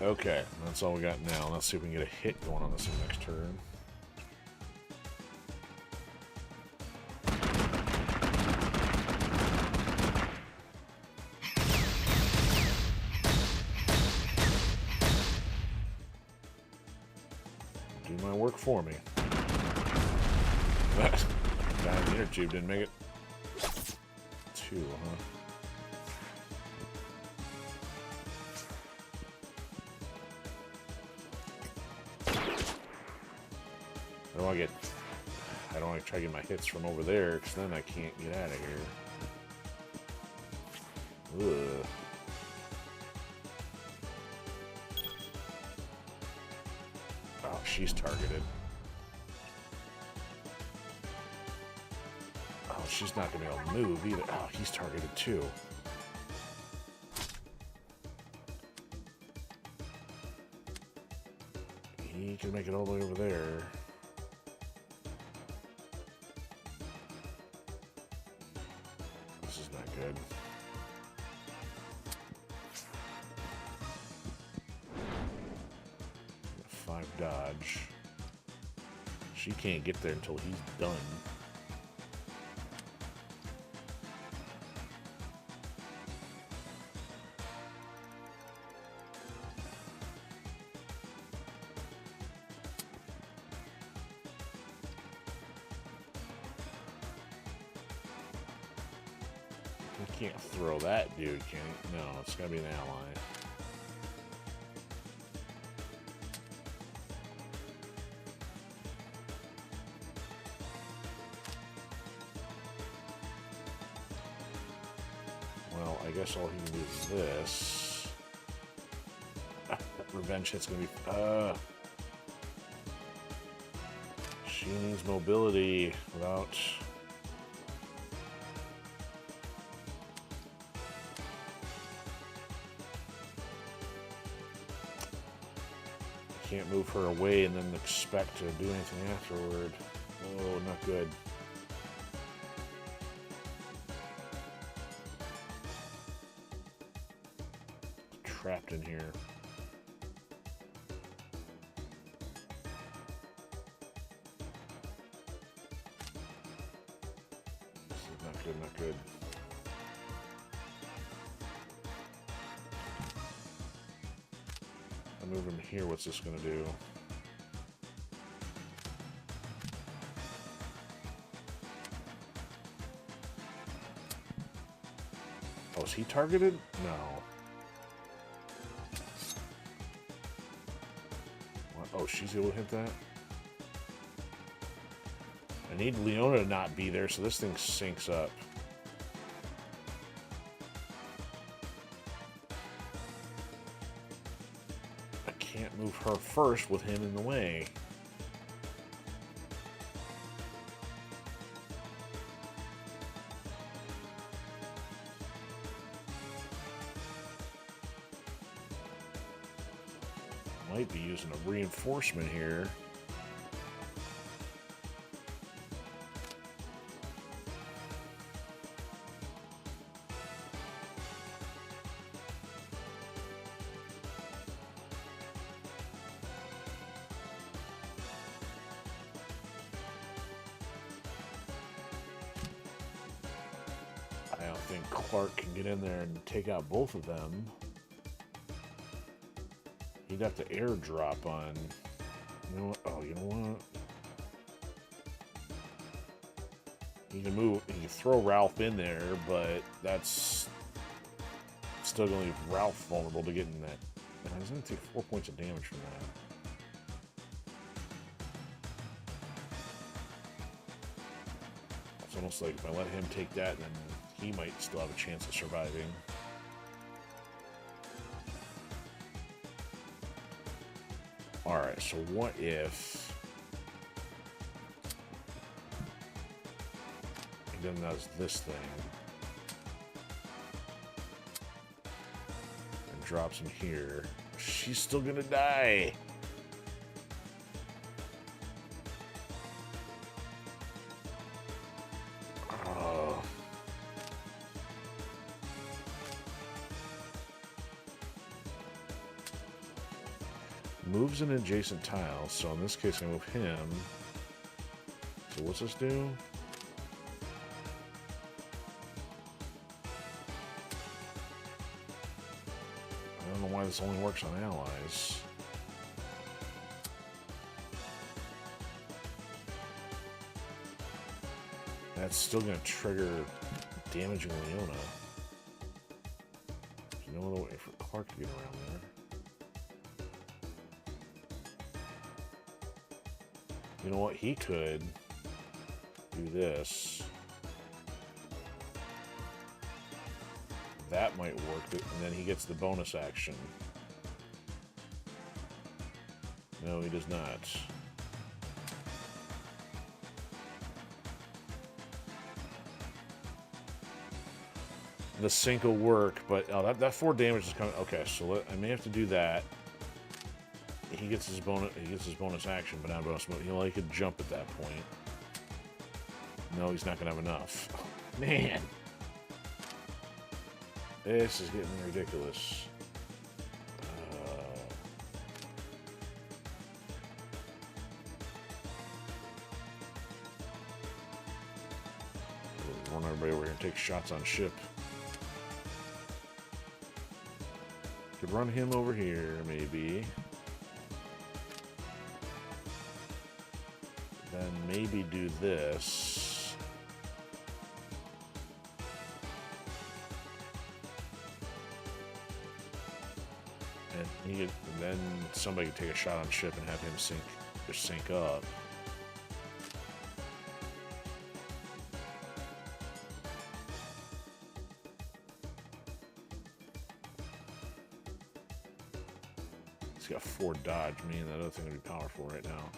Okay, that's all we got now. Let's see if we can get a hit going on this next turn. Do my work for me. Guy in the inner tube didn't make it. 2, huh? I don't want to try to get my hits from over there, because then I can't get out of here. Ugh. Oh, she's targeted. Oh, she's not going to be able to move either. Oh, he's targeted too. He can make it all the way over there. Good. Five dodge. She can't get there until he's done. Can't throw that dude, can he? No, it's gotta be an ally. Well, I guess all he can do is this. Revenge hit's gonna be. She needs mobility without. Can't move her away and then expect to do anything afterward. Oh, not good. Trapped in here. This is not good, not good. Move him here, what's this gonna do? Oh, is he targeted? No. What? Oh, she's able to hit that? I need Leona to not be there so this thing syncs up. Move her first with him in the way. Might be using a reinforcement here. I don't think Clark can get in there and take out both of them. He'd have to airdrop on... You know what? Oh, you know what? He can move. He can throw Ralf in there, but that's still going to leave Ralf vulnerable to getting that. Man, he's going to take 4 points of damage from that. It's almost like if I let him take that, then he might still have a chance of surviving. Alright, so what if he then does this thing and drops him here? She's still gonna die. Oh. Moves an adjacent tile, so in this case I move him. So what's this do? I don't know why this only works on allies. That's still going to trigger damaging Leona. There's no other way for Clark to get around there. You know what? He could do this. That might work, and then he gets the bonus action. No, he does not. The sync will work, but oh, that 4 damage is coming. Okay, so I may have to do that. He gets his bonus. He gets his bonus action, but not bonus move. He could jump at that point. No, he's not gonna have enough. Man, this is getting ridiculous. Run everybody over here and take shots on ship. Could run him over here, maybe. Then maybe do this. And then somebody could take a shot on ship and have him sink up. He's got 4 dodge. Man, that other thing would be powerful right now.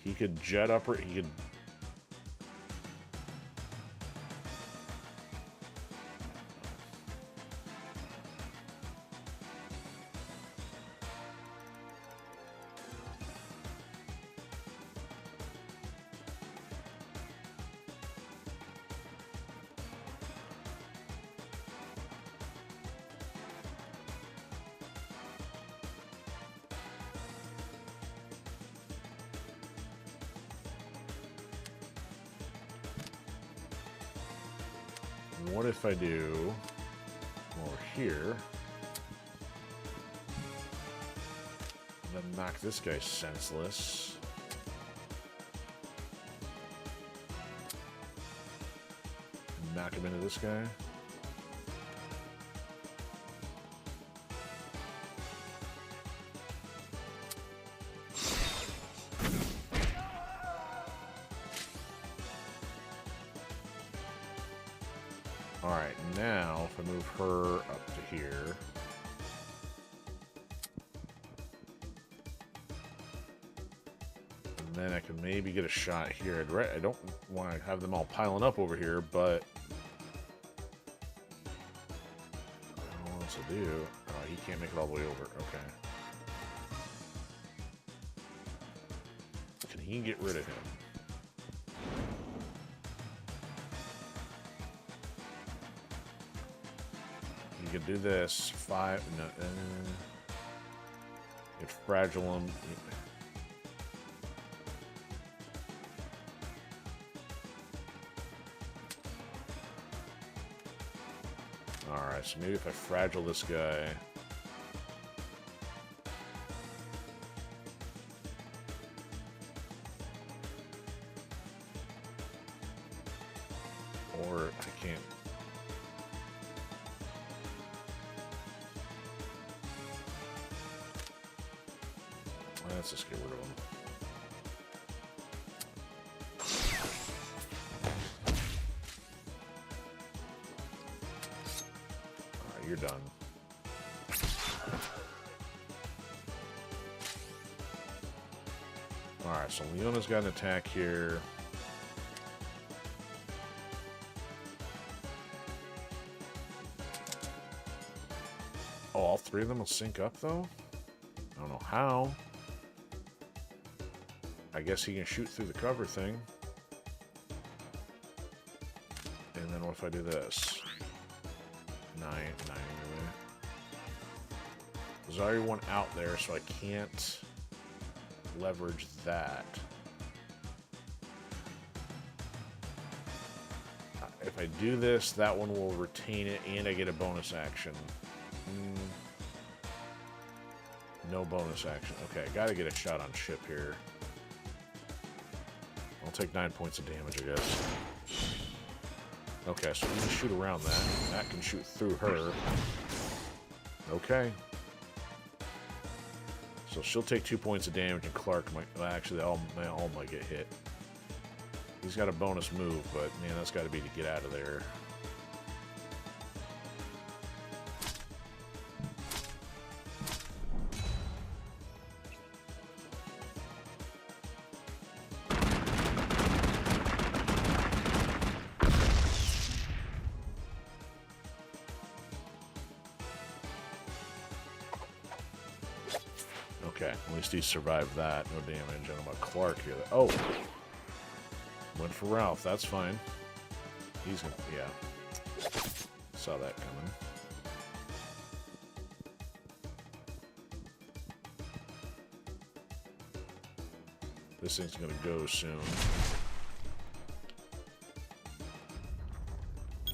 He could jet up, or he could. What if I do over here, and then knock this guy senseless? And knock him into this guy? Alright, now if I move her up to here. And then I can maybe get a shot here. I don't want to have them all piling up over here, but I don't know what else to do. Oh, he can't make it all the way over. Okay. Can he get rid of him? You could do this. 5. No, get fragile him. Alright, so maybe if I fragile this guy... Or I can't... Let's just get rid of him. Alright, you're done. Alright, so Leona's got an attack here. Oh, all three of them will sync up, though? I don't know how. I guess he can shoot through the cover thing. And then what if I do this? 9 anyway. There's already one out there, so I can't leverage that. If I do this, that one will retain it, and I get a bonus action. No bonus action. Okay, I gotta get a shot on ship here. I'll take 9 points of damage, I guess. Okay, so we can shoot around that. That can shoot through her. Okay. So she'll take 2 points of damage, and Clark might... Well, actually, they all might get hit. He's got a bonus move, but, man, that's got to be to get out of there. Okay, at least he survived that. No damage. I don't know about Clark here. Oh! Went for Ralf. That's fine. He's gonna... Yeah. Saw that coming. This thing's gonna go soon.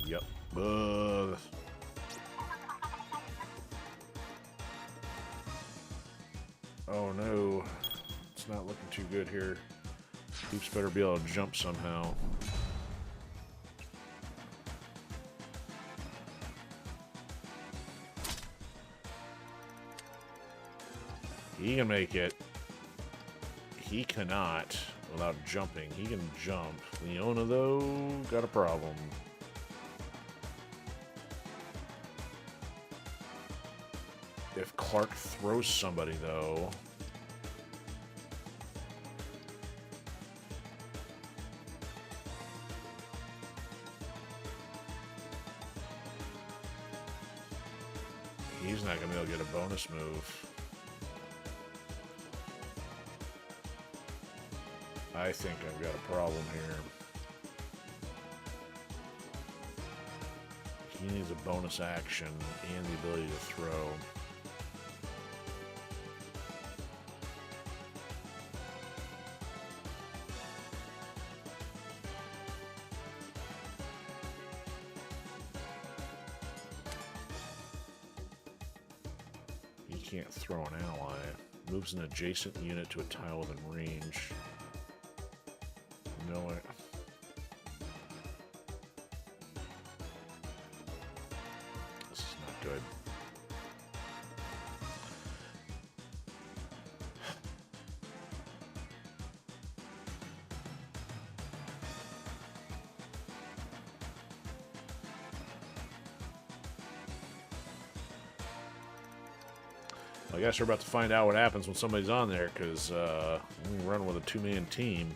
Yep. Oh no, it's not looking too good here. Peeps better be able to jump somehow. He can make it. He cannot without jumping. He can jump. Leona, though, got a problem. If Clark throws somebody, though... He's not going to be able to get a bonus move. I think I've got a problem here. He needs a bonus action and the ability to throw. He can't throw an ally. Moves an adjacent unit to a tile within range. No way. This is not good. I guess we're about to find out what happens when somebody's on there, because we run with a two-man team.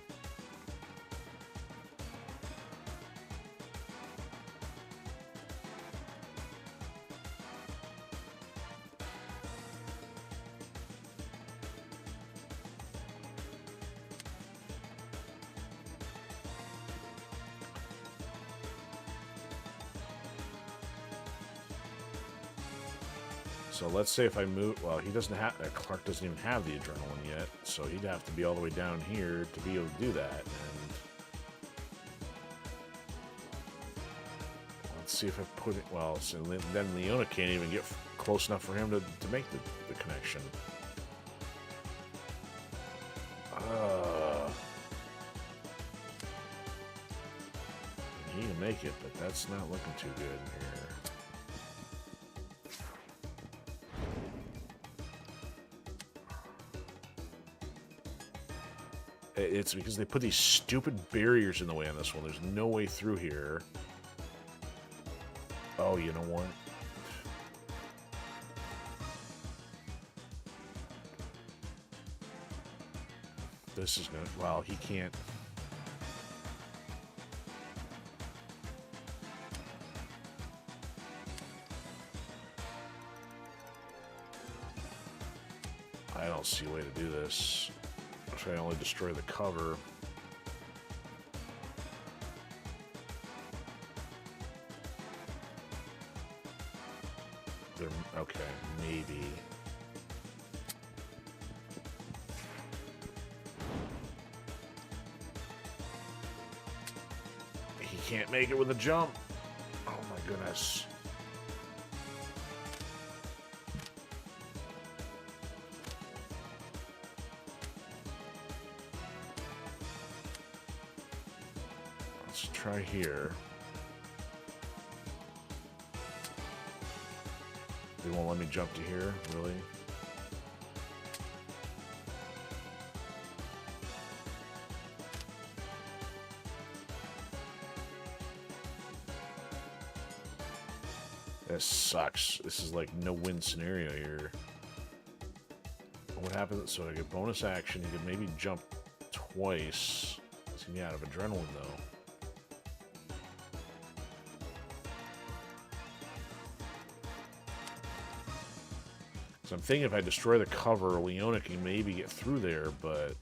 So let's say if I move, well, he doesn't have, Clark doesn't even have the adrenaline yet, so he'd have to be all the way down here to be able to do that. And let's see if I put it. Well, so then Leona can't even get close enough for him to make the connection. He can make it, but that's not looking too good here. It's because they put these stupid barriers in the way on this one. There's no way through here. Oh, you know what? This is gonna... Well, he can't... I don't see a way to do this. If I only destroy the cover. Okay, maybe. He can't make it with a jump. Oh my goodness. Let's try here. They won't let me jump to here, really? This sucks. This is like no-win scenario here. What happens? So I get bonus action. You could maybe jump twice. He's gonna be out of adrenaline, though. So I'm thinking if I destroy the cover, Leona can maybe get through there, but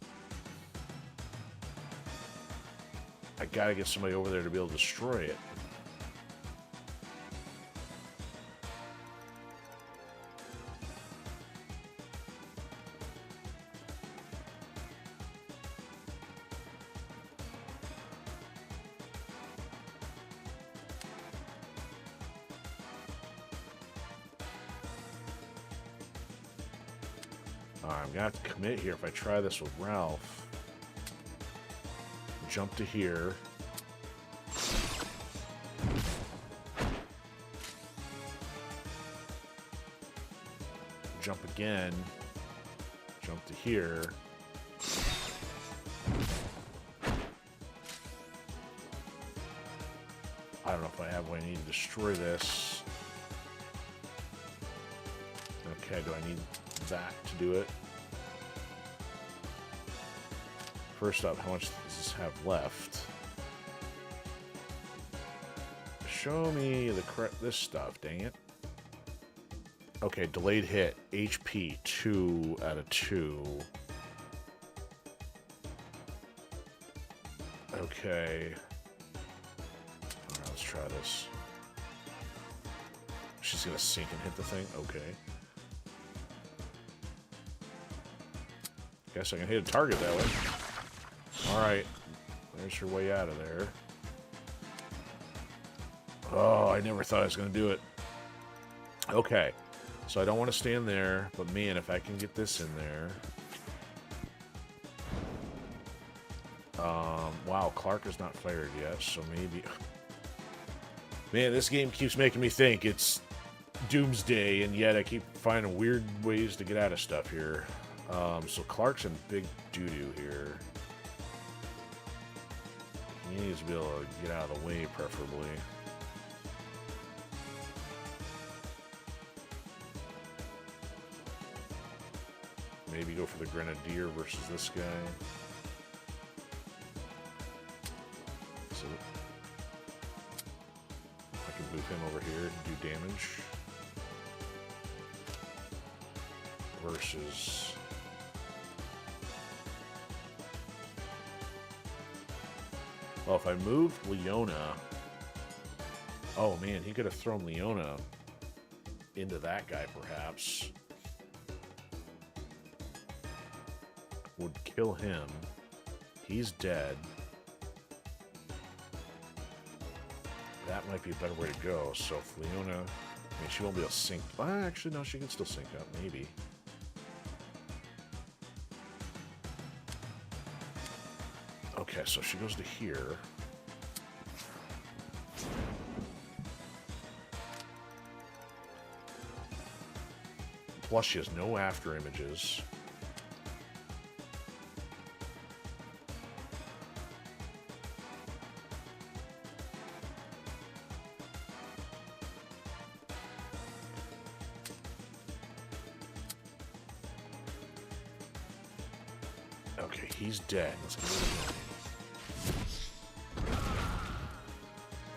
I gotta get somebody over there to be able to destroy it. I'm gonna have to commit here if I try this with Ralf. Jump to here. Jump again. Jump to here. I don't know if I have what I need to destroy this. Okay, do I need that to do it? First up, how much does this have left? Show me the correct this stuff, dang it. Okay, delayed hit, HP 2 out of 2. Okay. Alright, let's try this. She's gonna sink and hit the thing? Okay. Guess I can hit a target that way. Alright. There's her way out of there. Oh, I never thought I was going to do it. Okay. So I don't want to stand there, but man, if I can get this in there. Wow, Clark is not fired yet, so maybe... Man, this game keeps making me think it's Doomsday, and yet I keep finding weird ways to get out of stuff here. So Clark's in big doo-doo here. He needs to be able to get out of the way, preferably. Maybe go for the Grenadier versus this guy. So I can move him over here and do damage. Versus... Well, if I moved Leona... Oh, man, he could have thrown Leona into that guy, perhaps. Would kill him. He's dead. that might be a better way to go. So if Leona, I mean, she won't be able to sync. Well, actually, no, she can still sync up, maybe. Okay, so she goes to here. Plus, she has no after images. Okay, he's dead. Let's get rid of him.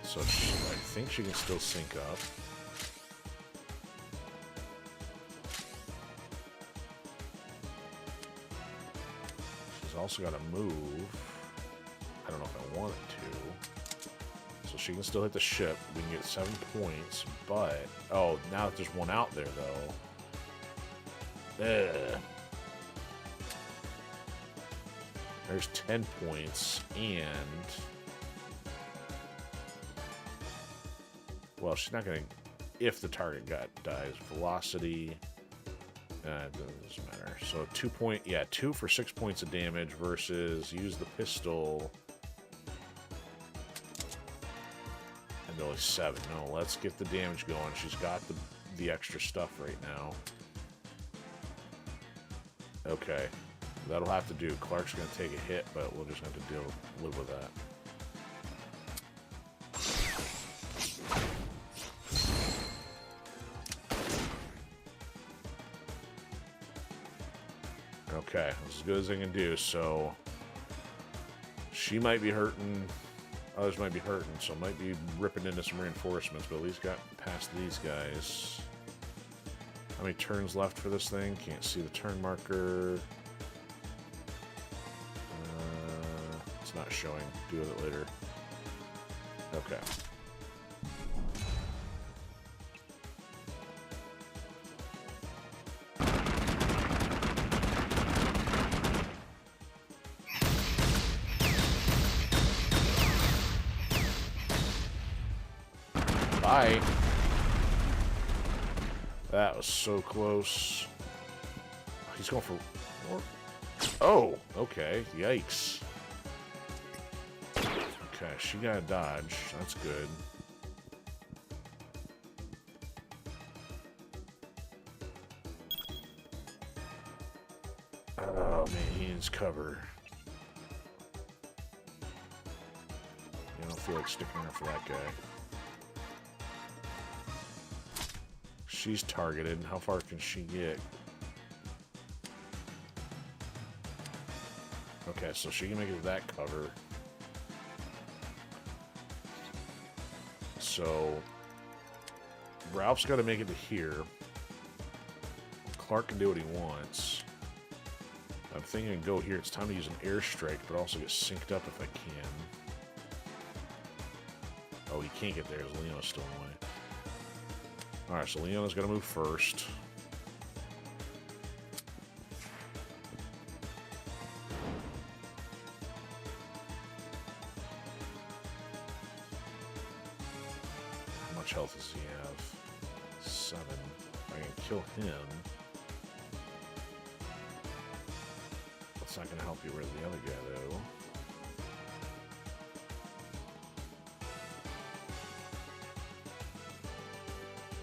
So I think she can still sync up. She's also got to move. I don't know if I want it to. So she can still hit the ship. We can get 7 points, but... Oh, now that there's one out there, though. Ugh. There's 10 points, and... Well, she's not going to... If the target dies. Velocity... it doesn't matter. So 2 point... Yeah, 2 for 6 points of damage versus use the pistol... And only 7. No, let's get the damage going. She's got the extra stuff right now. Okay. That'll have to do. Clark's going to take a hit, but we'll just have to live with that. Okay, as good as I can do. So she might be hurting. Others might be hurting, so might be ripping into some reinforcements, but at least got past these guys. How many turns left for this thing? Can't see the turn marker. It's not showing. Do it later. Okay. Bye. That was so close. He's going for more. Oh, okay. Yikes. Okay, she got a dodge. That's good. Oh, man, he needs cover. I don't feel like sticking around for that guy. She's targeted. How far can she get? Okay, so she can make it to that cover. So Ralph's got to make it to here. Clark can do what he wants. I'm thinking I can go here. It's time to use an airstrike, but also get synced up if I can. Oh, he can't get there because Leona's still in the way. Alright, so Leona's got to move first. How much health does he have? 7. I can kill him. That's not going to help you rid of the other guy, though.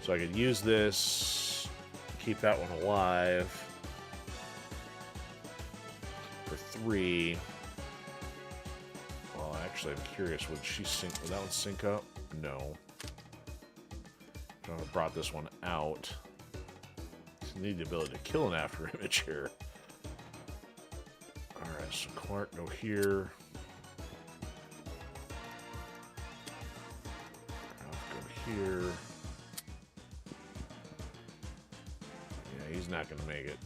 So I could use this, keep that one alive for 3. Well, actually, I'm curious, would that one sync up? No. I would have brought this one out. Just need the ability to kill an after image here. Alright, so Clark, go here. Ralph, go here. He's not going to make it.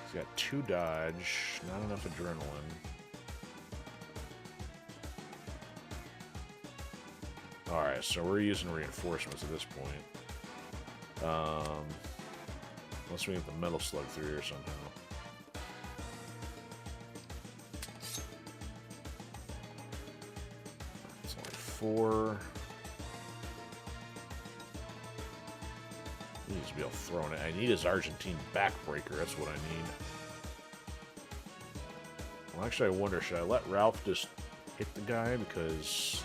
He's got 2 dodge, not enough adrenaline. Alright, so we're using reinforcements at this point. Unless we get the metal slug through here somehow. It's only 4. He needs to be able to throw it. I need his Argentine backbreaker. That's what I need. Well, actually, I wonder, should I let Ralf just hit the guy? Because...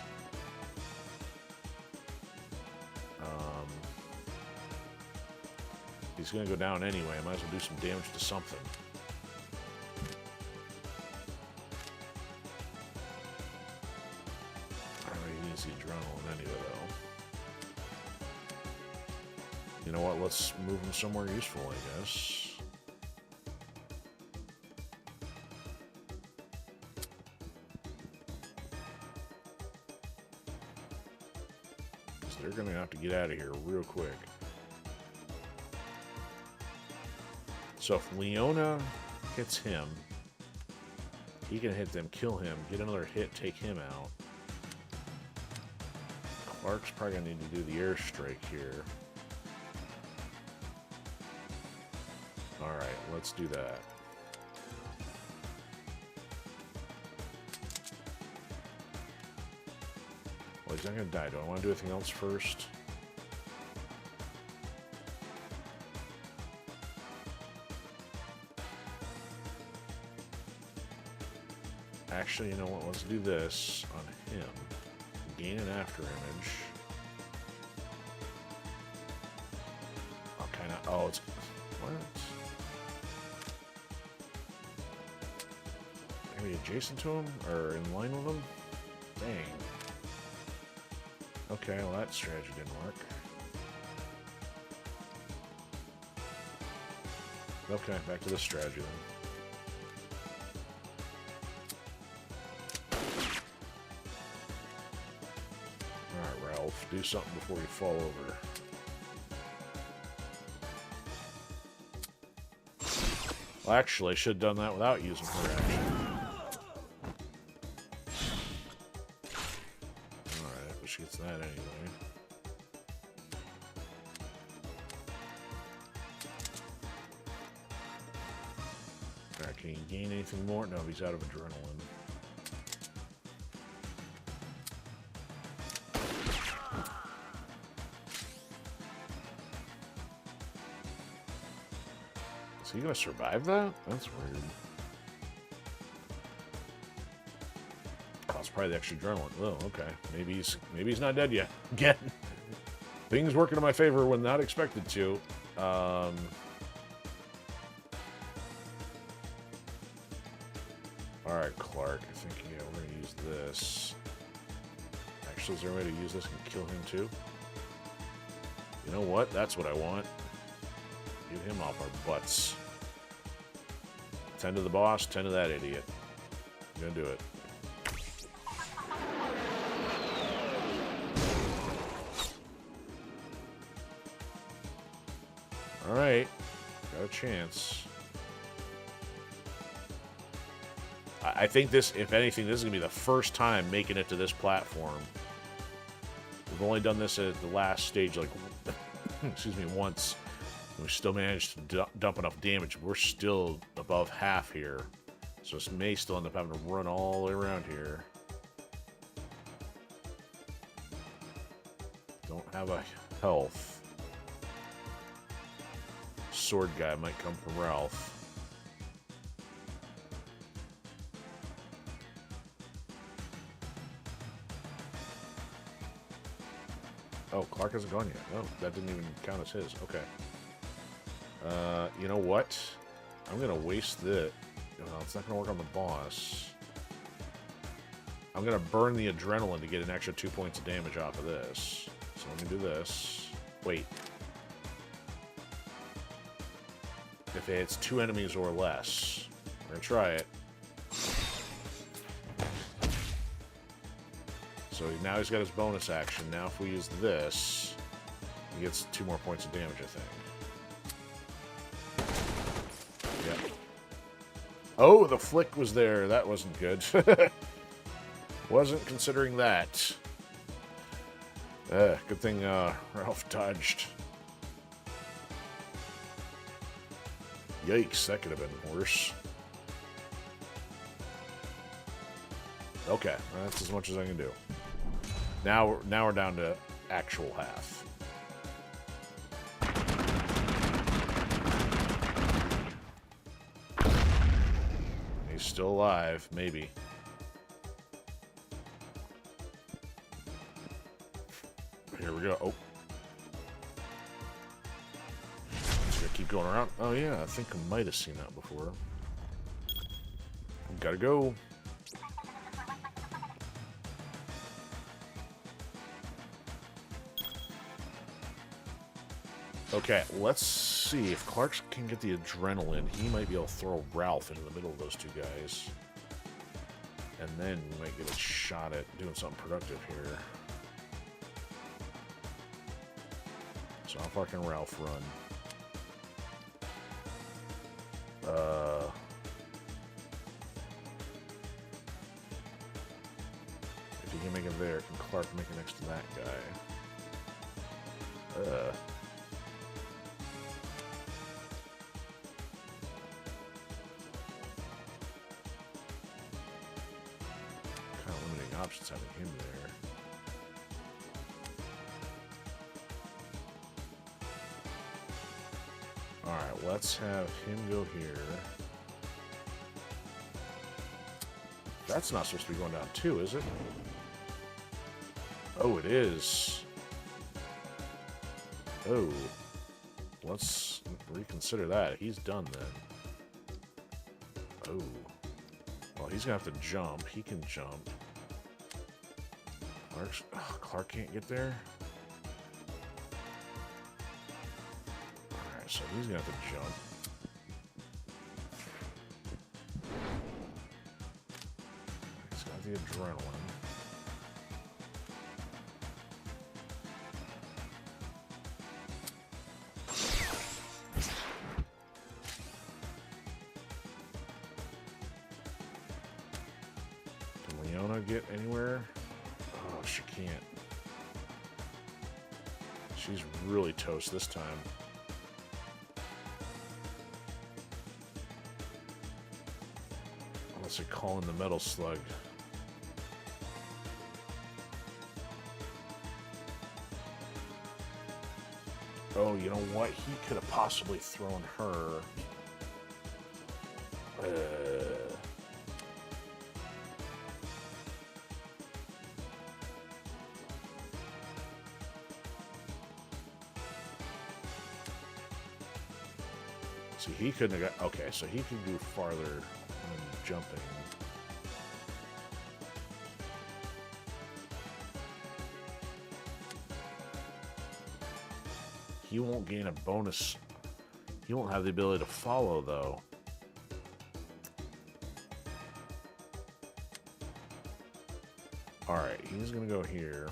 he's going to go down anyway. I might as well do some damage to something. He needs the adrenaline anyway, though. You know what? Let's move him somewhere useful, I guess. Because they're going to have to get out of here real quick. So if Leona hits him, he can hit them, kill him, get another hit, take him out. Clark's probably going to need to do the airstrike here. Alright, let's do that. Well, he's not going to die. Do I want to do anything else first? Actually, you know what? Let's do this on him. Gain an after image. I'll kind of... Oh, it's... What? Maybe adjacent to him? Or in line with him? Dang. Okay, well that strategy didn't work. Okay, back to the strategy then. Do something before you fall over. Well, actually, I should have done that without using her action. Alright, but she gets that anyway. Alright, can he gain anything more? No, he's out of adrenaline. Is he gonna survive that? That's weird. Oh, it's probably the extra adrenaline. Oh, okay. Maybe he's not dead yet. Again, things working in my favor when not expected to. All right, Clark. I think we're gonna use this. Actually, is there a way to use this and kill him too? You know what? That's what I want. Get him off our butts. 10 to the boss, 10 to that idiot. I'm gonna do it. Alright. Got a chance. I think this, if anything, this is gonna be the first time making it to this platform. We've only done this at the last stage, like, excuse me, once. We still managed to dump enough damage. We're still above half here. So this may still end up having to run all the way around here. Don't have a health. Sword guy might come from Ralf. Oh, Clark hasn't gone yet. Oh, that didn't even count as his. Okay. You know what? I'm going to waste this. Well, it's not going to work on the boss. I'm going to burn the adrenaline to get an extra 2 points of damage off of this. So let me do this. Wait. If it hits 2 enemies or less. We're going to try it. So now he's got his bonus action. Now if we use this, he gets 2 more points of damage, I think. Yep. Oh, the flick was there. That wasn't good. Wasn't considering that. Good thing Ralf dodged. Yikes, that could have been worse. Okay, that's as much as I can do. Now we're down to actual half. He's still alive, maybe. Here we go. Oh. Just gonna keep going around. Oh yeah, I think I might have seen that before. Gotta go. Okay, let's see if Clark can get the adrenaline. He might be able to throw Ralf into the middle of those two guys. And then we might get a shot at doing something productive here. So how far can Ralf run? If he can make it there, can Clark make it next to that guy? Kind of limiting options having him there. Alright, let's have him go here. That's not supposed to be going down too, is it? Oh, it is. Oh. Let's reconsider that. He's done then. Oh. Well, he's gonna have to jump. He can jump. Clark can't get there? Alright, so he's gonna have to jump. He's got the adrenaline. Can Leona get anywhere? Oh, she can't. She's really toast this time. Unless they call in the metal slug. Oh, you know what? He could have possibly thrown her. See, he couldn't have got... Okay, so he could go farther than jumping. He won't gain a bonus. He won't have the ability to follow, though. Alright, he's gonna go here.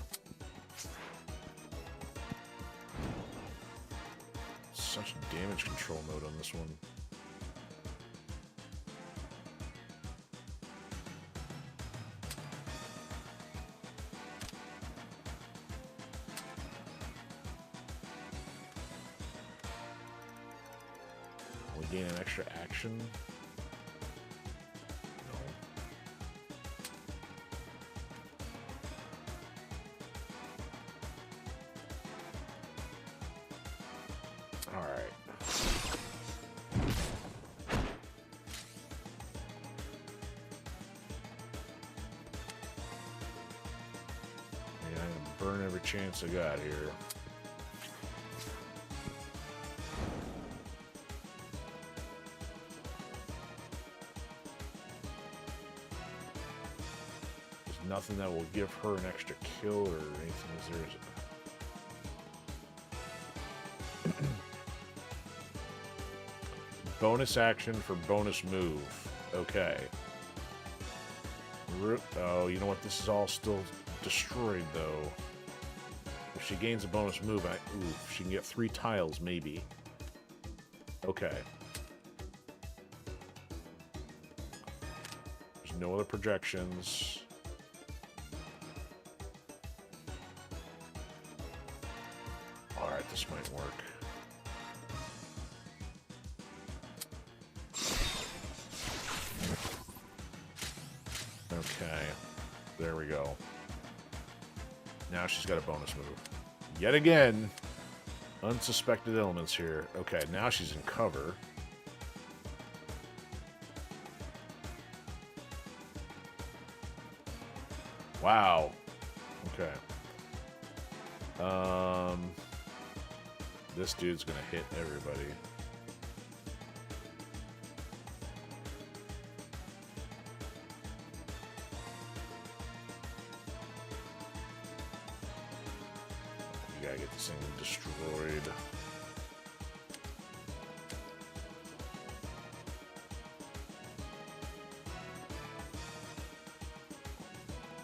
Such damage control mode on this one. We gain an extra action. No. All right. Yeah, I'm gonna burn every chance I got here. Nothing that will give her an extra kill or anything, is there? Bonus action for bonus move. Okay. Oh, you know what? This is all still destroyed, though. If she gains a bonus move, oof, she can get 3 tiles, maybe. Okay. There's no other projections. Alright, this might work. Okay. There we go. Now she's got a bonus move. Yet again, unsuspected elements here. Okay, now she's in cover. Wow. Okay. This dude's gonna hit everybody. You gotta get this thing destroyed.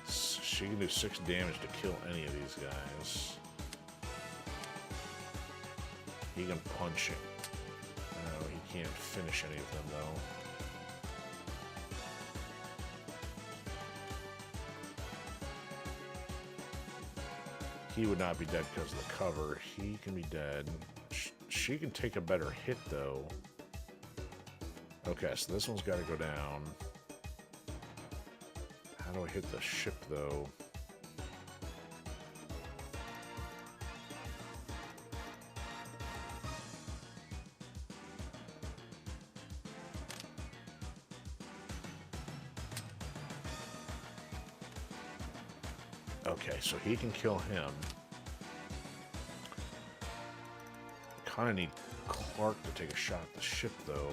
She can do 6 damage to kill any of these guys. He can punch it. No, he can't finish any of them, though. He would not be dead because of the cover. He can be dead. She can take a better hit, though. Okay, so this one's got to go down. How do I hit the ship, though? Okay, so he can kill him. Kind of need Clark to take a shot at the ship, though.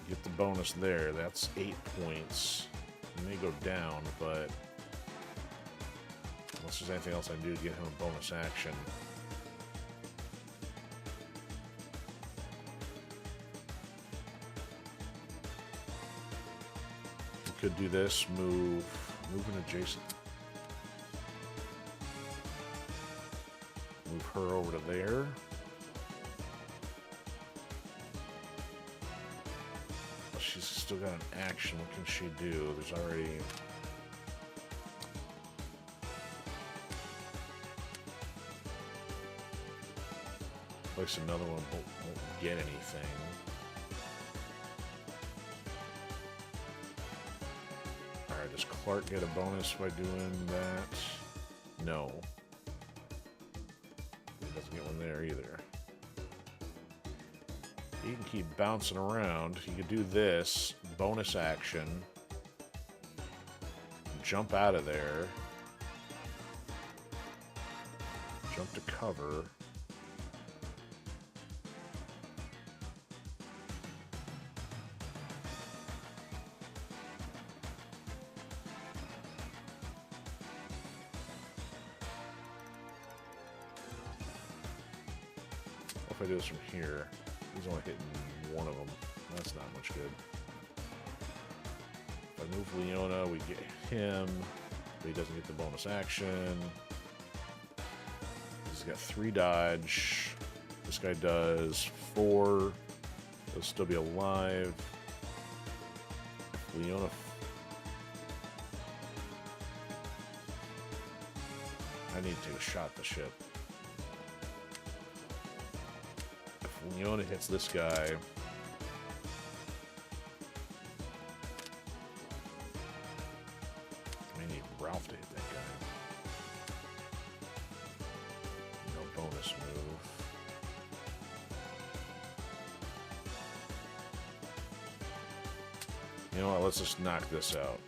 Get the bonus there. That's 8 points. It may go down, but unless there's anything else I can do to get him a bonus action. We could do this. Move an adjacent. Move her over to there. She's still got an action. What can she do? There's already... Place another one, won't get anything. Alright, does Clark get a bonus by doing that? No. He doesn't get one there either. He can keep bouncing around. He could do this. Bonus action. Jump out of there. Jump to cover. What if I do this from here? He's only hitting one of them. That's not much good. If I move Leona, we get him, but he doesn't get the bonus action. He's got 3 dodge. This guy does 4. He'll still be alive. If Leona... I need to take a shot at the ship. Leona hits this guy. I need Ralf to hit that guy. No bonus move. You know what? Let's just knock this out.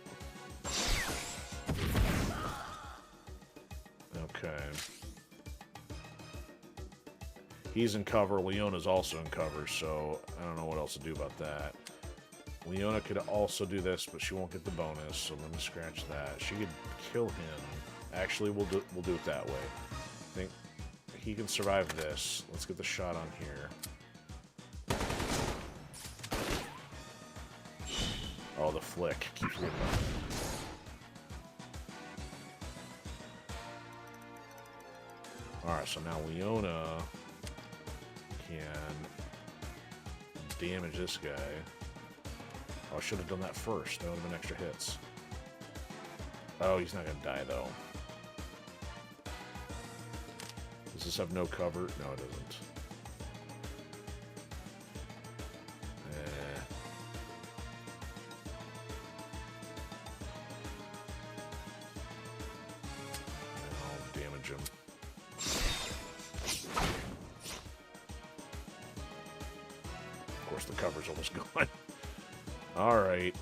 Okay. He's in cover. Leona's also in cover, so I don't know what else to do about that. Leona could also do this, but she won't get the bonus, so let me scratch that. She could kill him. Actually, we'll do it that way. I think he can survive this. Let's get the shot on here. Oh, the flick. Keep forgetting about it. Alright, so now Leona can damage this guy. Oh, I should have done that first. That would have been extra hits. Oh, he's not going to die, though. Does this have no cover? No, it doesn't. damage him. Of course, the cover's almost gone. All right.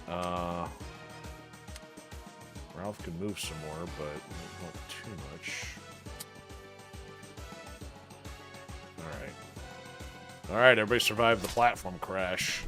Ralf can move some more, but not too much. All right. All right, everybody survived the platform crash.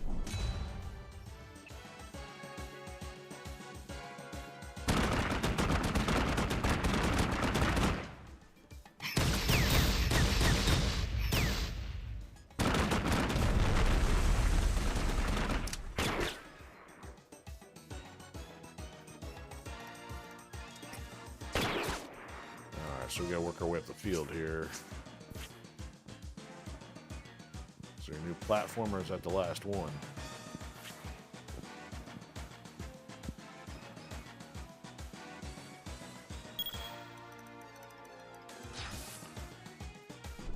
So we gotta work our way up the field here. Is there a new platform or is that the last one?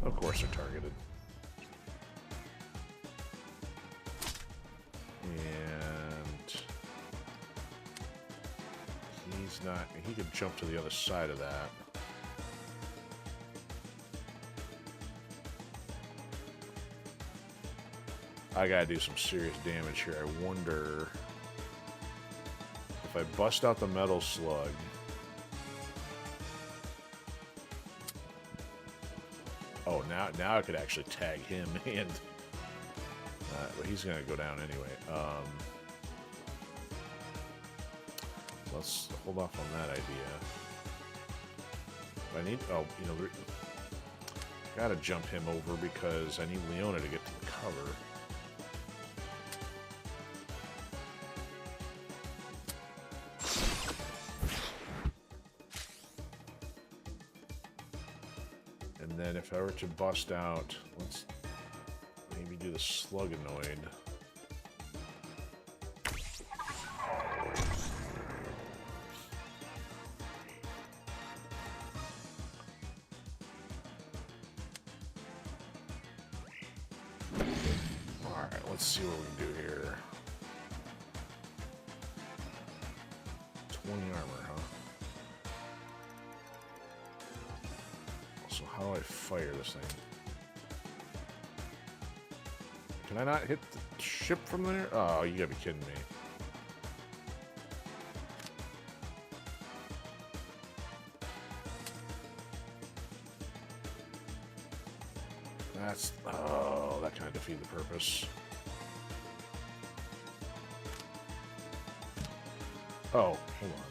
Of course they're targeted. And he's not, he could jump to the other side of that. I gotta do some serious damage here. I wonder if I bust out the metal slug. Oh, now I could actually tag him and well, he's gonna go down anyway. Let's hold off on that idea. I need, oh, you know, gotta jump him over because I need Leona to get to the cover. And then if I were to bust out, let's maybe do the Slugonoid. Alright, let's see what we can do here. 20 armor, huh? So how do I fire this thing? Can I not hit the ship from there? Oh, you gotta be kidding me. That's... oh, that kind of defeated the purpose. Oh, hold on.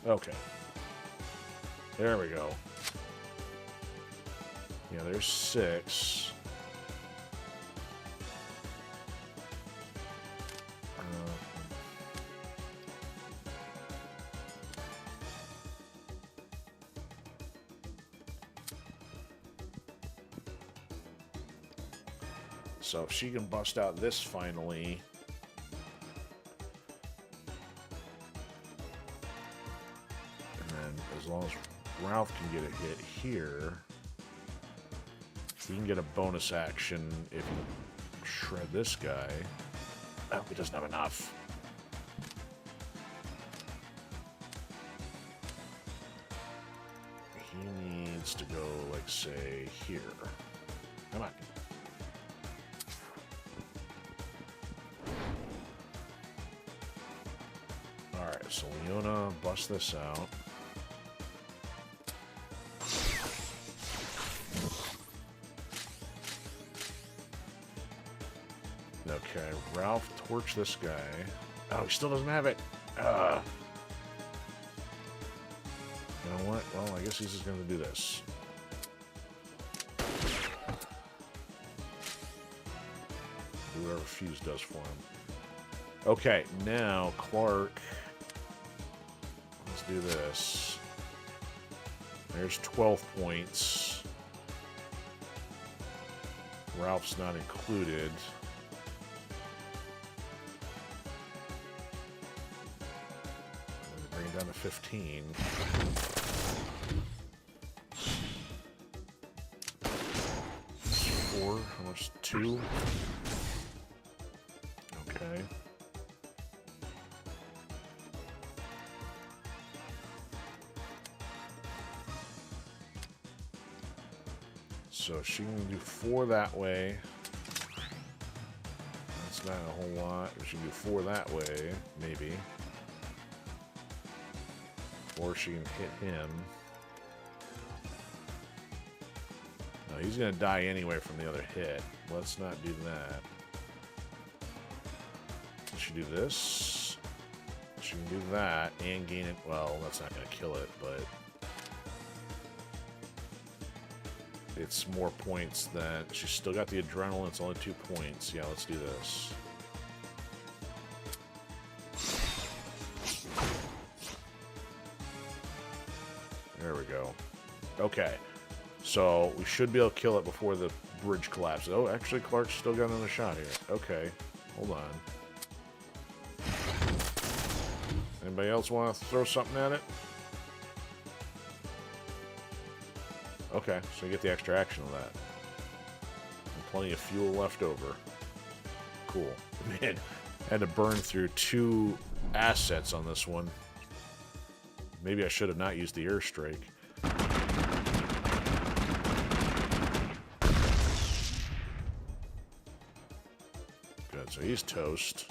Okay. There we go. Yeah, there's 6. So if she can bust out this finally... as long as Ralf can get a hit here, he can get a bonus action if you shred this guy. Oh, he doesn't have enough. He needs to go, like, say, here. Come on. Alright, so Leona, bust this out. Okay, Ralf, torch this guy. Oh, he still doesn't have it. You know what? Well, I guess he's just going to do this. Do whatever Fuse does for him. Okay, now Clark. Let's do this. There's 12 points. Ralph's not included. Down to 15. 4. How much? 2? Okay. So she can do 4 that way. That's not a whole lot. She can do 4 that way, maybe. Or she can hit him. No, he's going to die anyway from the other hit. Let's not do that. She do this. She can do that and gain it. Well, that's not going to kill it, but it's more points than... She's still got the adrenaline. It's only 2 points. Yeah, let's do this. There we go. Okay. So we should be able to kill it before the bridge collapses. Oh, actually, Clark's still got another shot here. Okay. Hold on. Anybody else want to throw something at it? Okay, so you get the extra action of that. And plenty of fuel left over. Cool. Man, had to burn through 2 assets on this one. Maybe I should have not used the airstrike. Good, so he's toast.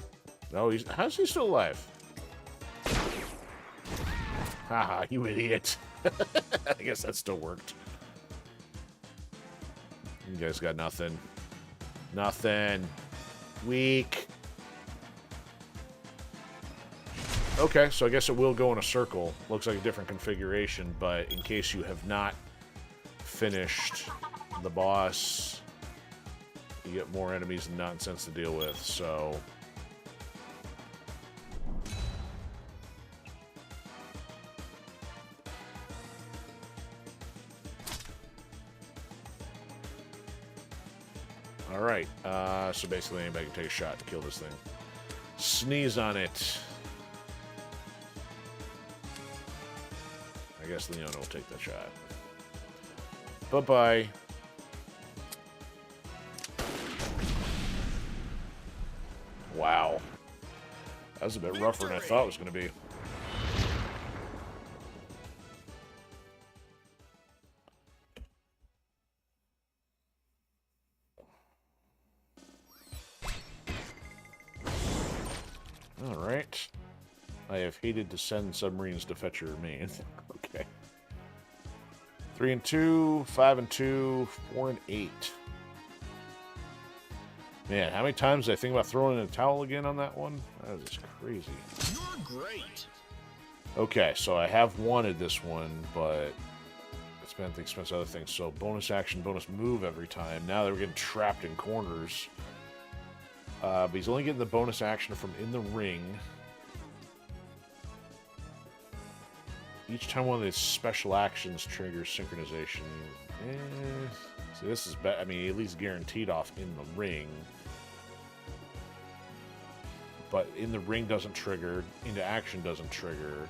No, how's he still alive? Haha, you idiot. I guess that still worked. You guys got nothing. Nothing. Weak. Okay, so I guess it will go in a circle. Looks like a different configuration, but in case you have not finished the boss, you get more enemies and nonsense to deal with, so... Alright, so basically anybody can take a shot to kill this thing. Sneeze on it. I guess Leona will take that shot. Bye-bye. Wow. That was a bit rougher than I thought it was going to be. Alright. I have hated to send submarines to fetch your remains. Okay. 3 and 2, 5 and 2, 4 and 8. Man, how many times did I think about throwing in a towel again on that one? That is just crazy. You're great. Okay, so I have wanted this one, but it's been at the expense of other things. So bonus action, bonus move every time. Now that we're getting trapped in corners. But he's only getting the bonus action from in the ring. Each time one of these special actions triggers synchronization. So this is I mean, at least guaranteed off in the ring. But in the ring doesn't trigger. Into action doesn't trigger.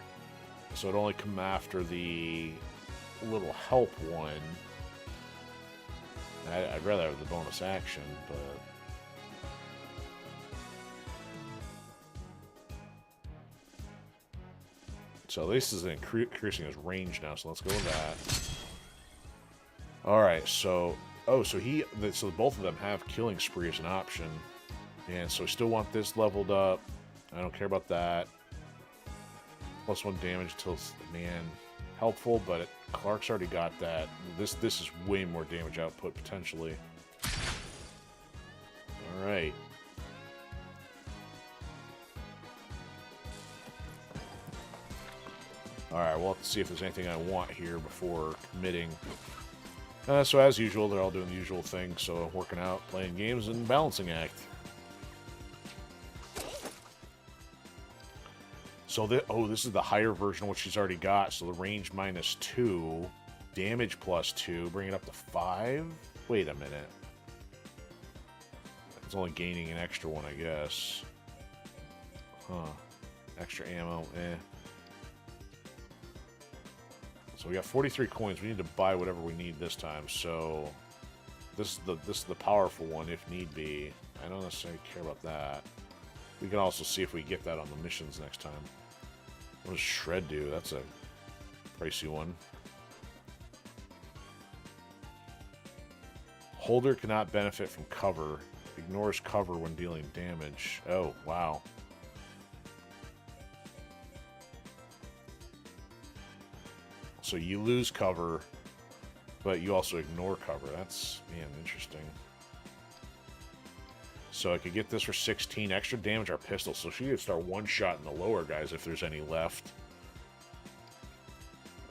So it only come after the little help one. I'd rather have the bonus action, but... So at least is increasing his range now, so let's go with that. Alright, so... Oh, so so both of them have Killing Spree as an option. And so we still want this leveled up. I don't care about that. +1 damage until... Man, helpful, but Clark's already got that. This is way more damage output, potentially. Alright. Alright, we'll have to see if there's anything I want here before committing. So as usual, they're all doing the usual thing, so working out, playing games, and balancing act. So, this is the higher version of what she's already got, so the range -2, damage +2, bring it up to 5? Wait a minute. It's only gaining an extra one, I guess. Huh. Extra ammo, eh. So we got 43 coins. We need to buy whatever we need this time. So This is the powerful one if need be. I don't necessarily care about that. We can also see if we get that on the missions next time. What does Shred do? That's a pricey one. Holder cannot benefit from cover. Ignores cover when dealing damage. Oh, wow. So you lose cover, but you also ignore cover. That's, man, interesting. So I could get this for 16. Extra damage our pistol. So she could start one-shotting the lower guys if there's any left.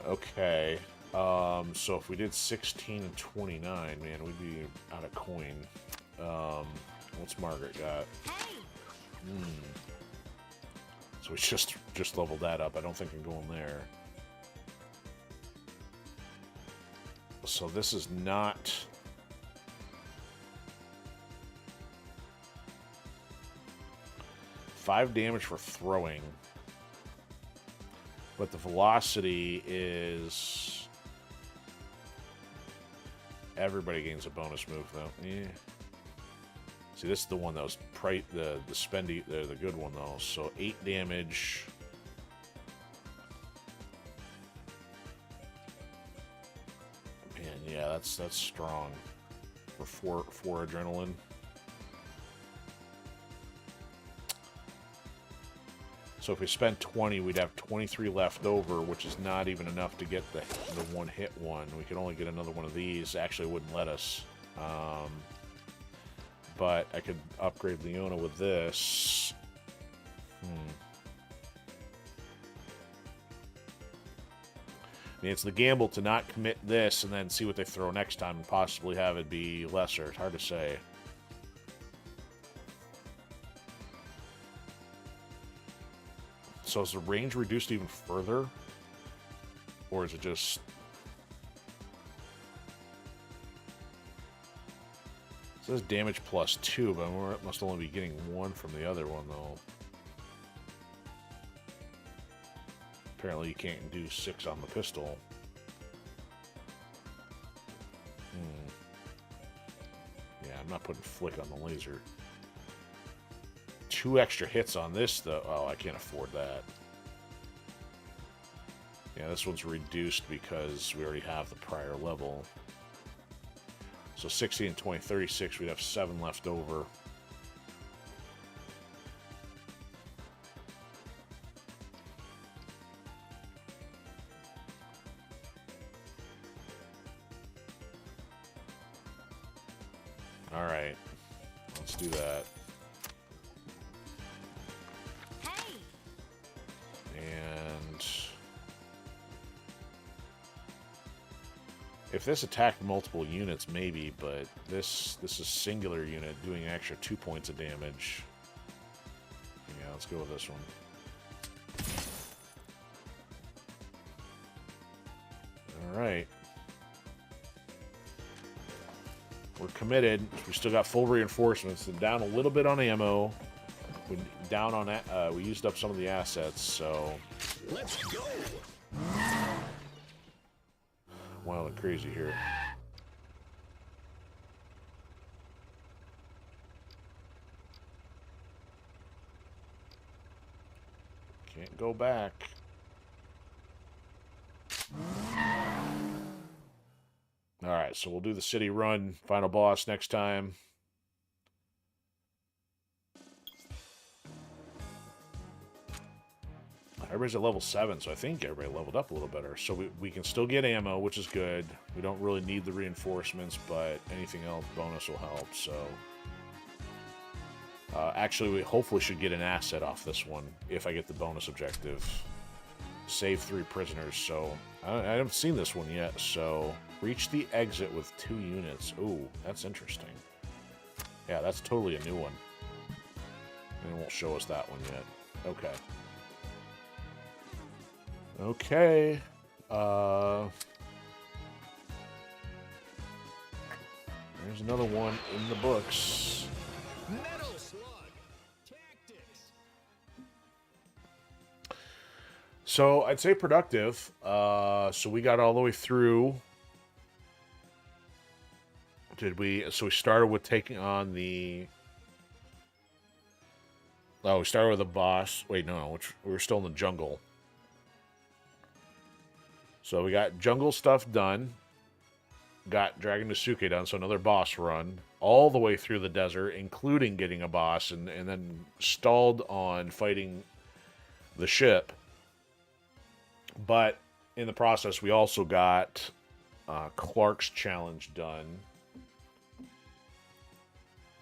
Okay. So if we did 16 and 29, man, we'd be out of coin. What's Margaret got? So we just leveled that up. I don't think I'm going there. So this is not... Five damage for throwing. But the velocity is... Everybody gains a bonus move, though. Yeah. See, this is the one that was the spendy, the good one, though. So 8 damage. Man, yeah, that's strong for four adrenaline. So if we spend 20, we'd have 23 left over, which is not even enough to get the one-hit one. We could only get another one of these. Actually, it wouldn't let us. But I could upgrade Leona with this. I mean, it's the gamble to not commit this and then see what they throw next time and possibly have it be lesser. It's hard to say. So is the range reduced even further? Or is it just... It says damage plus 2, but we must only be getting 1 from the other one, though. Apparently you can't do 6 on the pistol. Yeah, I'm not putting flick on the laser. 2 extra hits on this, though. Oh, I can't afford that. Yeah, this one's reduced because we already have the prior level. So 60 and 20, 36, we'd have 7 left over. All right, let's do that. If this attacked multiple units, maybe, but this is singular unit doing an extra 2 points of damage. Yeah, let's go with this one. Alright. We're committed. We still got full reinforcements. And down a little bit on ammo. We used up some of the assets, so... Let's go! Wild and crazy here. Can't go back. Alright, so we'll do the city run, final boss next time. Everybody's at level 7, so I think everybody leveled up a little better. So we can still get ammo, which is good. We don't really need the reinforcements, but anything else bonus will help, so... actually, we hopefully should get an asset off this one, if I get the bonus objective. Save 3 prisoners, so... I haven't seen this one yet, so... Reach the exit with 2 units. Ooh, that's interesting. Yeah, that's totally a new one. And it won't show us that one yet. Okay. Okay. There's another one in the books. Metal Slug. Tactics. So I'd say productive. So we got all the way through Did we? So we started with taking on the. Oh, we started with a boss. Wait, no, which we were still in the jungle. So we got jungle stuff done. Got Dragon Nasuke done, so another boss run. All the way through the desert, including getting a boss, and then stalled on fighting the ship. But in the process, we also got Clark's challenge done.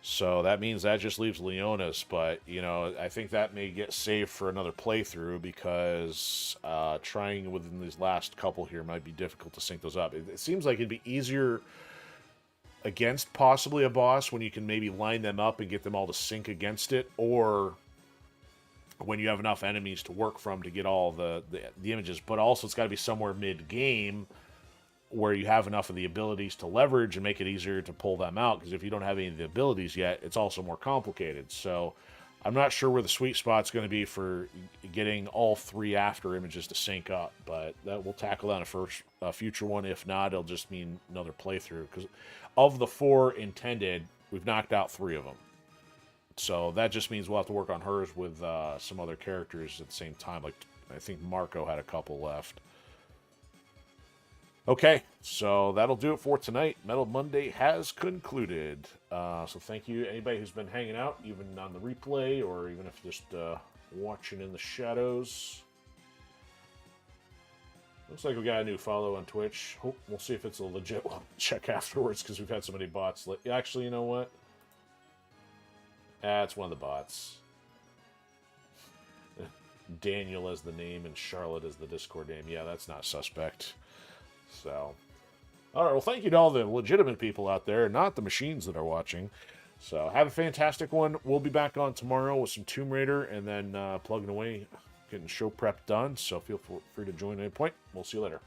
So that means that just leaves Leona's, but, you know, I think that may get saved for another playthrough because trying within these last couple here might be difficult to sync those up. It seems like it'd be easier against possibly a boss when you can maybe line them up and get them all to sync against it, or when you have enough enemies to work from to get all the images. But also it's got to be somewhere mid-game where you have enough of the abilities to leverage and make it easier to pull them out, because if you don't have any of the abilities yet, it's also more complicated. So I'm not sure where the sweet spot's going to be for getting all 3 after images to sync up, but that we'll tackle that in a future one. If not, it'll just mean another playthrough, because of the 4 intended, we've knocked out 3 of them. So that just means we'll have to work on hers with some other characters at the same time. Like, I think Marco had a couple left. Okay, so that'll do it for tonight. Metal Monday has concluded. So thank you, anybody who's been hanging out, even on the replay, or even if just watching in the shadows. Looks like we got a new follow on Twitch. We'll see if it's a legit one. Check afterwards, because we've had so many bots. Actually, you know what? It's one of the bots. Daniel as the name and Charlotte as the Discord name. Yeah, that's not suspect. So, all right, well, thank you to all the legitimate people out there, not the machines that are watching. So, have a fantastic one. We'll be back on tomorrow with some Tomb Raider, and then plugging away, getting show prep done. So, feel free to join at any point. We'll see you later.